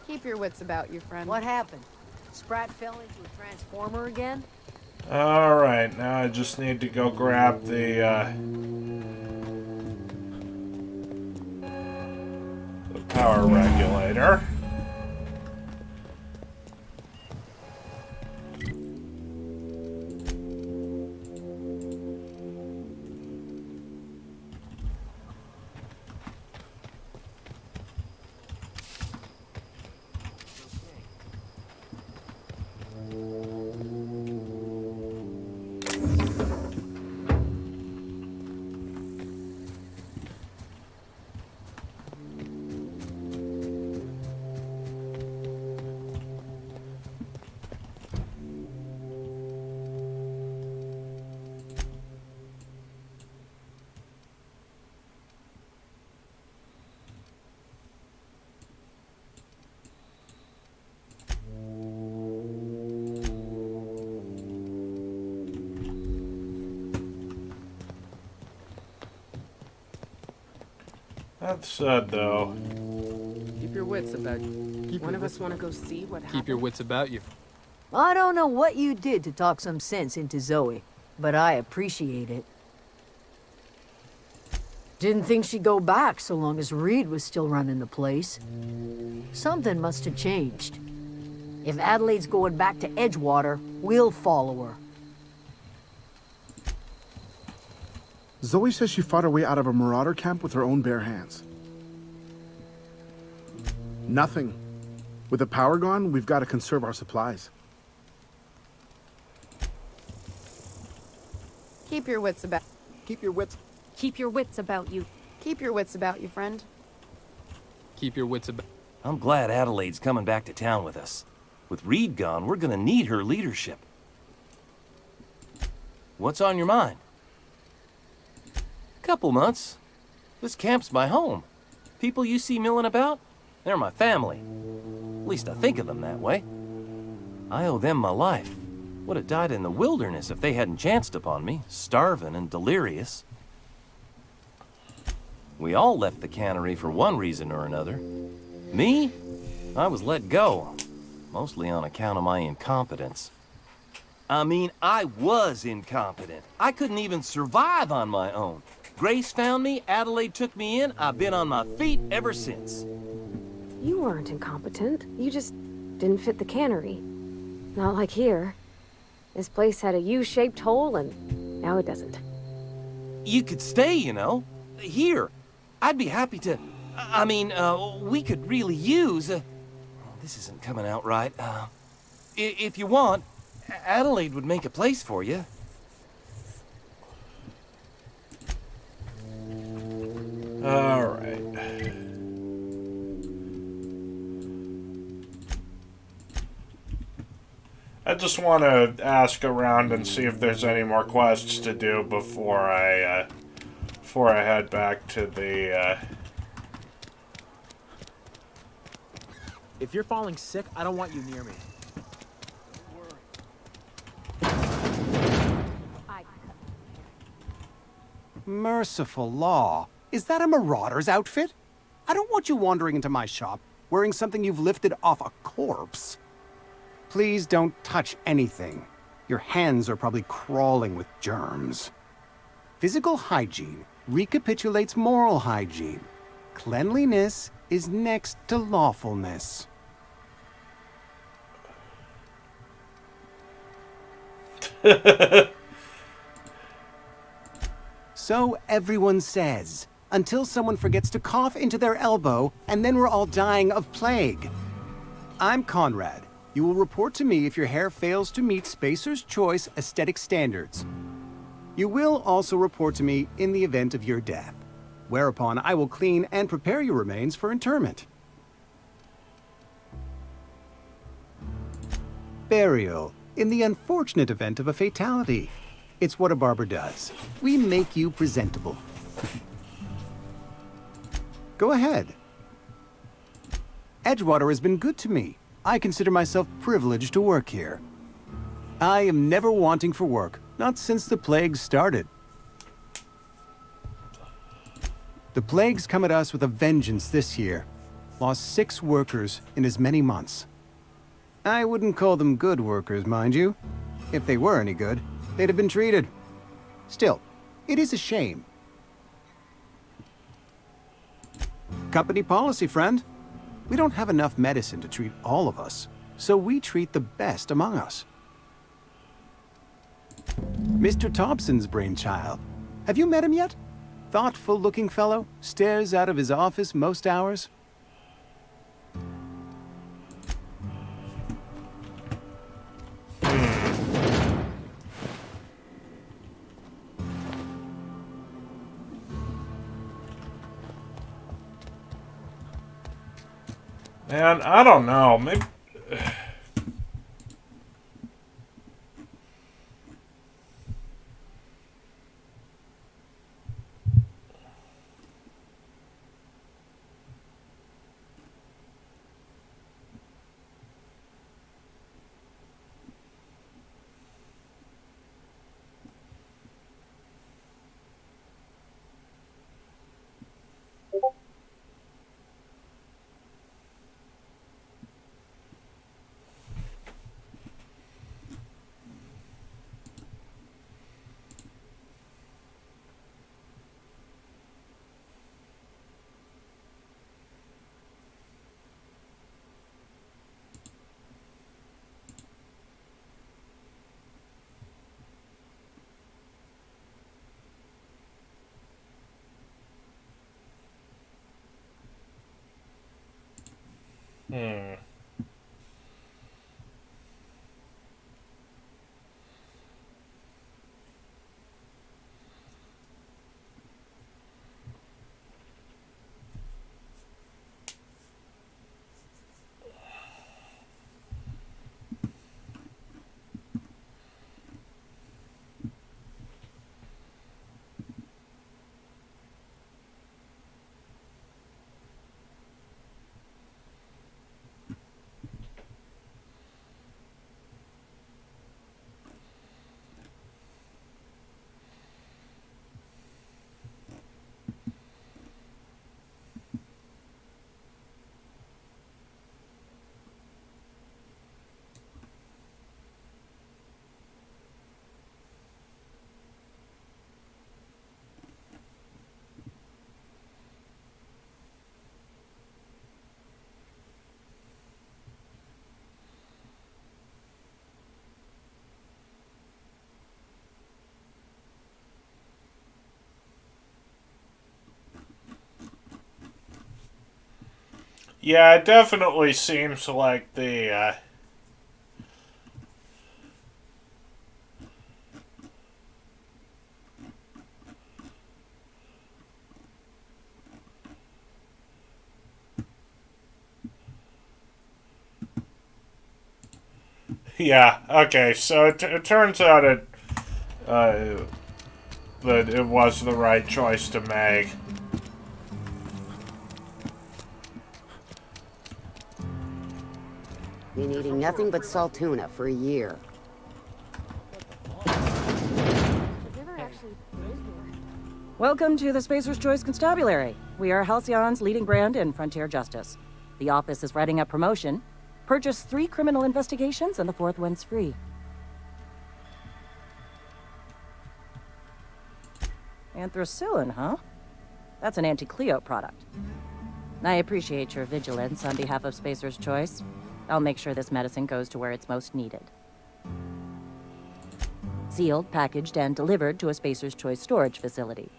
Keep your wits about you, friend. What happened? Sprat fell into a transformer again? Alright, now I just need to go grab the power regulator. That said, though, Keep your wits about you. One of us want to go see what happened. Keep your wits about you. I don't know what you did to talk some sense into Zoe, but I appreciate it. Didn't think she'd go back so long as Reed was still running the place. Something must have changed. If Adelaide's going back to Edgewater, we'll follow her. Zoe says she fought her way out of a marauder camp with her own bare hands. Nothing. With the power gone, we've got to conserve our supplies. Keep your wits about. Keep your wits. Keep your wits about you. Keep your wits about you, friend. Keep your wits about. I'm glad Adelaide's coming back to town with us. With Reed gone, we're gonna need her leadership. What's on your mind? Couple months. This camp's my home. People you see milling about, they're my family. At least I think of them that way. I owe them my life. Would have died in the wilderness if they hadn't chanced upon me, starving and delirious. We all left the cannery for one reason or another. Me? I was let go, mostly on account of my incompetence. I mean, I was incompetent. I couldn't even survive on my own. Grace found me, Adelaide took me in, I've been on my feet ever since. You weren't incompetent. You just didn't fit the cannery. Not like here. This place had a U-shaped hole, and now it doesn't. You could stay, you know. Here. I'd be happy to... I mean, we could really use... this isn't coming out right. If you want, Adelaide would make a place for you. All right. I just want to ask around and see if there's any more quests to do before I head back to the. If you're falling sick, I don't want you near me. Merciful law. Is that a marauder's outfit? I don't want you wandering into my shop wearing something you've lifted off a corpse. Please don't touch anything. Your hands are probably crawling with germs. Physical hygiene recapitulates moral hygiene. Cleanliness is next to lawfulness. So everyone says, until someone forgets to cough into their elbow, and then we're all dying of plague. I'm Conrad. You will report to me if your hair fails to meet Spacer's Choice aesthetic standards. You will also report to me in the event of your death, whereupon I will clean and prepare your remains for interment. Burial, in the unfortunate event of a fatality. It's what a barber does. We make you presentable. Go ahead. Edgewater has been good to me. I consider myself privileged to work here. I am never wanting for work, not since the plague started. The plague's come at us with a vengeance this year. Lost 6 workers in as many months. I wouldn't call them good workers, mind you. If they were any good, they'd have been treated. Still, it is a shame. Company policy, friend. We don't have enough medicine to treat all of us, so we treat the best among us. Mr. Thompson's brainchild. Have you met him yet? Thoughtful-looking fellow, stares out of his office most hours. Man, I don't know. Maybe. Yeah, it definitely seems like the, yeah, okay, so it turns out that it was the right choice to make. Been eating nothing but salt tuna for a year. Welcome to the Spacer's Choice Constabulary. We are Halcyon's leading brand in frontier justice. The office is writing a promotion. Purchase 3 criminal investigations and the 4th one's free. Anthracillin, huh? That's an anti-Cleo product. I appreciate your vigilance on behalf of Spacer's Choice. I'll make sure this medicine goes to where it's most needed. Sealed, packaged, and delivered to a Spacer's Choice storage facility.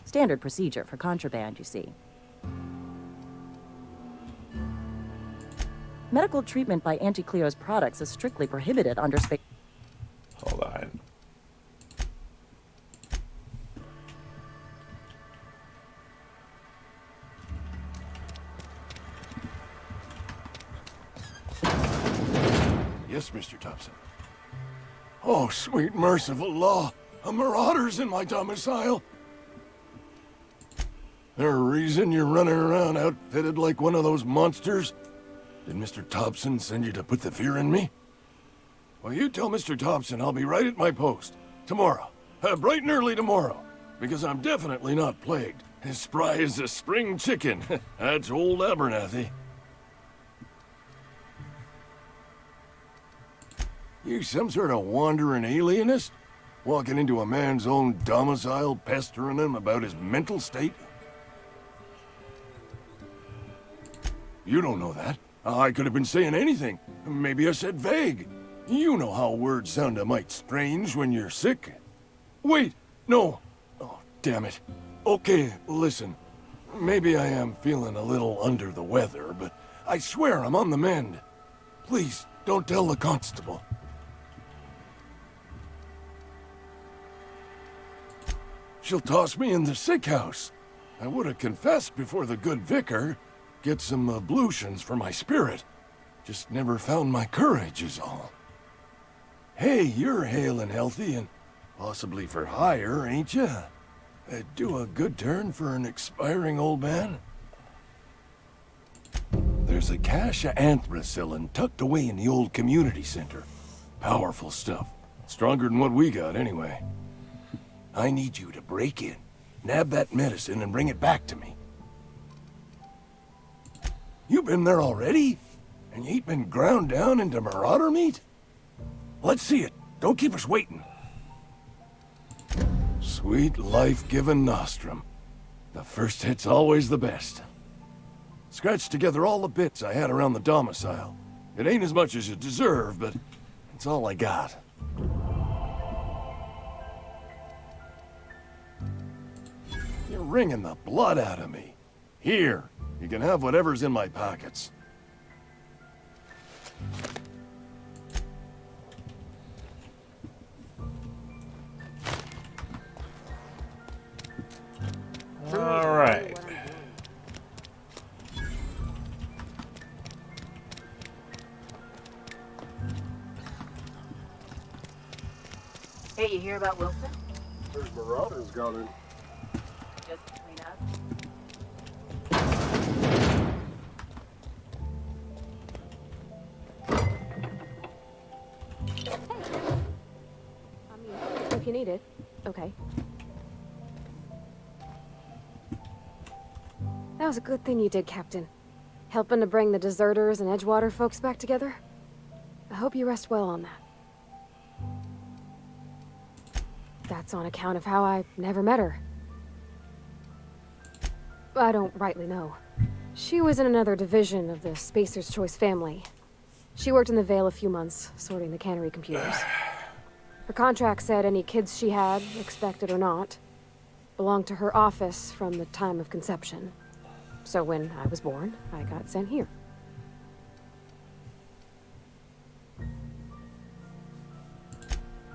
Standard procedure for contraband, you see. Medical treatment by anti-Cleo's products is strictly prohibited under Space... Hold on. Yes, Mr. Thompson. Oh, sweet merciful law. A marauder's in my domicile. There a reason you're running around outfitted like one of those monsters? Did Mr. Thompson send you to put the fear in me? Well, you tell Mr. Thompson I'll be right at my post. Tomorrow. Bright and early tomorrow. Because I'm definitely not plagued. As spry as a spring chicken. That's old Abernathy. You some sort of wandering alienist? Walking into a man's own domicile, pestering him about his mental state? You don't know that. I could have been saying anything. Maybe I said vague. You know how words sound a mite strange when you're sick. Wait, no. Oh, damn it. Okay, listen. Maybe I am feeling a little under the weather, but I swear I'm on the mend. Please, don't tell the constable. She'll toss me in the sick house. I would have confessed before the good vicar. Get some ablutions for my spirit. Just never found my courage is all. Hey, you're hale and healthy and possibly for hire, ain't you? Do a good turn for an expiring old man. There's a cache of anthracillin tucked away in the old community center. Powerful stuff. Stronger than what we got, anyway. I need you to break in, nab that medicine, and bring it back to me. You been there already? And you ain't been ground down into marauder meat? Let's see it. Don't keep us waiting. Sweet life-giving nostrum. The first hit's always the best. Scratched together all the bits I had around the domicile. It ain't as much as you deserve, but it's all I got. You're wringing the blood out of me. Here, you can have whatever's in my pockets. All right. Hey, you hear about Wilson? There's marauders gathering. Just between us. I mean, if you need it, okay. That was a good thing you did, Captain. Helping to bring the deserters and Edgewater folks back together. I hope you rest well on that. That's on account of how I never met her. I don't rightly know. She was in another division of the Spacer's Choice family. She worked in the Vale a few months, sorting the cannery computers. Her contract said any kids she had, expected or not, belonged to her office from the time of conception. So when I was born, I got sent here.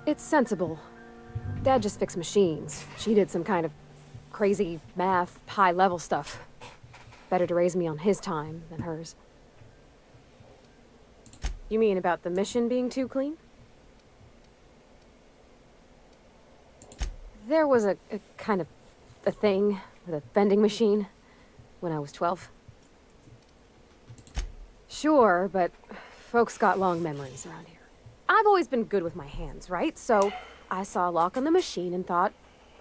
It's sensible. Dad just fixed machines. She did some kind of crazy math, high-level stuff. Better to raise me on his time than hers. You mean about the mission being too clean? There was a kind of a thing with a vending machine when I was 12. Sure, but folks got long memories around here. I've always been good with my hands, right? So I saw a lock on the machine and thought,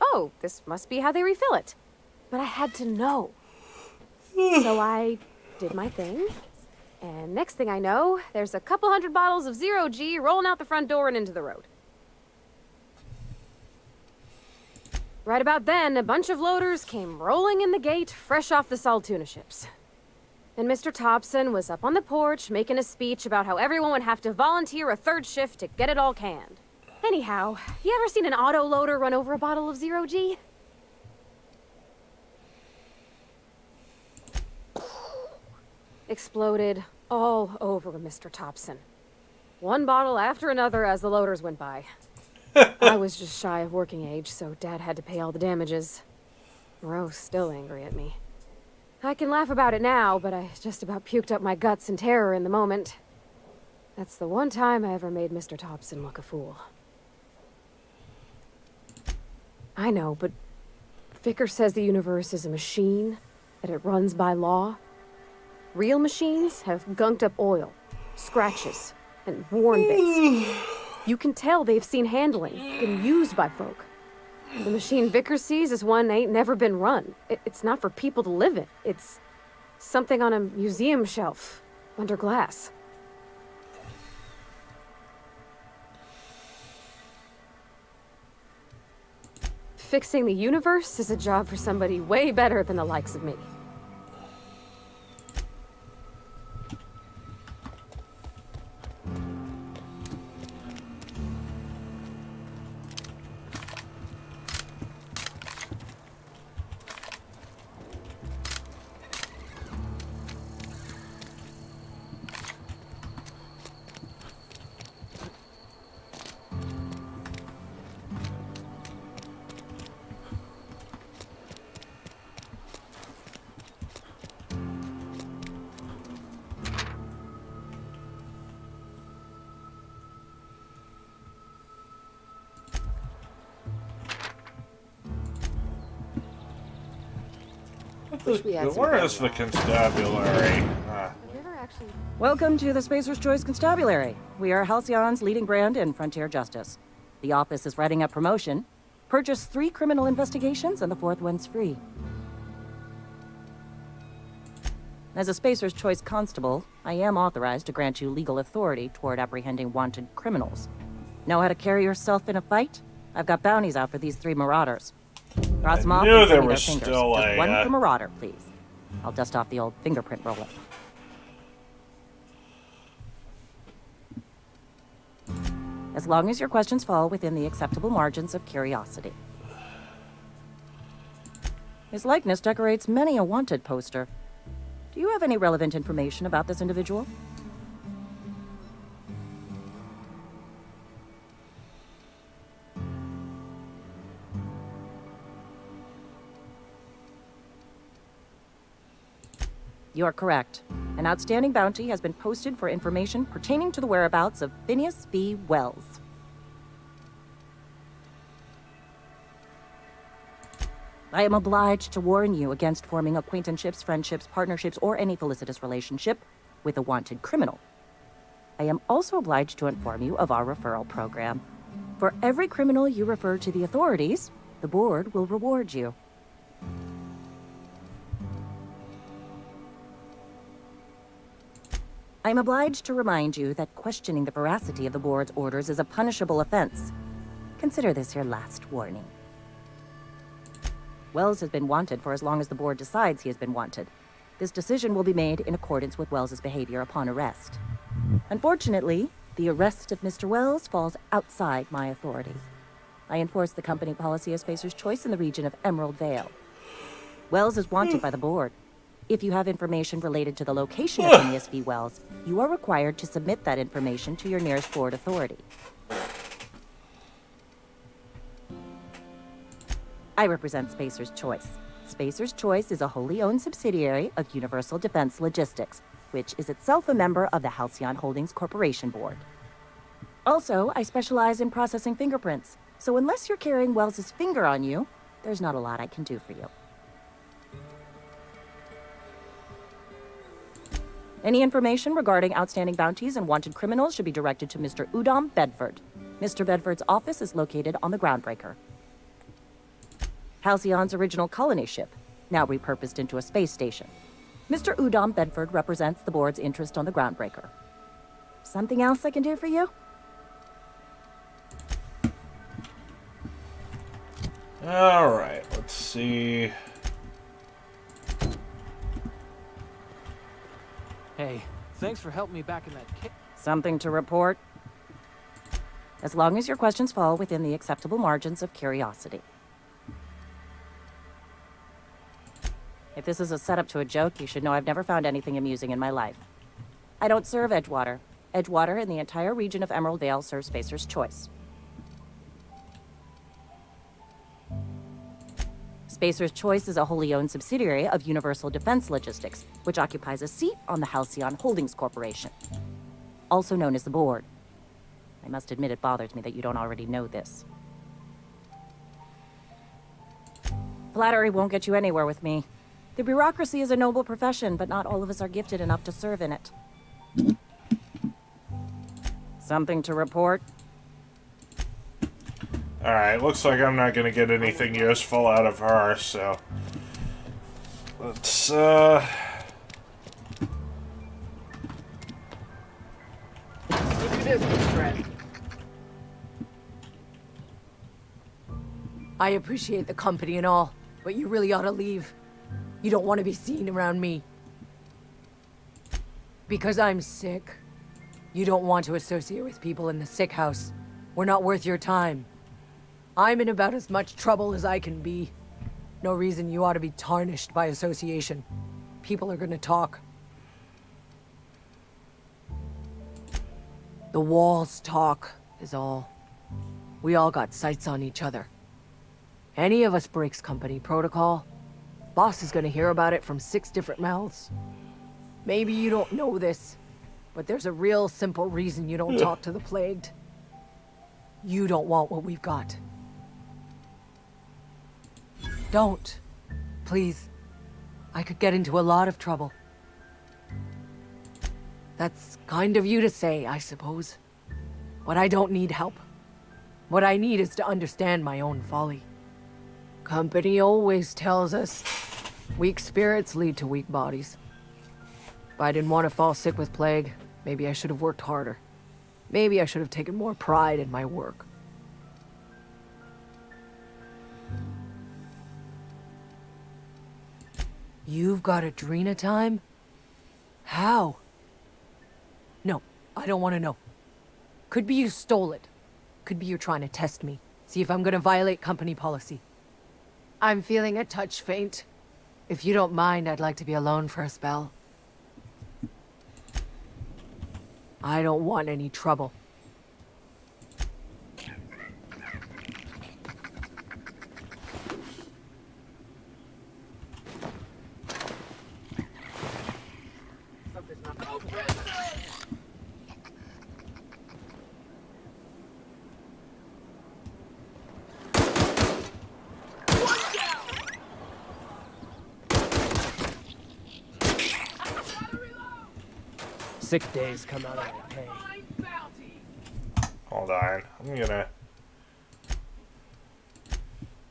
oh, this must be how they refill it. But I had to know. So I did my thing, and next thing I know, there's a couple hundred bottles of 0G rolling out the front door and into the road. Right about then, a bunch of loaders came rolling in the gate, fresh off the salt tuna ships. And Mr. Thompson was up on the porch making a speech about how everyone would have to volunteer a third shift to get it all canned. Anyhow, you ever seen an auto loader run over a bottle of 0G? Exploded all over Mr. Thompson. One bottle after another as the loaders went by. I was just shy of working age, so Dad had to pay all the damages. Moreau's still angry at me. I can laugh about it now, but I just about puked up my guts in terror in the moment. That's the one time I ever made Mr. Thompson look a fool. I know, but Vicker says the universe is a machine, that it runs by law. Real machines have gunked up oil, scratches, and worn bits. You can tell they've seen handling, been used by folk. The machine Vicker sees is one ain't never been run. It's not for people to live in. It's something on a museum shelf, under glass. Fixing the universe is a job for somebody way better than the likes of me. Where is the constabulary? Welcome to the Spacer's Choice Constabulary. We are Halcyon's leading brand in frontier justice. The office is writing up promotion. Purchase 3 criminal investigations and the 4th one's free. As a Spacer's Choice Constable, I am authorized to grant you legal authority toward apprehending wanted criminals. Know how to carry yourself in a fight? I've got bounties out for these 3 marauders. Cross them off and show me their fingers. Just one per marauder, please. I'll dust off the old fingerprint roller. As long as your questions fall within the acceptable margins of curiosity. His likeness decorates many a wanted poster. Do you have any relevant information about this individual? You are correct. An outstanding bounty has been posted for information pertaining to the whereabouts of Phineas B. Wells. I am obliged to warn you against forming acquaintanceships, friendships, partnerships, or any felicitous relationship with a wanted criminal. I am also obliged to inform you of our referral program. For every criminal you refer to the authorities, the board will reward you. I am obliged to remind you that questioning the veracity of the board's orders is a punishable offense. Consider this your last warning. Wells has been wanted for as long as the board decides he has been wanted. This decision will be made in accordance with Wells's behavior upon arrest. Unfortunately, the arrest of Mr. Wells falls outside my authority. I enforce the company policy of Spacer's Choice in the region of Emerald Vale. Wells is wanted by the board. If you have information related to the location of Phineas V. Wells, you are required to submit that information to your nearest board authority. I represent Spacer's Choice. Spacer's Choice is a wholly owned subsidiary of Universal Defense Logistics, which is itself a member of the Halcyon Holdings Corporation Board. Also, I specialize in processing fingerprints, so unless you're carrying Wells's finger on you, there's not a lot I can do for you. Any information regarding outstanding bounties and wanted criminals should be directed to Mr. Udom Bedford. Mr. Bedford's office is located on the Groundbreaker, Halcyon's original colony ship, now repurposed into a space station. Mr. Udom Bedford represents the board's interest on the Groundbreaker. Something else I can do for you? Alright, let's see. Hey, thanks for helping me back in that case. Something to report? As long as your questions fall within the acceptable margins of curiosity. If this is a setup to a joke, you should know I've never found anything amusing in my life. I don't serve Edgewater. Edgewater and the entire region of Emerald Vale serves Spacer's Choice. Spacer's Choice is a wholly owned subsidiary of Universal Defense Logistics, which occupies a seat on the Halcyon Holdings Corporation, also known as the Board. I must admit it bothers me that you don't already know this. Flattery won't get you anywhere with me. The bureaucracy is a noble profession, but not all of us are gifted enough to serve in it. Something to report? Alright, looks like I'm not gonna get anything useful out of her, so... Let's, I appreciate the company and all, but you really ought to leave. You don't want to be seen around me. Because I'm sick. You don't want to associate with people in the sick house. We're not worth your time. I'm in about as much trouble as I can be. No reason you ought to be tarnished by association. People are gonna talk. The walls talk, is all. We all got sights on each other. Any of us breaks company protocol, boss is gonna hear about it from 6 different mouths. Maybe you don't know this, but there's a real simple reason you don't talk to the plagued. You don't want what we've got. Don't. Please. I could get into a lot of trouble. That's kind of you to say, I suppose. But I don't need help. What I need is to understand my own folly. Company always tells us weak spirits lead to weak bodies. If I didn't want to fall sick with plague, maybe I should have worked harder. Maybe I should have taken more pride in my work. You've got Adrena time? How? No, I don't want to know. Could be you stole it. Could be you're trying to test me. See if I'm gonna violate company policy. I'm feeling a touch faint. If you don't mind, I'd like to be alone for a spell. I don't want any trouble. Sick days come out of my pay. hold on. I'm gonna...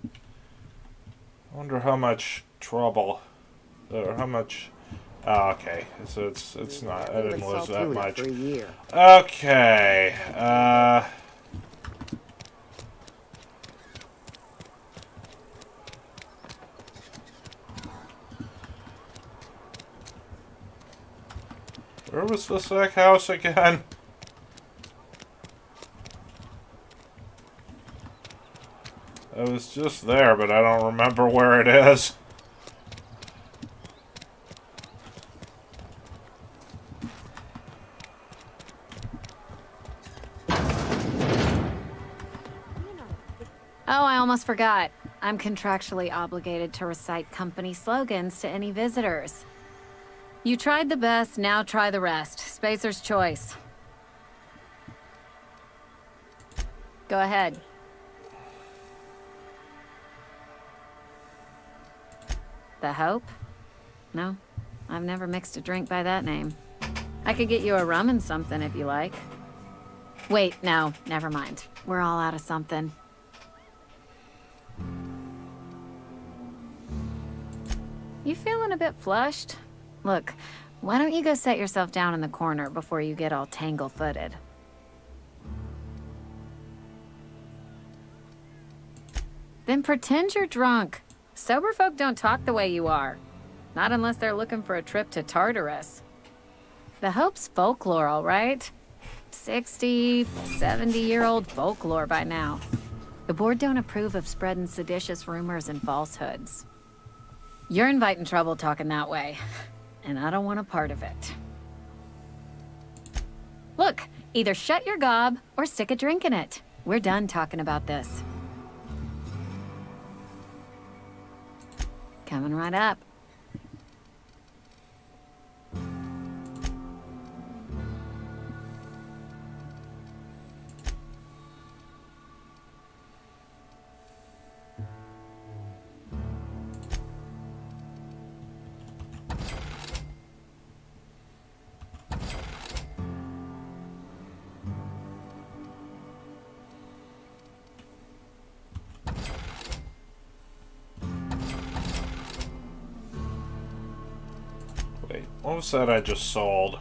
I wonder how much trouble... Or how much... Oh, okay. So it's not... I didn't lose that much. Okay. Where was the sick house again? I was just there, but I don't remember where it is. Oh, I almost forgot. I'm contractually obligated to recite company slogans to any visitors. You tried the best, now try the rest. Spacer's choice. Go ahead. The Hope? No, I've never mixed a drink by that name. I could get you a rum and something if you like. Wait, no, never mind. We're all out of something. You feeling a bit flushed? Look, why don't you go set yourself down in the corner before you get all tangle-footed? Then pretend you're drunk. Sober folk don't talk the way you are. Not unless they're looking for a trip to Tartarus. The Hope's folklore, all right? 60, 70-year-old folklore by now. The board don't approve of spreading seditious rumors and falsehoods. You're inviting trouble talking that way, and I don't want a part of it. Look, either shut your gob or stick a drink in it. We're done talking about this. Coming right up. Wait, what was that I just sold?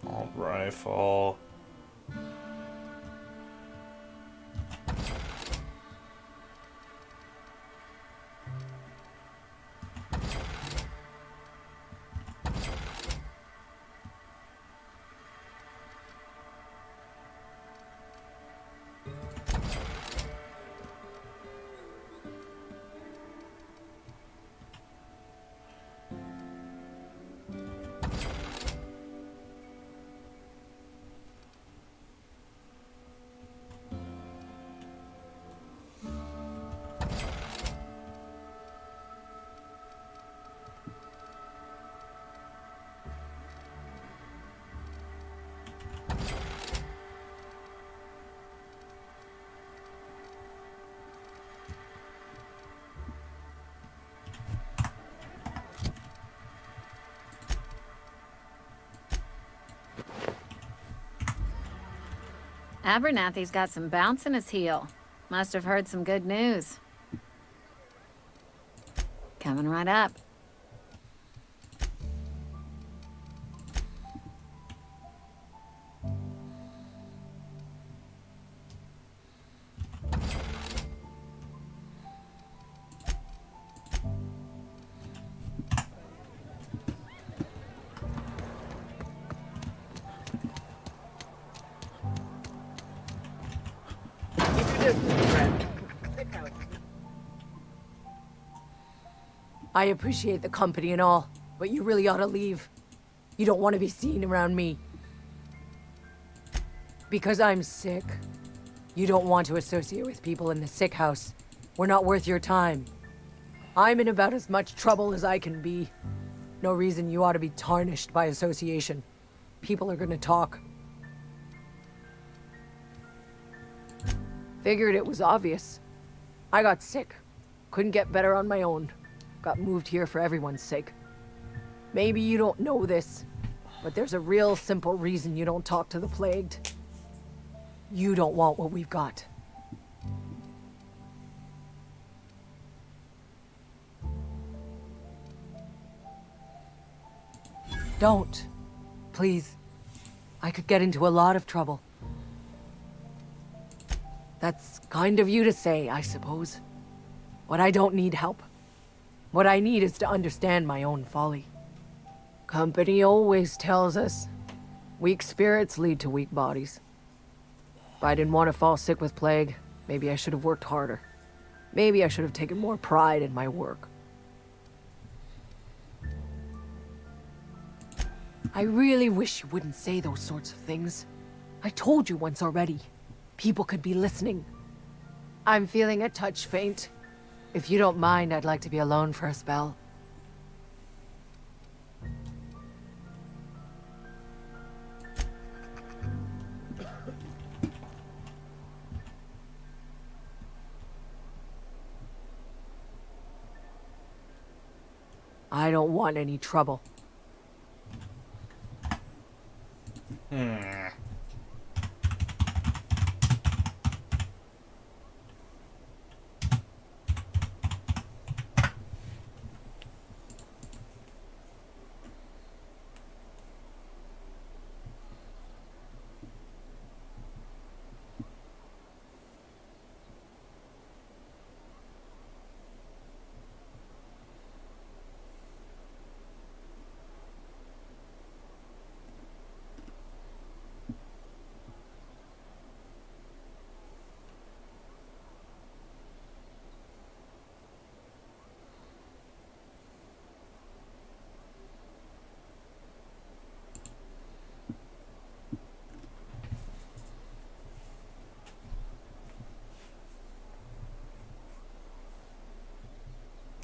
Assault rifle. Abernathy's got some bounce in his heel. Must have heard some good news. Coming right up. I appreciate the company and all, but you really ought to leave. You don't want to be seen around me. Because I'm sick. You don't want to associate with people in the sick house. We're not worth your time. I'm in about as much trouble as I can be. No reason you ought to be tarnished by association. People are gonna talk. Figured it was obvious. I got sick. Couldn't get better on my own. Got moved here for everyone's sake. Maybe you don't know this, but there's a real simple reason you don't talk to the plagued. You don't want what we've got. Don't. Please. I could get into a lot of trouble. That's kind of you to say, I suppose. But I don't need help. What I need is to understand my own folly. Company always tells us, weak spirits lead to weak bodies. If I didn't want to fall sick with plague, maybe I should have worked harder. Maybe I should have taken more pride in my work. I really wish you wouldn't say those sorts of things. I told you once already. People could be listening. I'm feeling a touch faint. If you don't mind, I'd like to be alone for a spell. I don't want any trouble.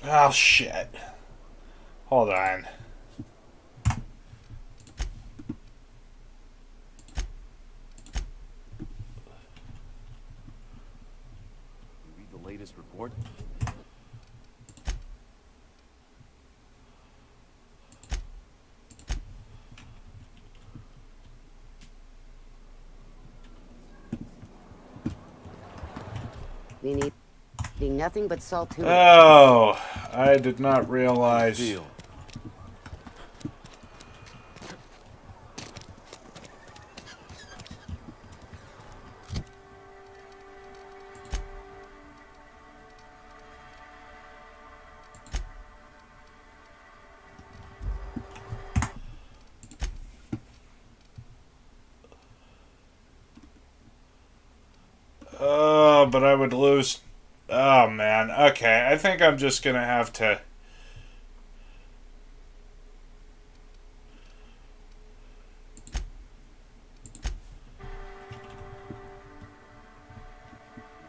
Oh, shit. Hold on. Read the latest report. We need nothing but salt tuna. Oh, I did not realize. Oh, but I would lose. Oh, man. Okay, I think I'm just gonna have to.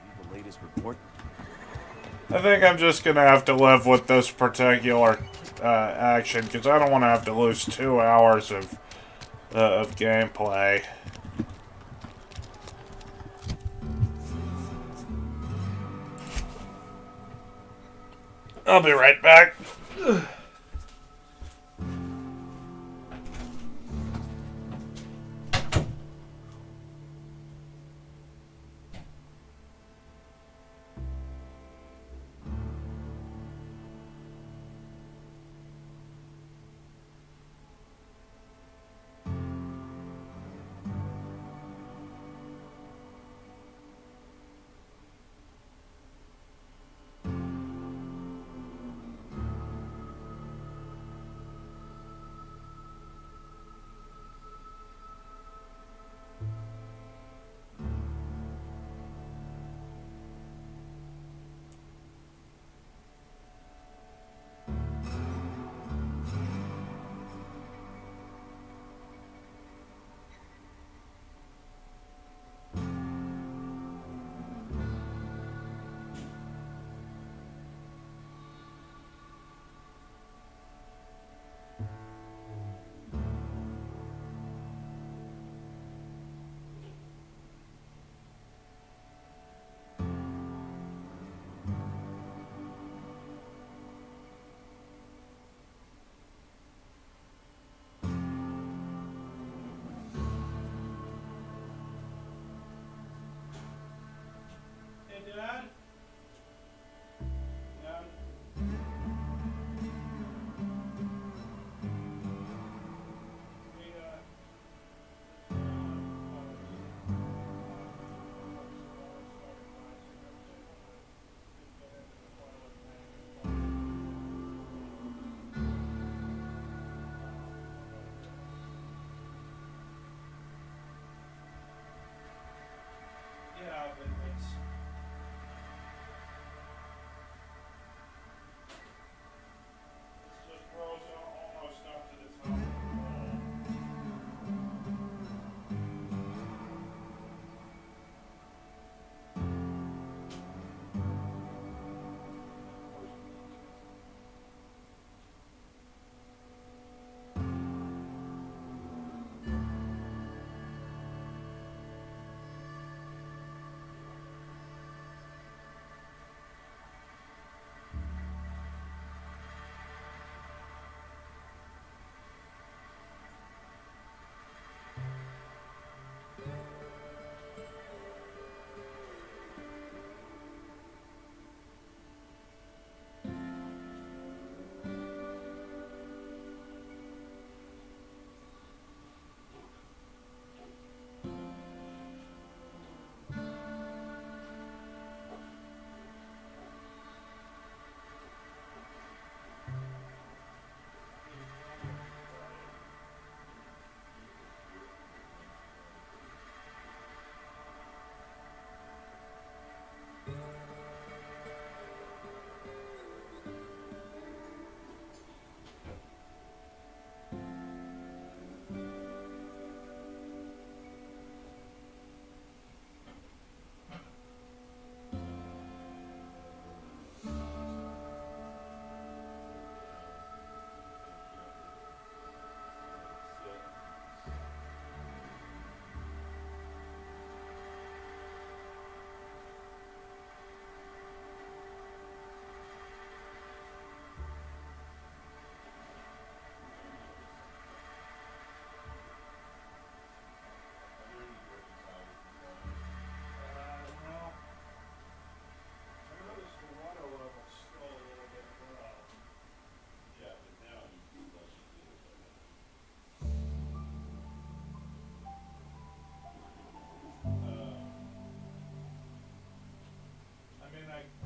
Read the latest report. I think I'm just gonna have to live with this particular action because I don't want to have to lose 2 hours of gameplay. I'll be right back. Dad? Dad? Yeah, but it's... It's just rose almost up to the top of the wall.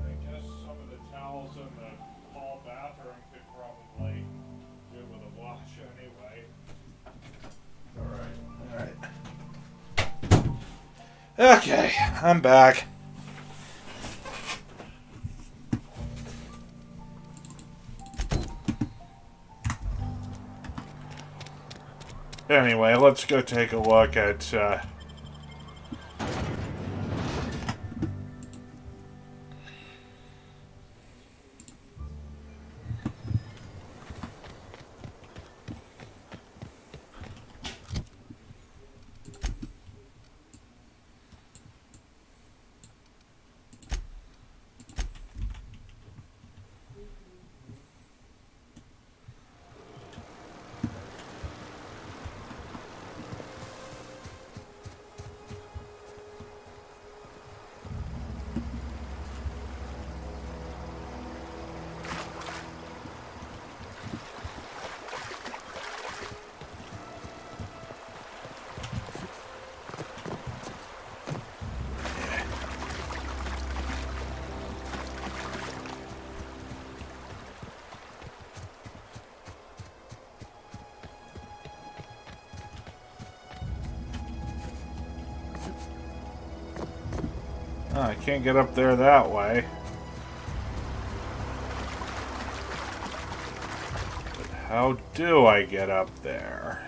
I guess some of the towels in the hall bathroom could probably do with a wash anyway. Alright. Okay, I'm back. Anyway, let's go take a look at oh, I can't get up there that way. But how do I get up there?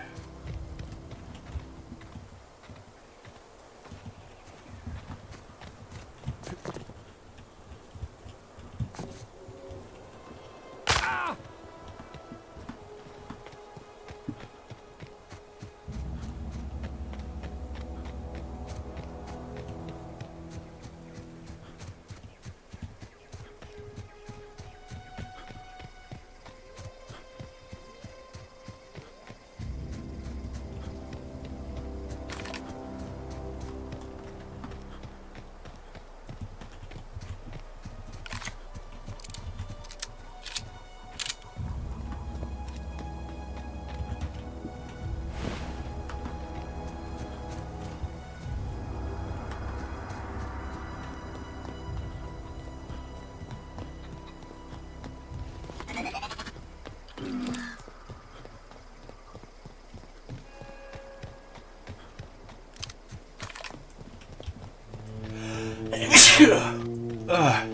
Ugh.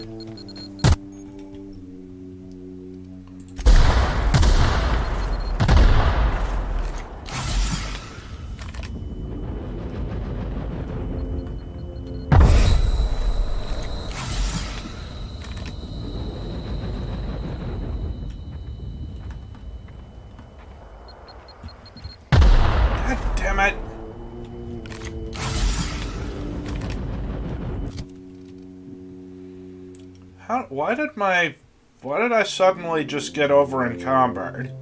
God damn it. Why did I suddenly just get over encumbered?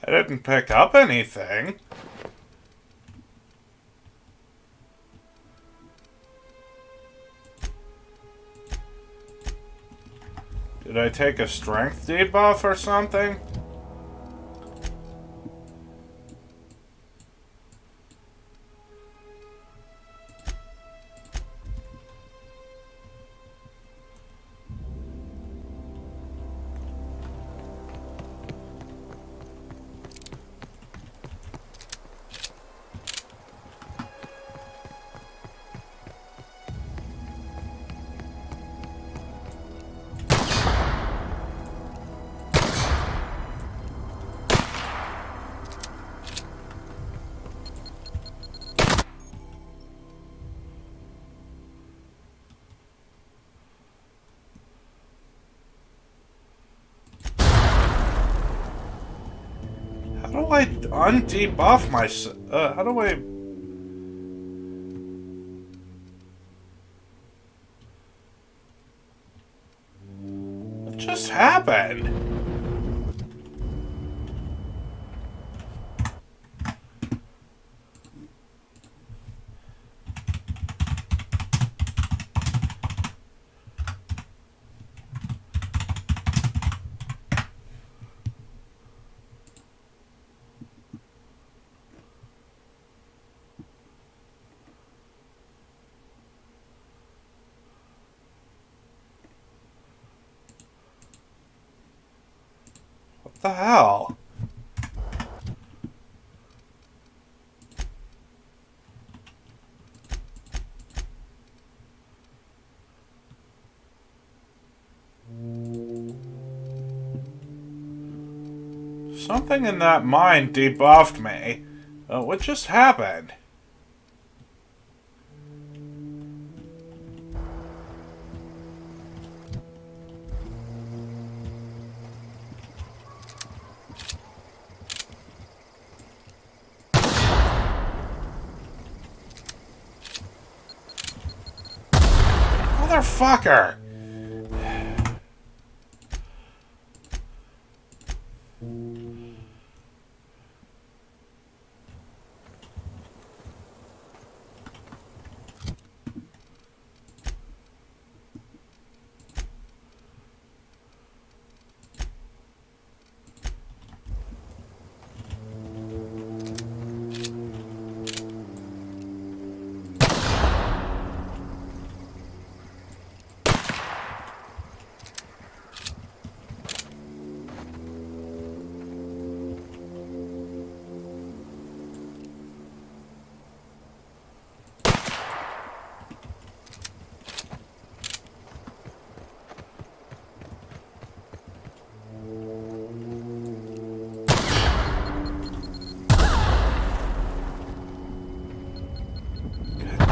I didn't pick up anything. Did I take a strength debuff or something? How do I undebuff myself? How do I... What just happened? What the hell? Something in that mine debuffed me. What just happened? Motherfucker!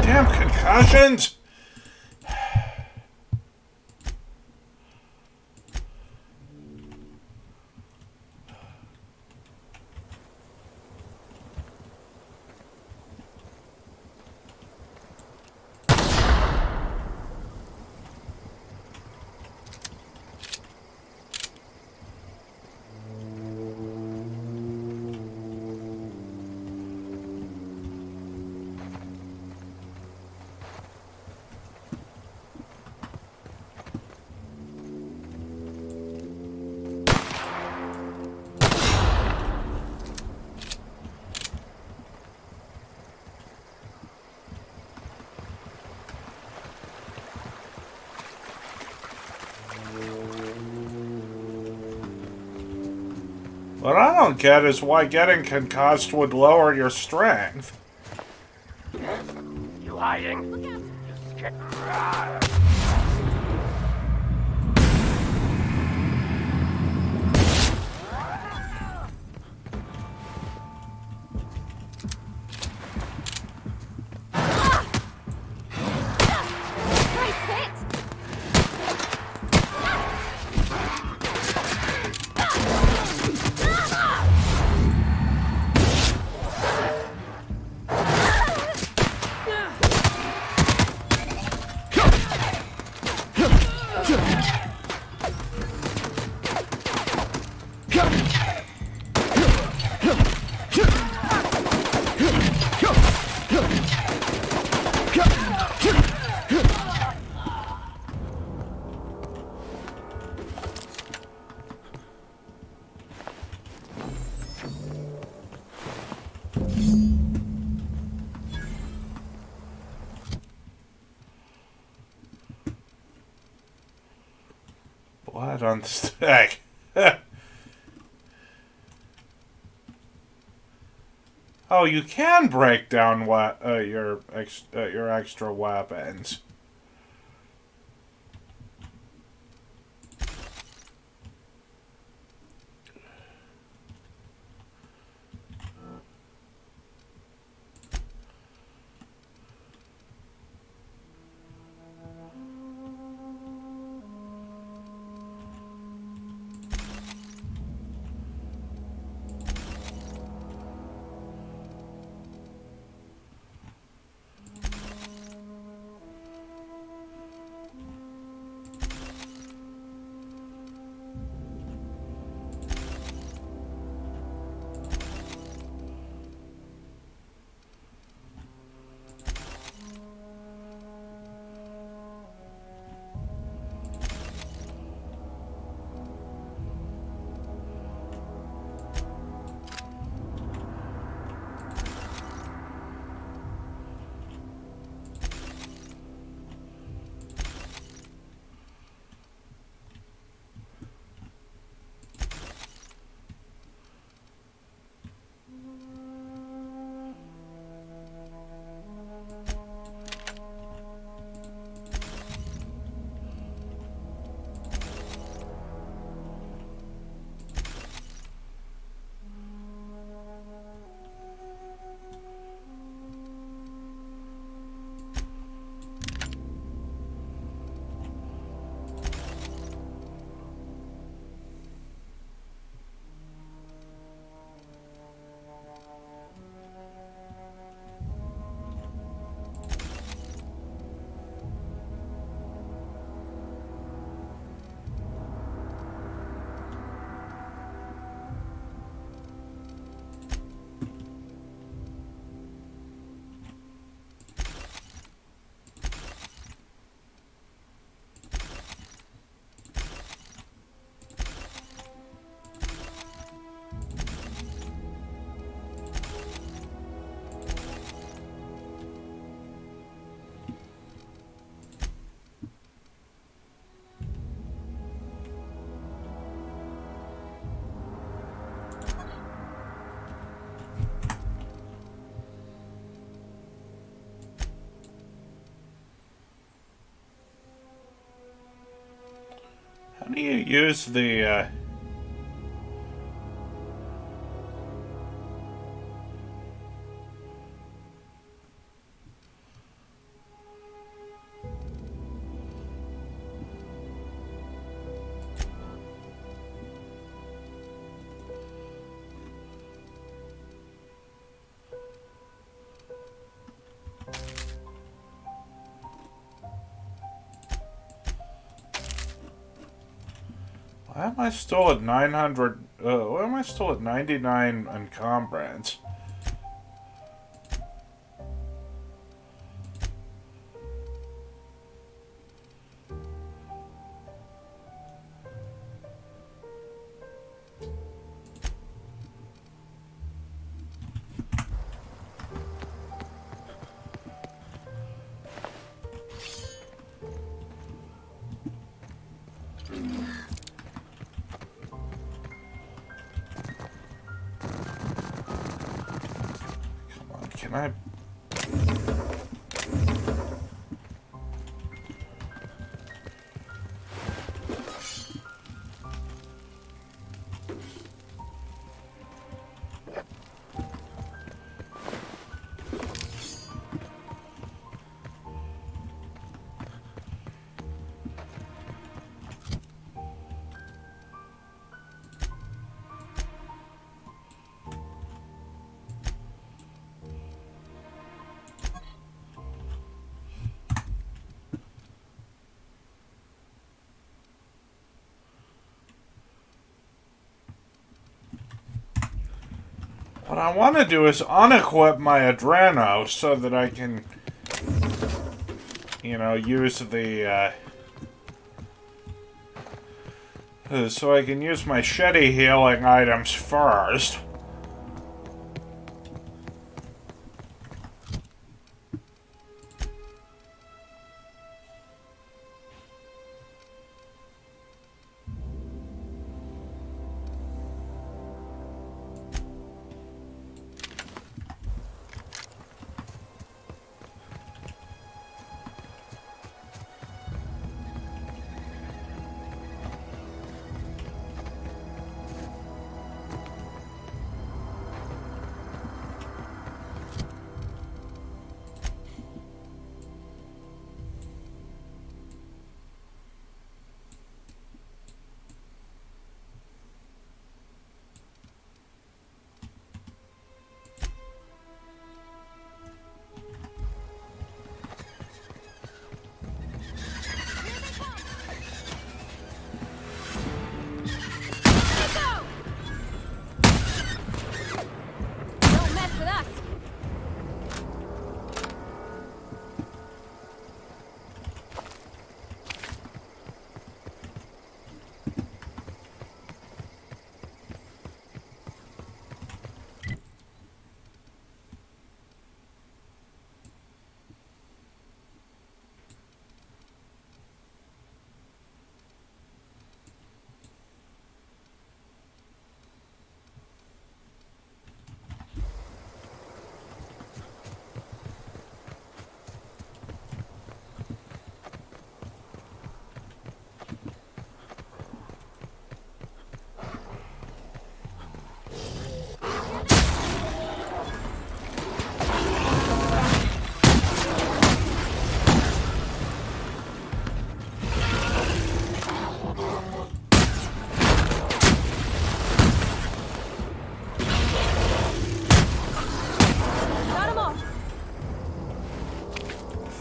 Damn concussions! What I don't get is why getting concussed would lower your strength. You hiding? You scared? Blood on the stick. Oh, you can break down your extra weapons. How do you use the, why am I still at 900, why am I still at 99 encumbrance? Can I... What I want to do is unequip my Adreno so that I can, you know, use the, so I can use my Shetty healing items first.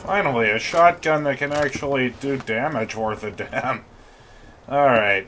Finally, a shotgun that can actually do damage worth a damn. Alright.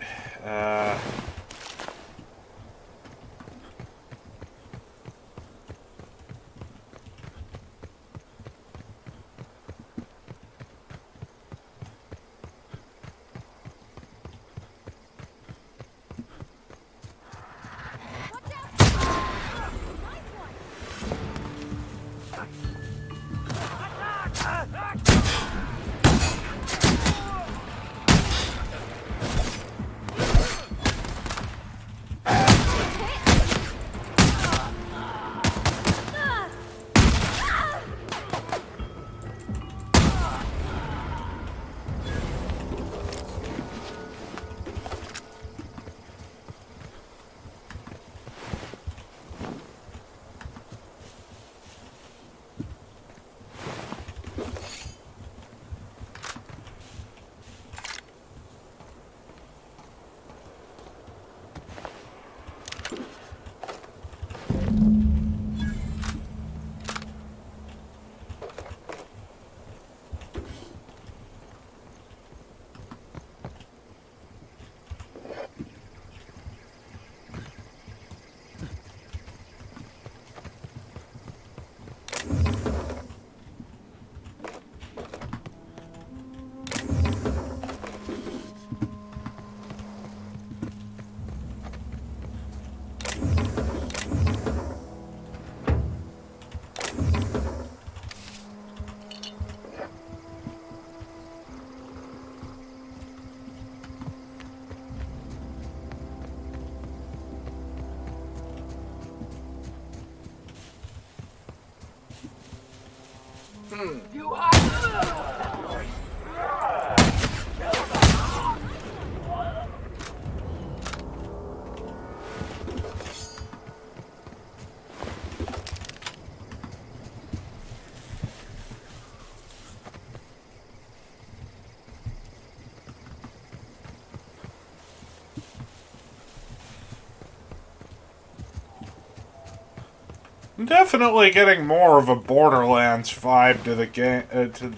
I'm definitely getting more of a Borderlands vibe to the game, to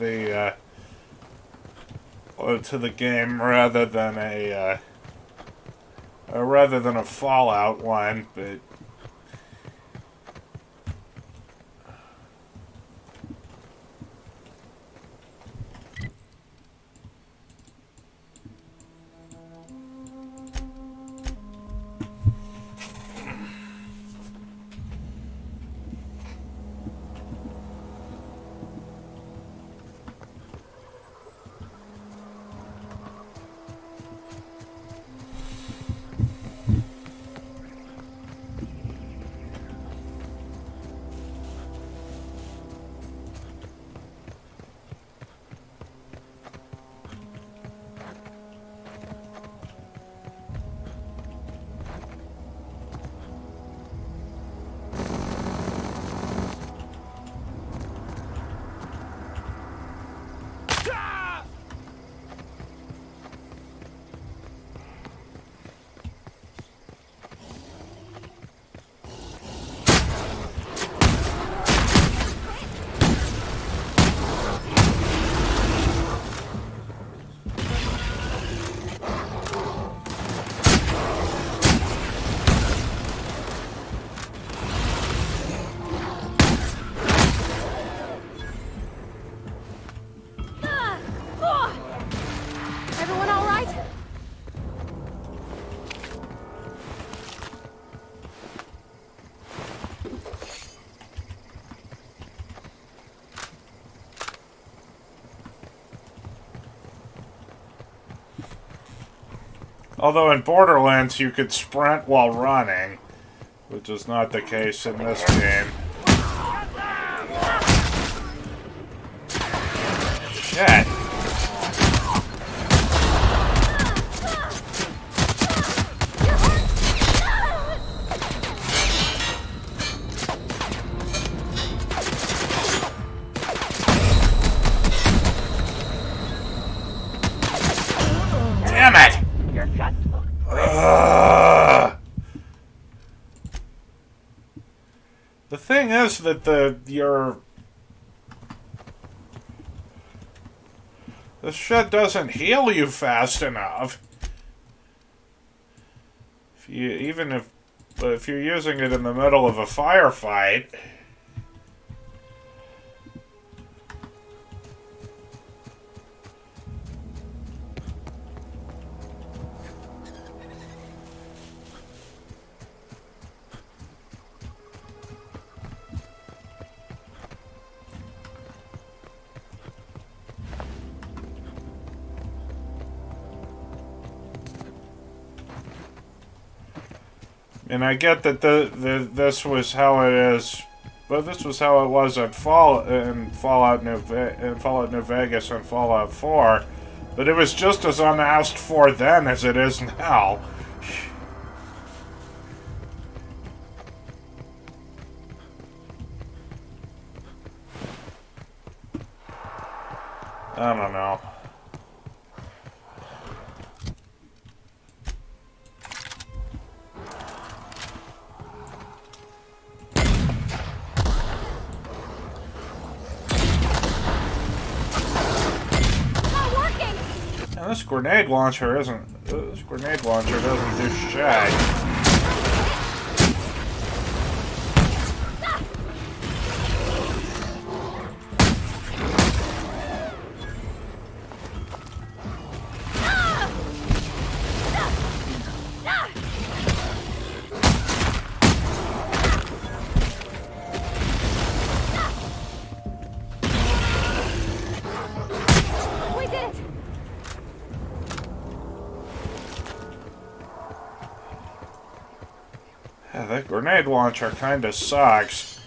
the game rather than a Fallout one, but. Everyone all right? Although in Borderlands you could sprint while running, which is not the case in this game. Shit. Damn it! The thing is that this shit doesn't heal you fast enough. If you're using it in the middle of a firefight. And I get that this was how it is, but this was how it was in Fallout New Vegas and Fallout 4. But it was just as unasked for then as it is now. I don't know. And this grenade launcher doesn't do shit. We did it! Yeah, that grenade launcher kinda sucks.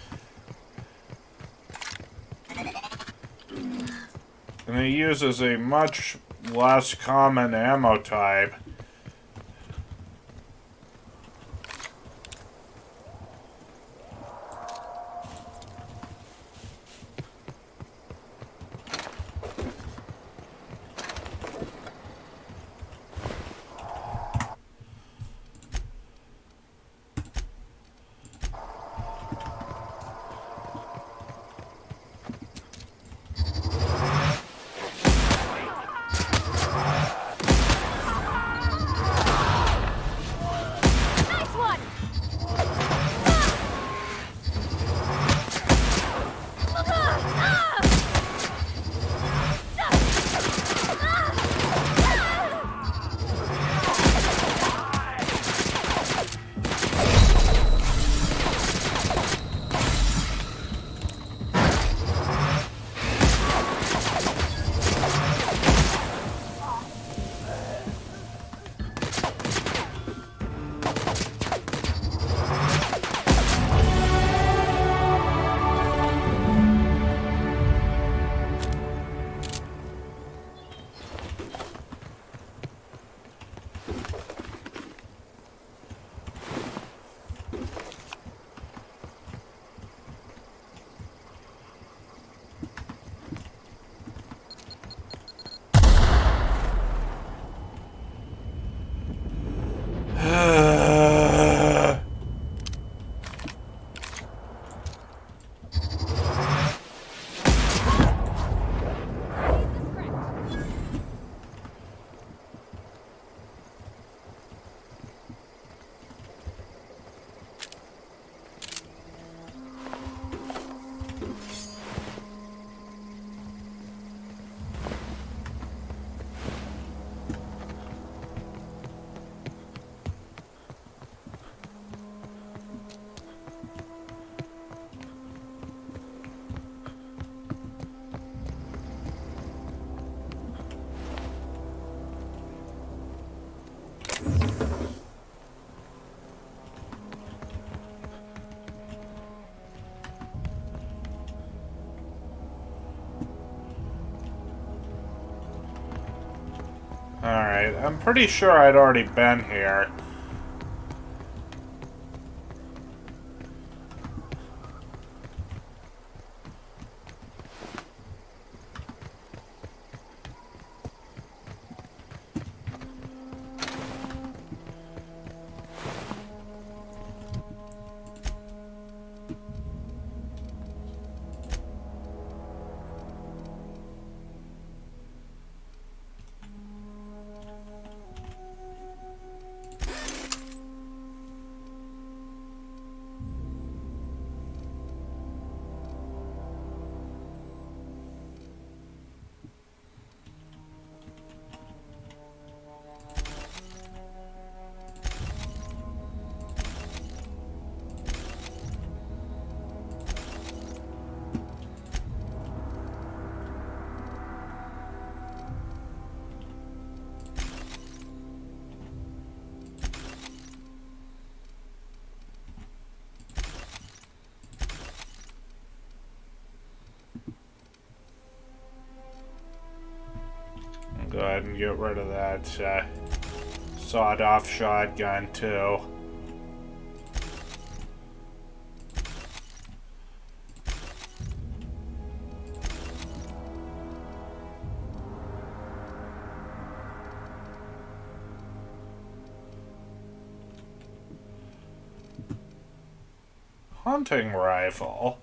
And it uses a much less common ammo type. Alright, I'm pretty sure I'd already been here. Go ahead and get rid of that sawed-off shotgun, too. Hunting rifle.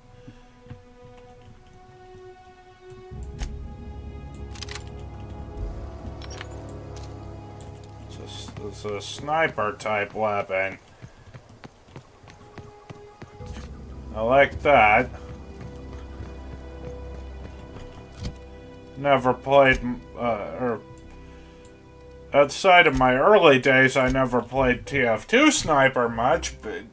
It's a sniper type weapon. I like that. Never played, or outside of my early days, I never played TF2 sniper much, but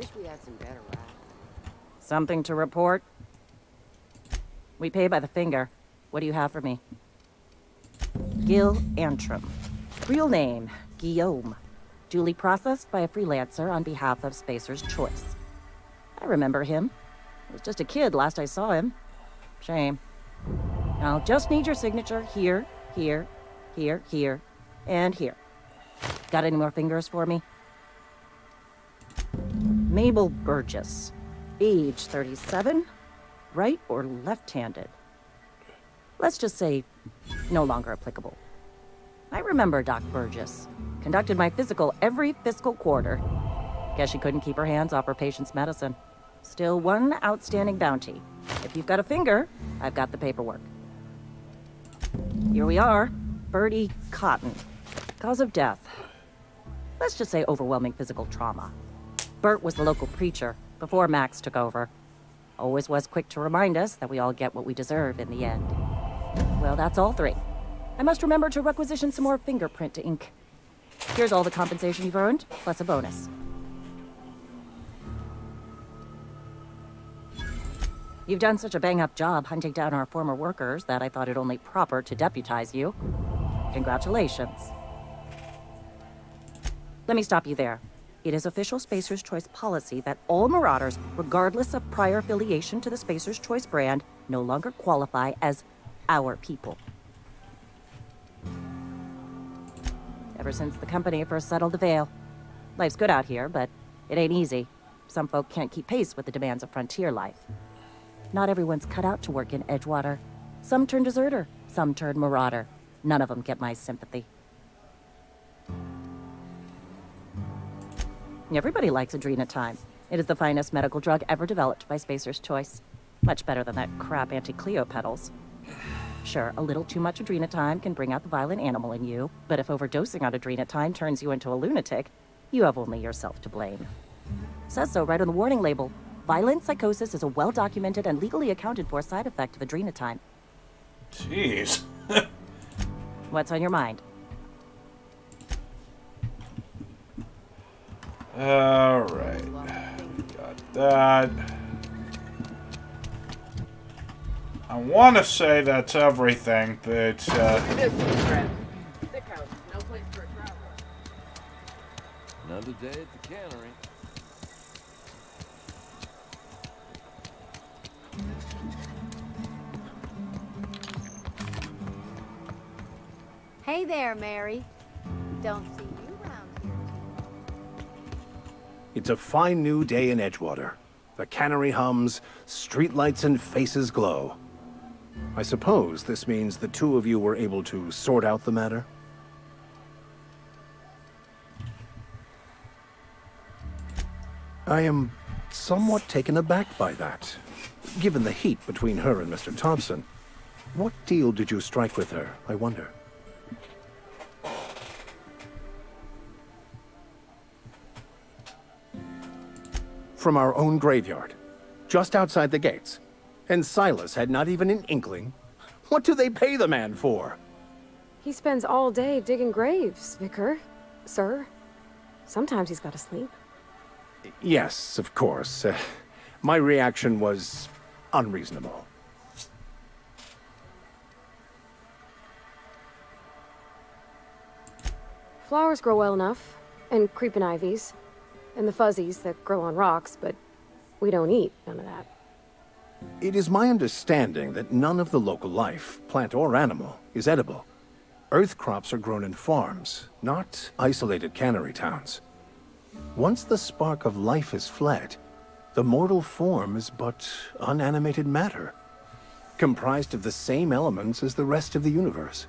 Wish we had some better rifles. Something to report? We pay by the finger. What do you have for me? Gil Antrim. Real name, Guillaume. Duly processed by a freelancer on behalf of Spacer's Choice. I remember him. I was just a kid last I saw him. Shame. I'll just need your signature here, here, here, here, and here. Got any more fingers for me? Mabel Burgess. Age 37. Right or left-handed? Let's just say no longer applicable. I remember Doc Burgess. Conducted my physical every fiscal quarter. Guess she couldn't keep her hands off her patient's medicine. Still one outstanding bounty. If you've got a finger, I've got the paperwork. Here we are. Bertie Cotton. Cause of death. Let's just say overwhelming physical trauma. Bert was the local preacher before Max took over. Always was quick to remind us that we all get what we deserve in the end. Well, that's all three. I must remember to requisition some more fingerprint ink. Here's all the compensation you've earned, plus a bonus. You've done such a bang-up job hunting down our former workers that I thought it only proper to deputize you. Congratulations. Let me stop you there. It is official Spacer's Choice policy that all Marauders, regardless of prior affiliation to the Spacer's Choice brand, no longer qualify as our people. Ever since the company first settled the Vale. Life's good out here, but it ain't easy. Some folk can't keep pace with the demands of frontier life. Not everyone's cut out to work in Edgewater. Some turn deserter, some turn marauder. None of them get my sympathy. Everybody likes Adrenatime. It is the finest medical drug ever developed by Spacer's Choice. Much better than that crap anti-Cleo pedals. Sure, a little too much Adrenatime can bring out the violent animal in you, but if overdosing on Adrenatime turns you into a lunatic, you have only yourself to blame. Says so right on the warning label. Violent psychosis is a well-documented and legally accounted for side effect of Adrenatime. Jeez. What's on your mind? Alright. Got that. I want to say that's everything, but, Another day at the cannery. Hey there, Mary. Don't see you around here. It's a fine new day in Edgewater. The cannery hums, streetlights and faces glow. I suppose this means the two of you were able to sort out the matter? I am somewhat taken aback by that. Given the heat between her and Mr. Thompson, what deal did you strike with her, I wonder? From our own graveyard, just outside the gates. And Silas had not even an inkling. What do they pay the man for? He spends all day digging graves, Vicar. Sir. Sometimes he's got to sleep. Yes, of course. My reaction was unreasonable. Flowers grow well enough, and creeping ivies, and the fuzzies that grow on rocks, but we don't eat none of that. It is my understanding that none of the local life, plant or animal, is edible. Earth crops are grown in farms, not isolated cannery towns. Once the spark of life is fled, the mortal form is but unanimated matter, comprised of the same elements as the rest of the universe.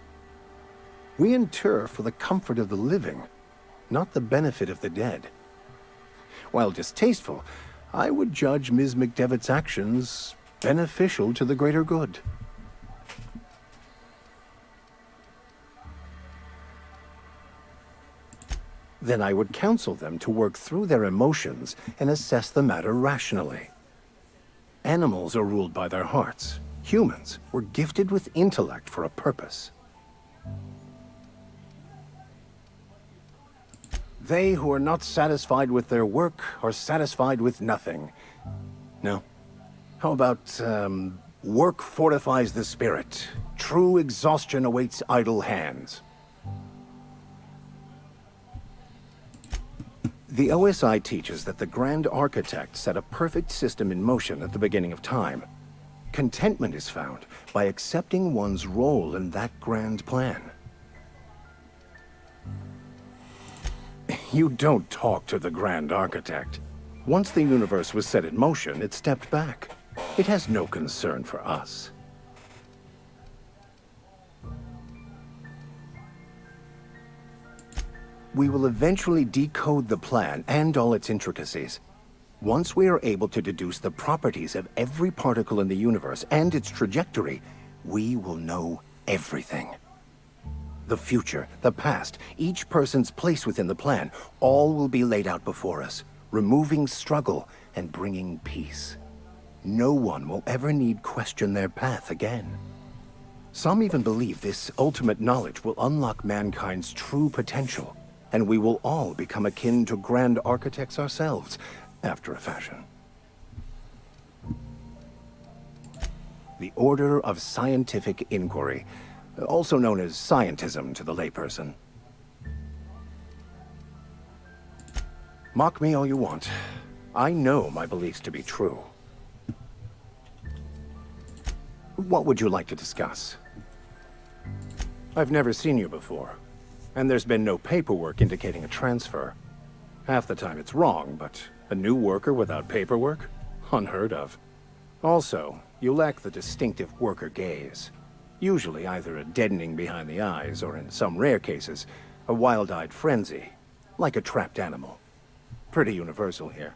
We inter for the comfort of the living, not the benefit of the dead. While distasteful, I would judge Ms. McDevitt's actions beneficial to the greater good. Then I would counsel them to work through their emotions and assess the matter rationally. Animals are ruled by their hearts. Humans were gifted with intellect for a purpose. They who are not satisfied with their work are satisfied with nothing. No. How about, Work fortifies the spirit. True exhaustion awaits idle hands. The OSI teaches that the Grand Architect set a perfect system in motion at the beginning of time. Contentment is found by accepting one's role in that grand plan. You don't talk to the Grand Architect. Once the universe was set in motion, it stepped back. It has no concern for us. We will eventually decode the plan and all its intricacies. Once we are able to deduce the properties of every particle in the universe and its trajectory, we will know everything. The future, the past, each person's place within the plan, all will be laid out before us, removing struggle and bringing peace. No one will ever need question their path again. Some even believe this ultimate knowledge will unlock mankind's true potential, and we will all become akin to grand architects ourselves, after a fashion. The Order of Scientific Inquiry, also known as scientism to the layperson. Mock me all you want. I know my beliefs to be true. What would you like to discuss? I've never seen you before, and there's been no paperwork indicating a transfer. Half the time it's wrong, but a new worker without paperwork? Unheard of. Also, you lack the distinctive worker gaze. Usually either a deadening behind the eyes, or in some rare cases, a wild-eyed frenzy, like a trapped animal. Pretty universal here,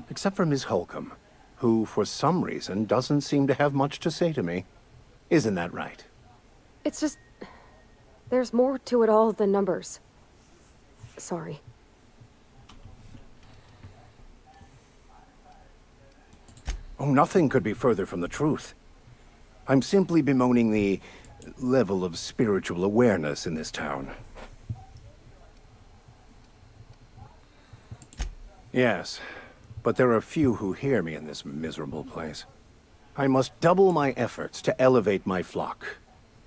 except for Ms. Holcomb, who, for some reason, doesn't seem to have much to say to me. Isn't that right? It's just... there's more to it all than numbers. Sorry. Oh, nothing could be further from the truth. I'm simply bemoaning the level of spiritual awareness in this town. Yes, but there are few who hear me in this miserable place. I must double my efforts to elevate my flock.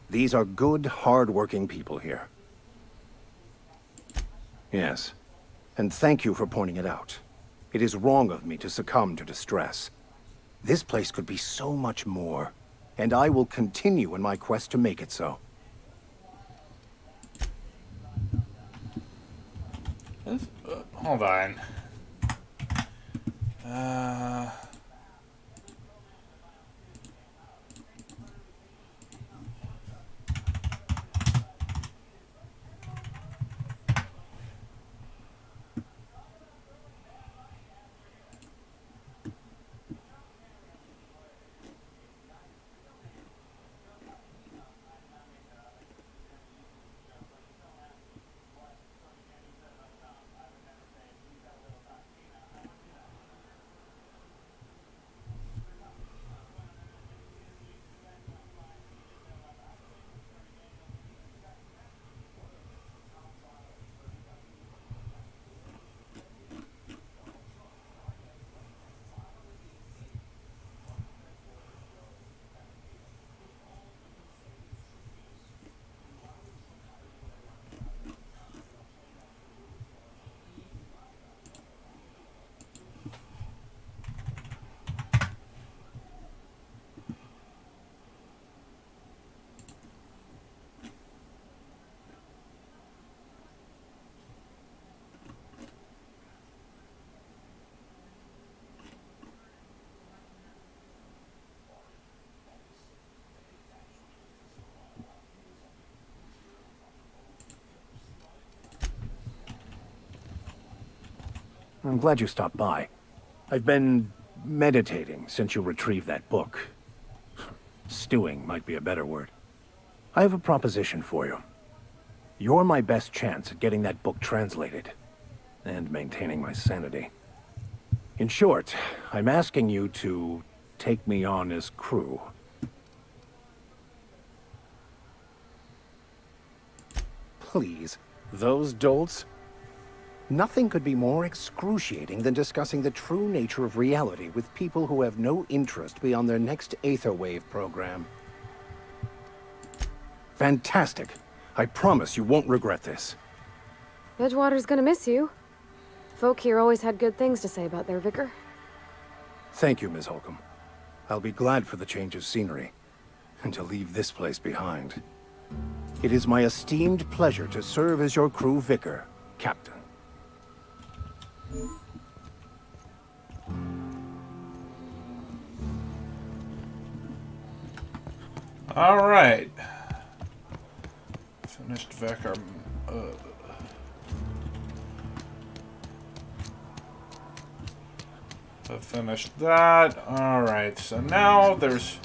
These are good, hard-working people here. Yes, and thank you for pointing it out. It is wrong of me to succumb to distress. This place could be so much more, and I will continue in my quest to make it so. Hold on. I'm glad you stopped by. I've been meditating since you retrieved that book. Stewing might be a better word. I have a proposition for you. You're my best chance at getting that book translated, and maintaining my sanity. In short, I'm asking you to take me on as crew. Please, those dolts? Nothing could be more excruciating than discussing the true nature of reality with people who have no interest beyond their next Aetherwave program. Fantastic. I promise you won't regret this. Edgewater's gonna miss you. Folk here always had good things to say about their vicar. Thank you, Ms. Holcomb. I'll be glad for the change of scenery, and to leave this place behind. It is my esteemed pleasure to serve as your crew vicar, Captain. All right. Finished vicar. I finished that. All right. So now there's.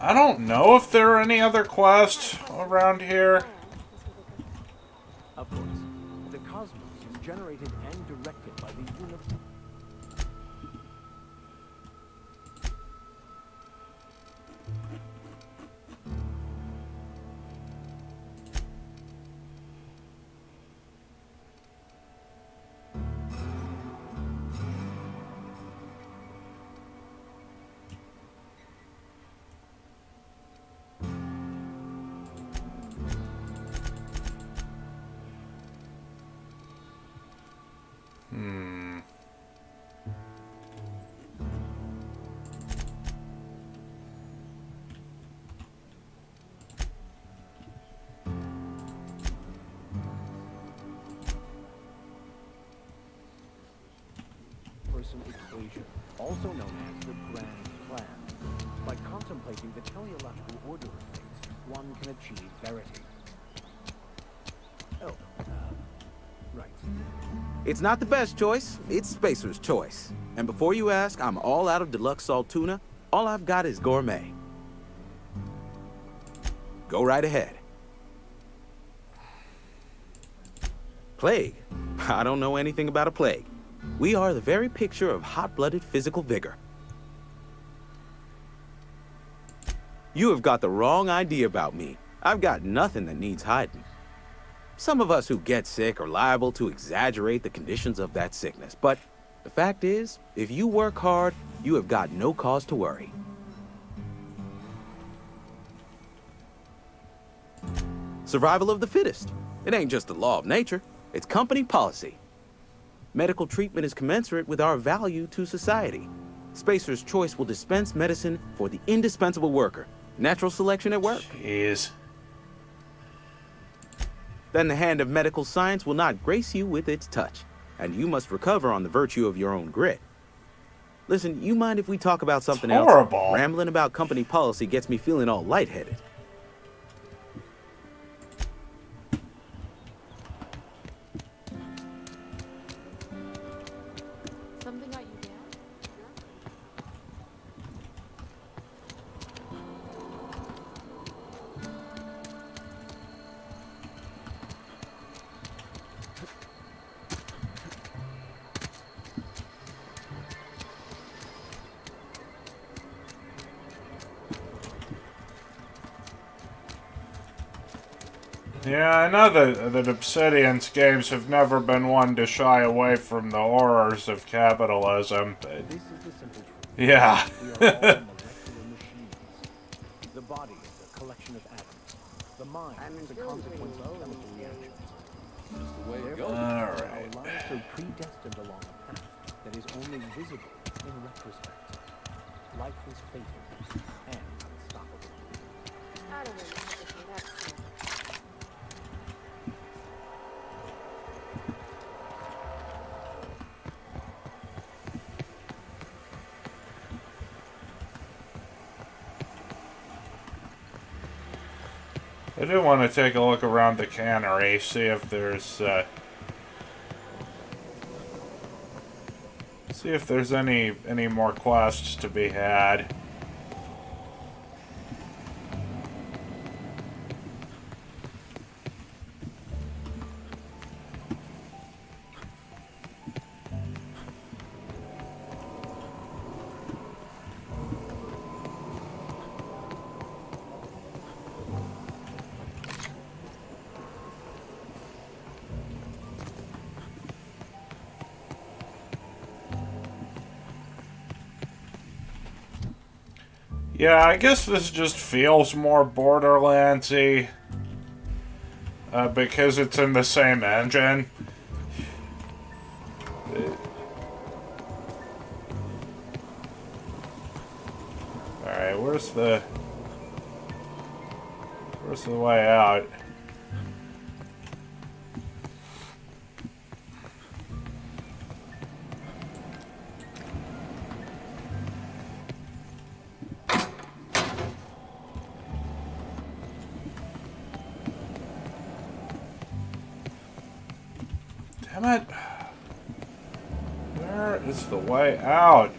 I don't know if there are any other quests around here. Of course, the cosmos is generated and directed by the universe. Equation, also known as the Grand Plan. By contemplating the teleological order of things, one can achieve verity. Oh, right. It's not the best choice, it's Spacer's choice. And before you ask, I'm all out of deluxe salt tuna. All I've got is gourmet. Go right ahead. Plague? I don't know anything about a plague. We are the very picture of hot-blooded physical vigor. You have got the wrong idea about me. I've got nothing that needs hiding. Some of us who get sick are liable to exaggerate the conditions of that sickness, but the fact is, if you work hard, you have got no cause to worry. Survival of the fittest. It ain't just the law of nature, it's company policy. Medical treatment is commensurate with our value to society. Spacer's Choice will dispense medicine for the indispensable worker. Natural selection at work. Jeez. Then the hand of medical science will not grace you with its touch, and you must recover on the virtue of your own grit. Listen, you mind if we talk about something else? Horrible. Rambling about company policy gets me feeling all lightheaded. Something got you down? Yeah, I know that Obsidian's games have never been one to shy away from the horrors of capitalism, but yeah. The body is a collection of atoms. The mind is a consequence of chemical reactions. Alright. Our lives are predestined along a path that is only visible in retrospect. Life is fatal and unstoppable. I don't really think that's I do want to take a look around the cannery, see if there's any more quests to be had. Yeah, I guess this just feels more Borderlands-y. Because it's in the same engine. Alright, where's the way out? Damn it. Where is the way out?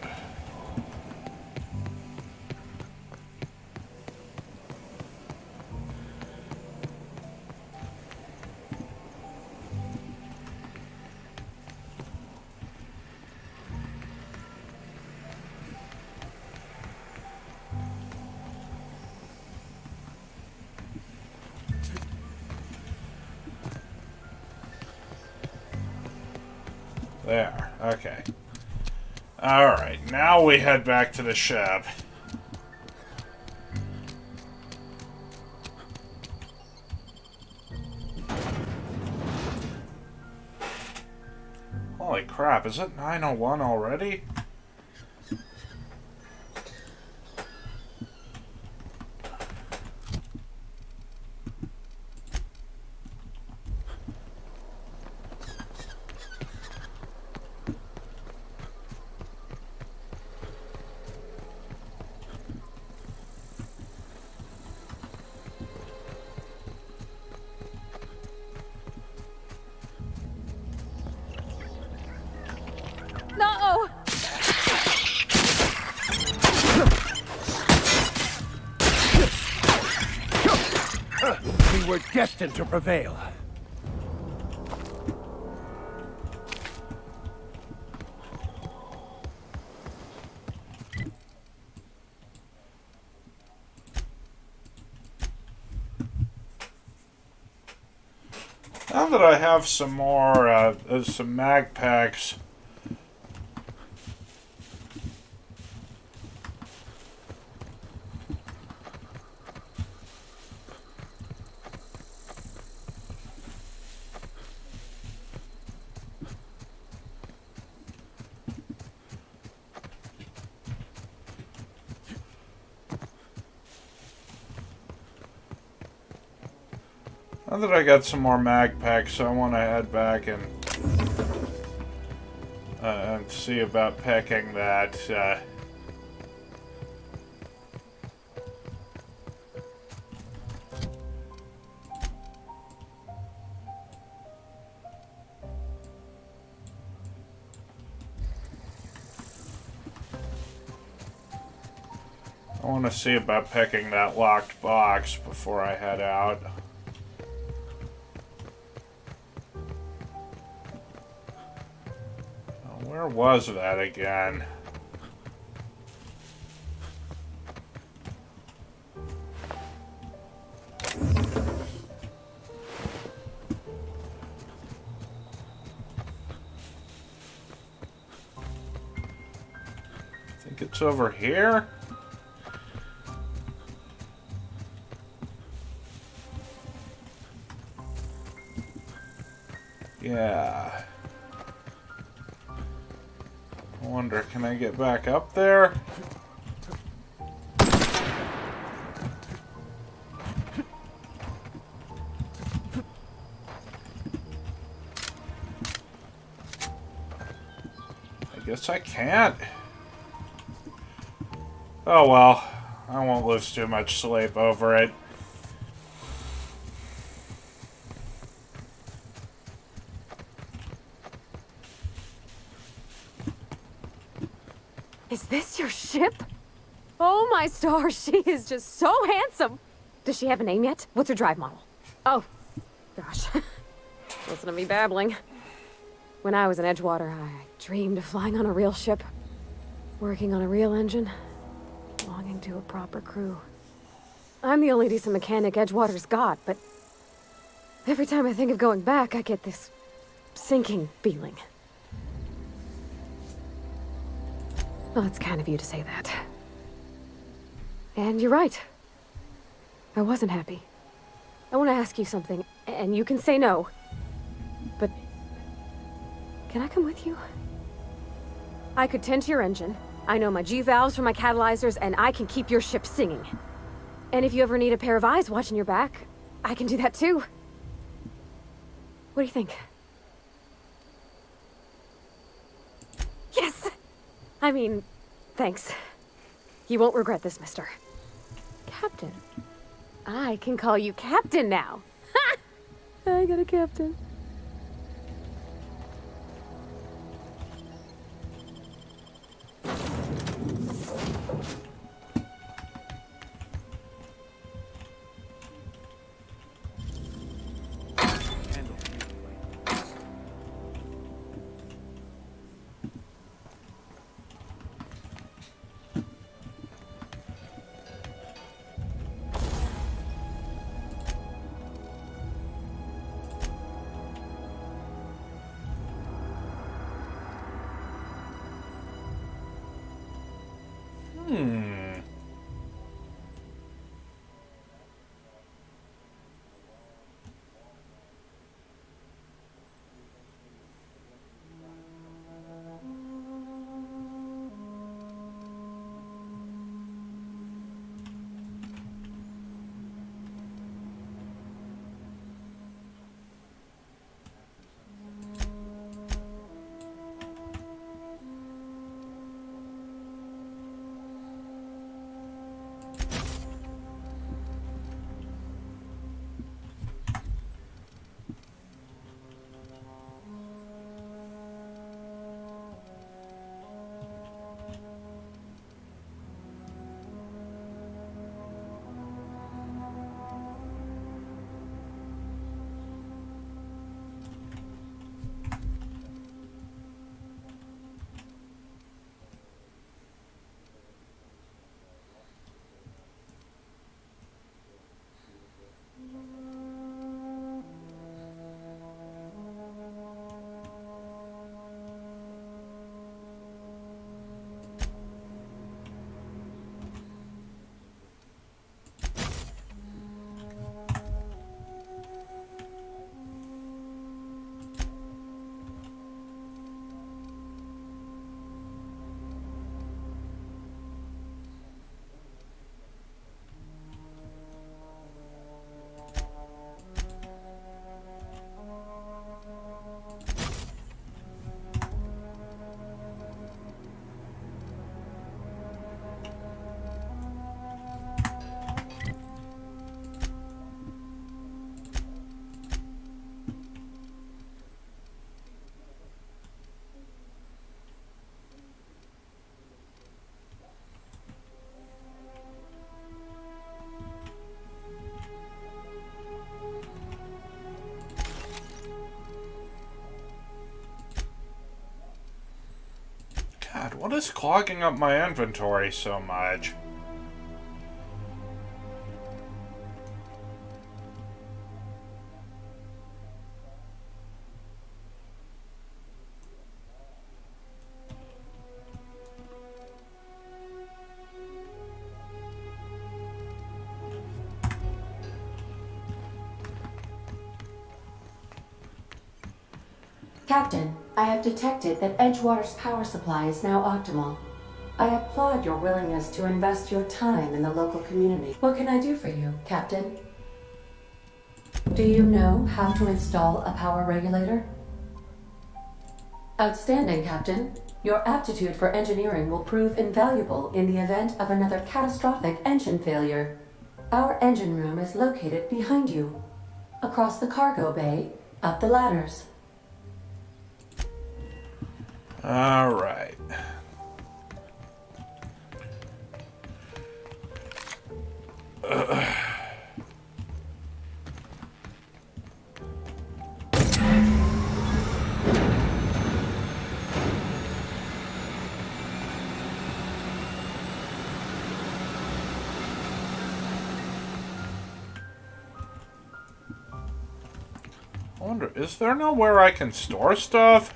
There. Okay. Alright, now we head back to the ship. Holy crap, is it 9:01 already? No! We were destined to prevail. Now that I have some more, some mag packs. Now that I got some more mag packs, I want to head back and see about picking that. I want to see about picking that locked box before I head out. Where was that again? I think it's over here. Yeah. I wonder, can I get back up there? I guess I can't. Oh well, I won't lose too much sleep over it. Is this your ship? Oh my stars, she is just so handsome. Does she have a name yet? What's her drive model? Oh, gosh. Listen to me babbling. When I was in Edgewater, I dreamed of flying on a real ship, working on a real engine, belonging to a proper crew. I'm the only decent mechanic Edgewater's got, but every time I think of going back, I get this sinking feeling. Well, it's kind of you to say that. And you're right. I wasn't happy. I want to ask you something, and you can say no. But can I come with you? I could tend to your engine. I know my G-valves for my catalyzers, and I can keep your ship singing. And if you ever need a pair of eyes watching your back, I can do that too. What do you think? Yes! I mean, thanks. You won't regret this, mister. Captain. I can call you Captain now. Ha! I got a captain. God, what is clogging up my inventory so much? Captain, I have detected that Edgewater's power supply is now optimal. I applaud your willingness to invest your time in the local community. What can I do for you, Captain? Do you know how to install a power regulator? Outstanding, Captain. Your aptitude for engineering will prove invaluable in the event of another catastrophic engine failure. Our engine room is located behind you. Across the cargo bay, up the ladders. All right. I wonder, is there nowhere I can store stuff?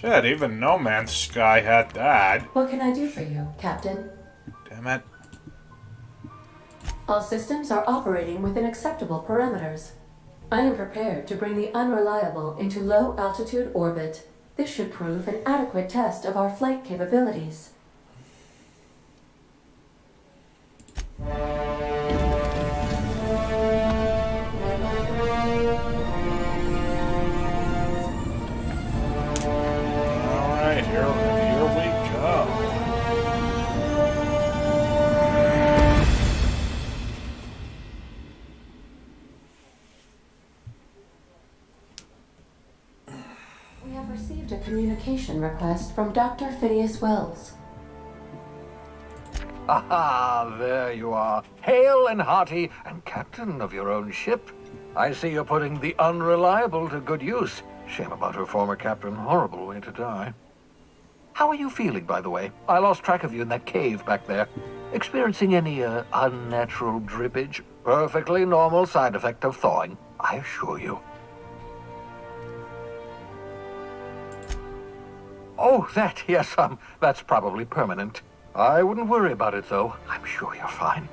Shit, even No Man's Sky had that. What can I do for you, Captain? Damn it. All systems are operating within acceptable parameters. I am prepared to bring the unreliable into low-altitude orbit. This should prove an adequate test of our flight capabilities. Alright, here we go. We have received a communication request from Dr. Phineas Wells. Aha, there you are. Hale and hearty, and captain of your own ship. I see you're putting the unreliable to good use. Shame about her former captain. Horrible way to die. How are you feeling, by the way? I lost track of you in that cave back there. Experiencing any, unnatural drippage? Perfectly normal side effect of thawing, I assure you. Oh, that, yes, that's probably permanent. I wouldn't worry about it, though. I'm sure you're fine.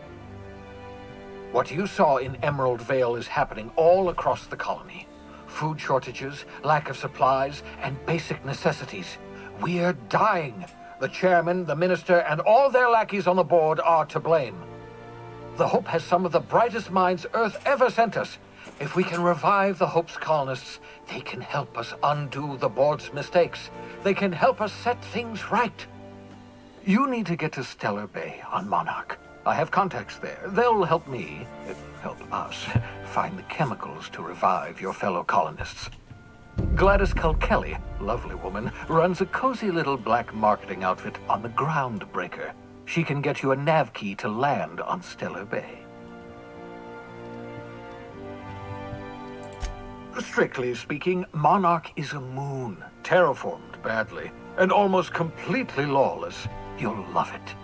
What you saw in Emerald Vale is happening all across the colony. Food shortages, lack of supplies, and basic necessities. We're dying. The chairman, the minister, and all their lackeys on the board are to blame. The Hope has some of the brightest minds Earth ever sent us. If we can revive the Hope's colonists, they can help us undo the board's mistakes. They can help us set things right. You need to get to Stellar Bay on Monarch. I have contacts there. They'll help me, help us, find the chemicals to revive your fellow colonists. Gladys Kelly, lovely woman, runs a cozy little black marketing outfit on the Groundbreaker. She can get you a nav key to land on Stellar Bay. Strictly speaking, Monarch is a moon, terraformed badly, and almost completely lawless. You'll love it.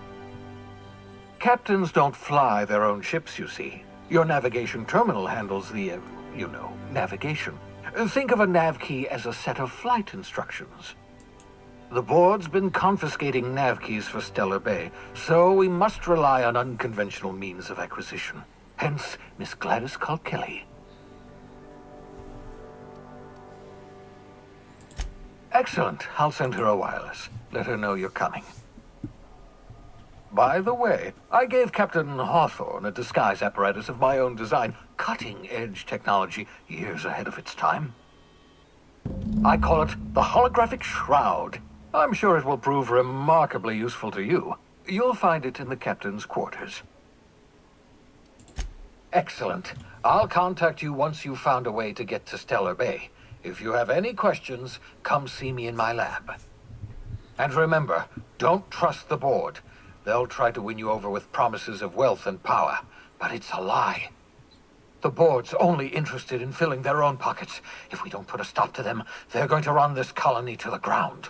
Captains don't fly their own ships, you see. Your navigation terminal handles the, navigation. Think of a nav key as a set of flight instructions. The board's been confiscating nav keys for Stellar Bay, so we must rely on unconventional means of acquisition. Hence, Miss Gladys Kelly. Excellent. I'll send her a wireless. Let her know you're coming. By the way, I gave Captain Hawthorne a disguise apparatus of my own design, cutting-edge technology, years ahead of its time. I call it the Holographic Shroud. I'm sure it will prove remarkably useful to you. You'll find it in the captain's quarters. Excellent. I'll contact you once you've found a way to get to Stellar Bay. If you have any questions, come see me in my lab. And remember, don't trust the board. They'll try to win you over with promises of wealth and power, but it's a lie. The board's only interested in filling their own pockets. If we don't put a stop to them, they're going to run this colony to the ground.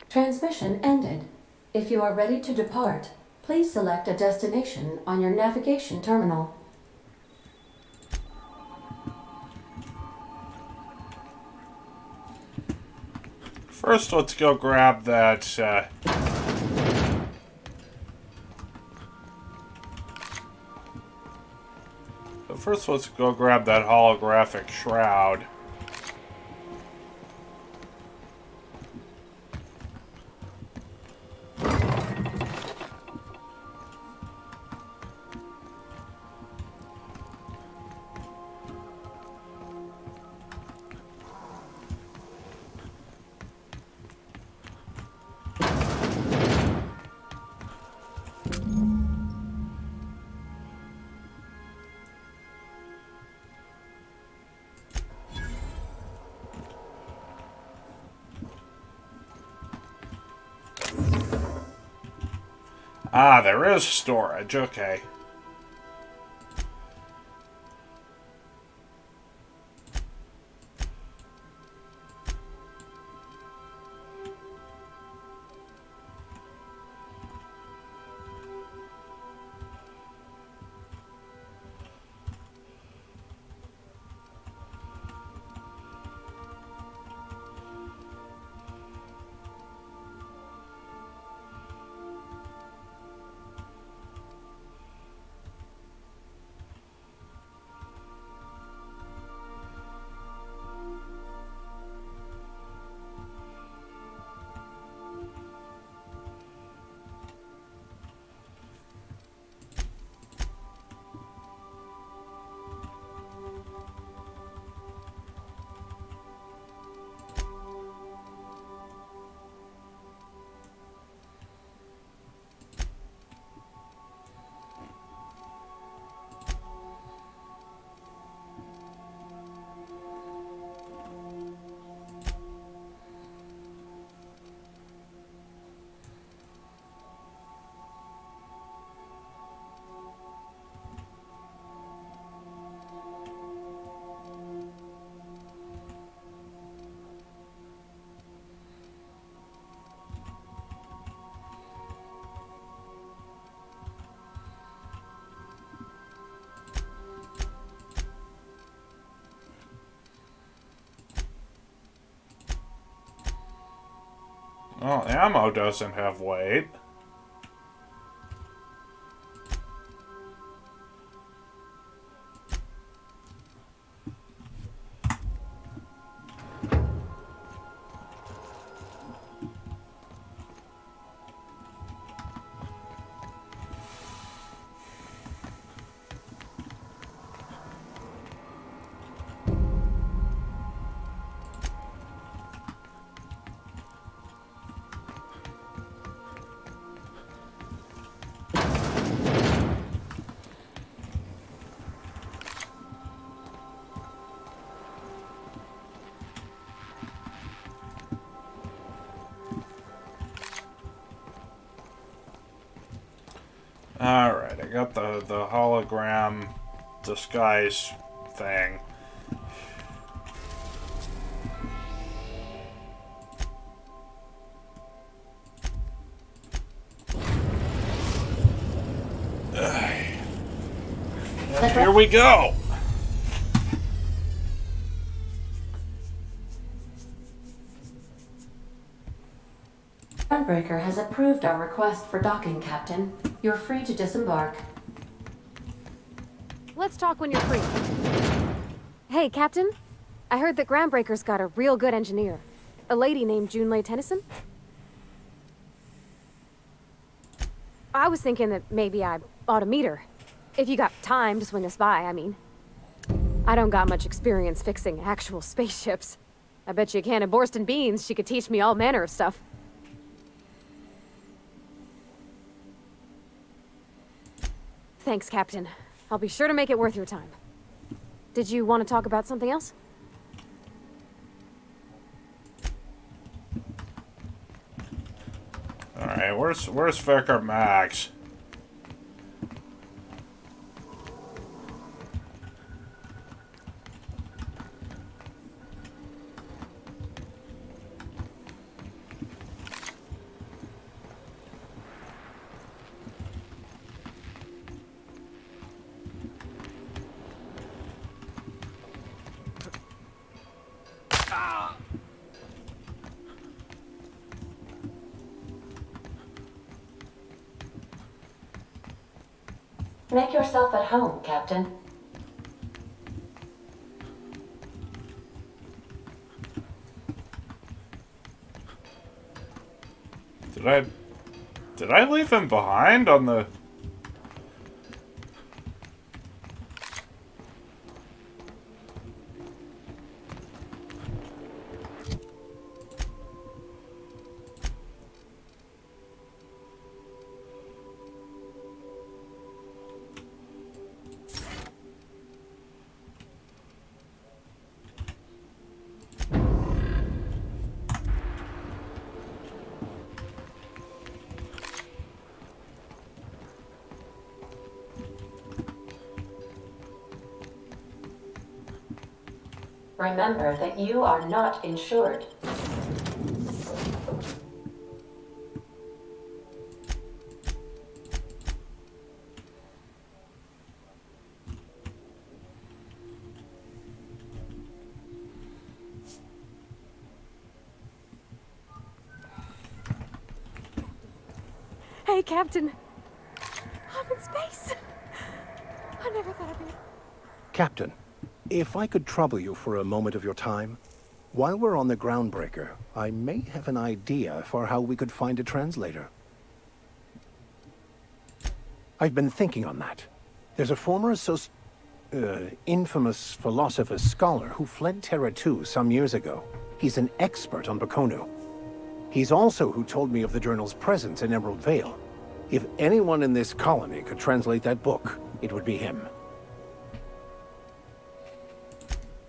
Transmission ended. If you are ready to depart, please select a destination on your navigation terminal. First, let's go grab that, First, let's go grab that holographic shroud. Ah, there is storage, okay. Well, ammo doesn't have weight. Alright, I got the hologram disguise thing. And here we go! Groundbreaker has approved our request for docking, Captain. You're free to disembark. Let's talk when you're free. Hey, Captain. I heard that Groundbreaker's got a real good engineer. A lady named Junlei Tennyson. I was thinking that maybe I ought to meet her. If you got time to swing us by, I mean. I don't got much experience fixing actual spaceships. I bet you a can of Borston beans she could teach me all manner of stuff. Thanks, Captain. I'll be sure to make it worth your time. Did you want to talk about something else? Alright, where's Vicar Max? Make yourself at home, Captain. Did I leave him behind on the... Remember that you are not insured. Hey, Captain. I'm in space. I never thought I'd be... Captain, if I could trouble you for a moment of your time, while we're on the Groundbreaker, I may have an idea for how we could find a translator. I've been thinking on that. There's a former infamous philosopher scholar who fled Terra 2 some years ago. He's an expert on Bakonu. He's also who told me of the journal's presence in Emerald Vale. If anyone in this colony could translate that book, it would be him.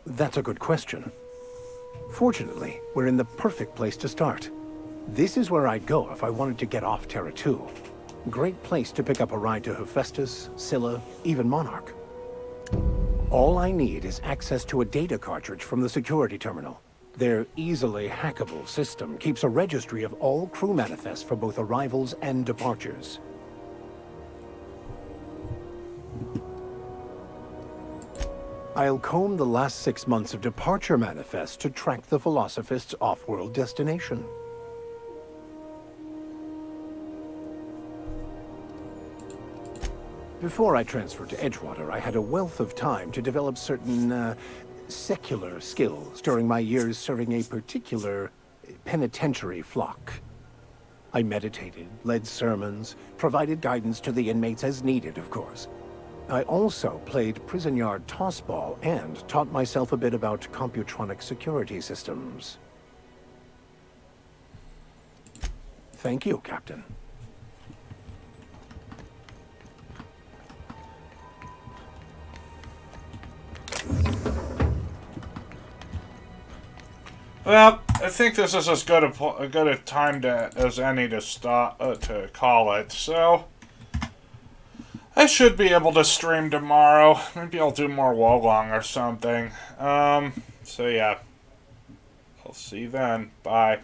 That's a good question. Fortunately, we're in the perfect place to start. This is where I'd go if I wanted to get off Terra 2. Great place to pick up a ride to Hephaestus, Scylla, even Monarch. All I need is access to a data cartridge from the security terminal. Their easily hackable system keeps a registry of all crew manifests for both arrivals and departures. I'll comb the last 6 months of departure manifests to track the Philosophist's off-world destination. Before I transferred to Edgewater, I had a wealth of time to develop certain, secular skills during my years serving a particular penitentiary flock. I meditated, led sermons, provided guidance to the inmates as needed, of course. I also played prison yard tossball and taught myself a bit about computronic security systems. Thank you, Captain. Well, I think this is as good a time as any to stop to call it. So I should be able to stream tomorrow. Maybe I'll do more Wolong or something. So yeah, I'll see you then. Bye.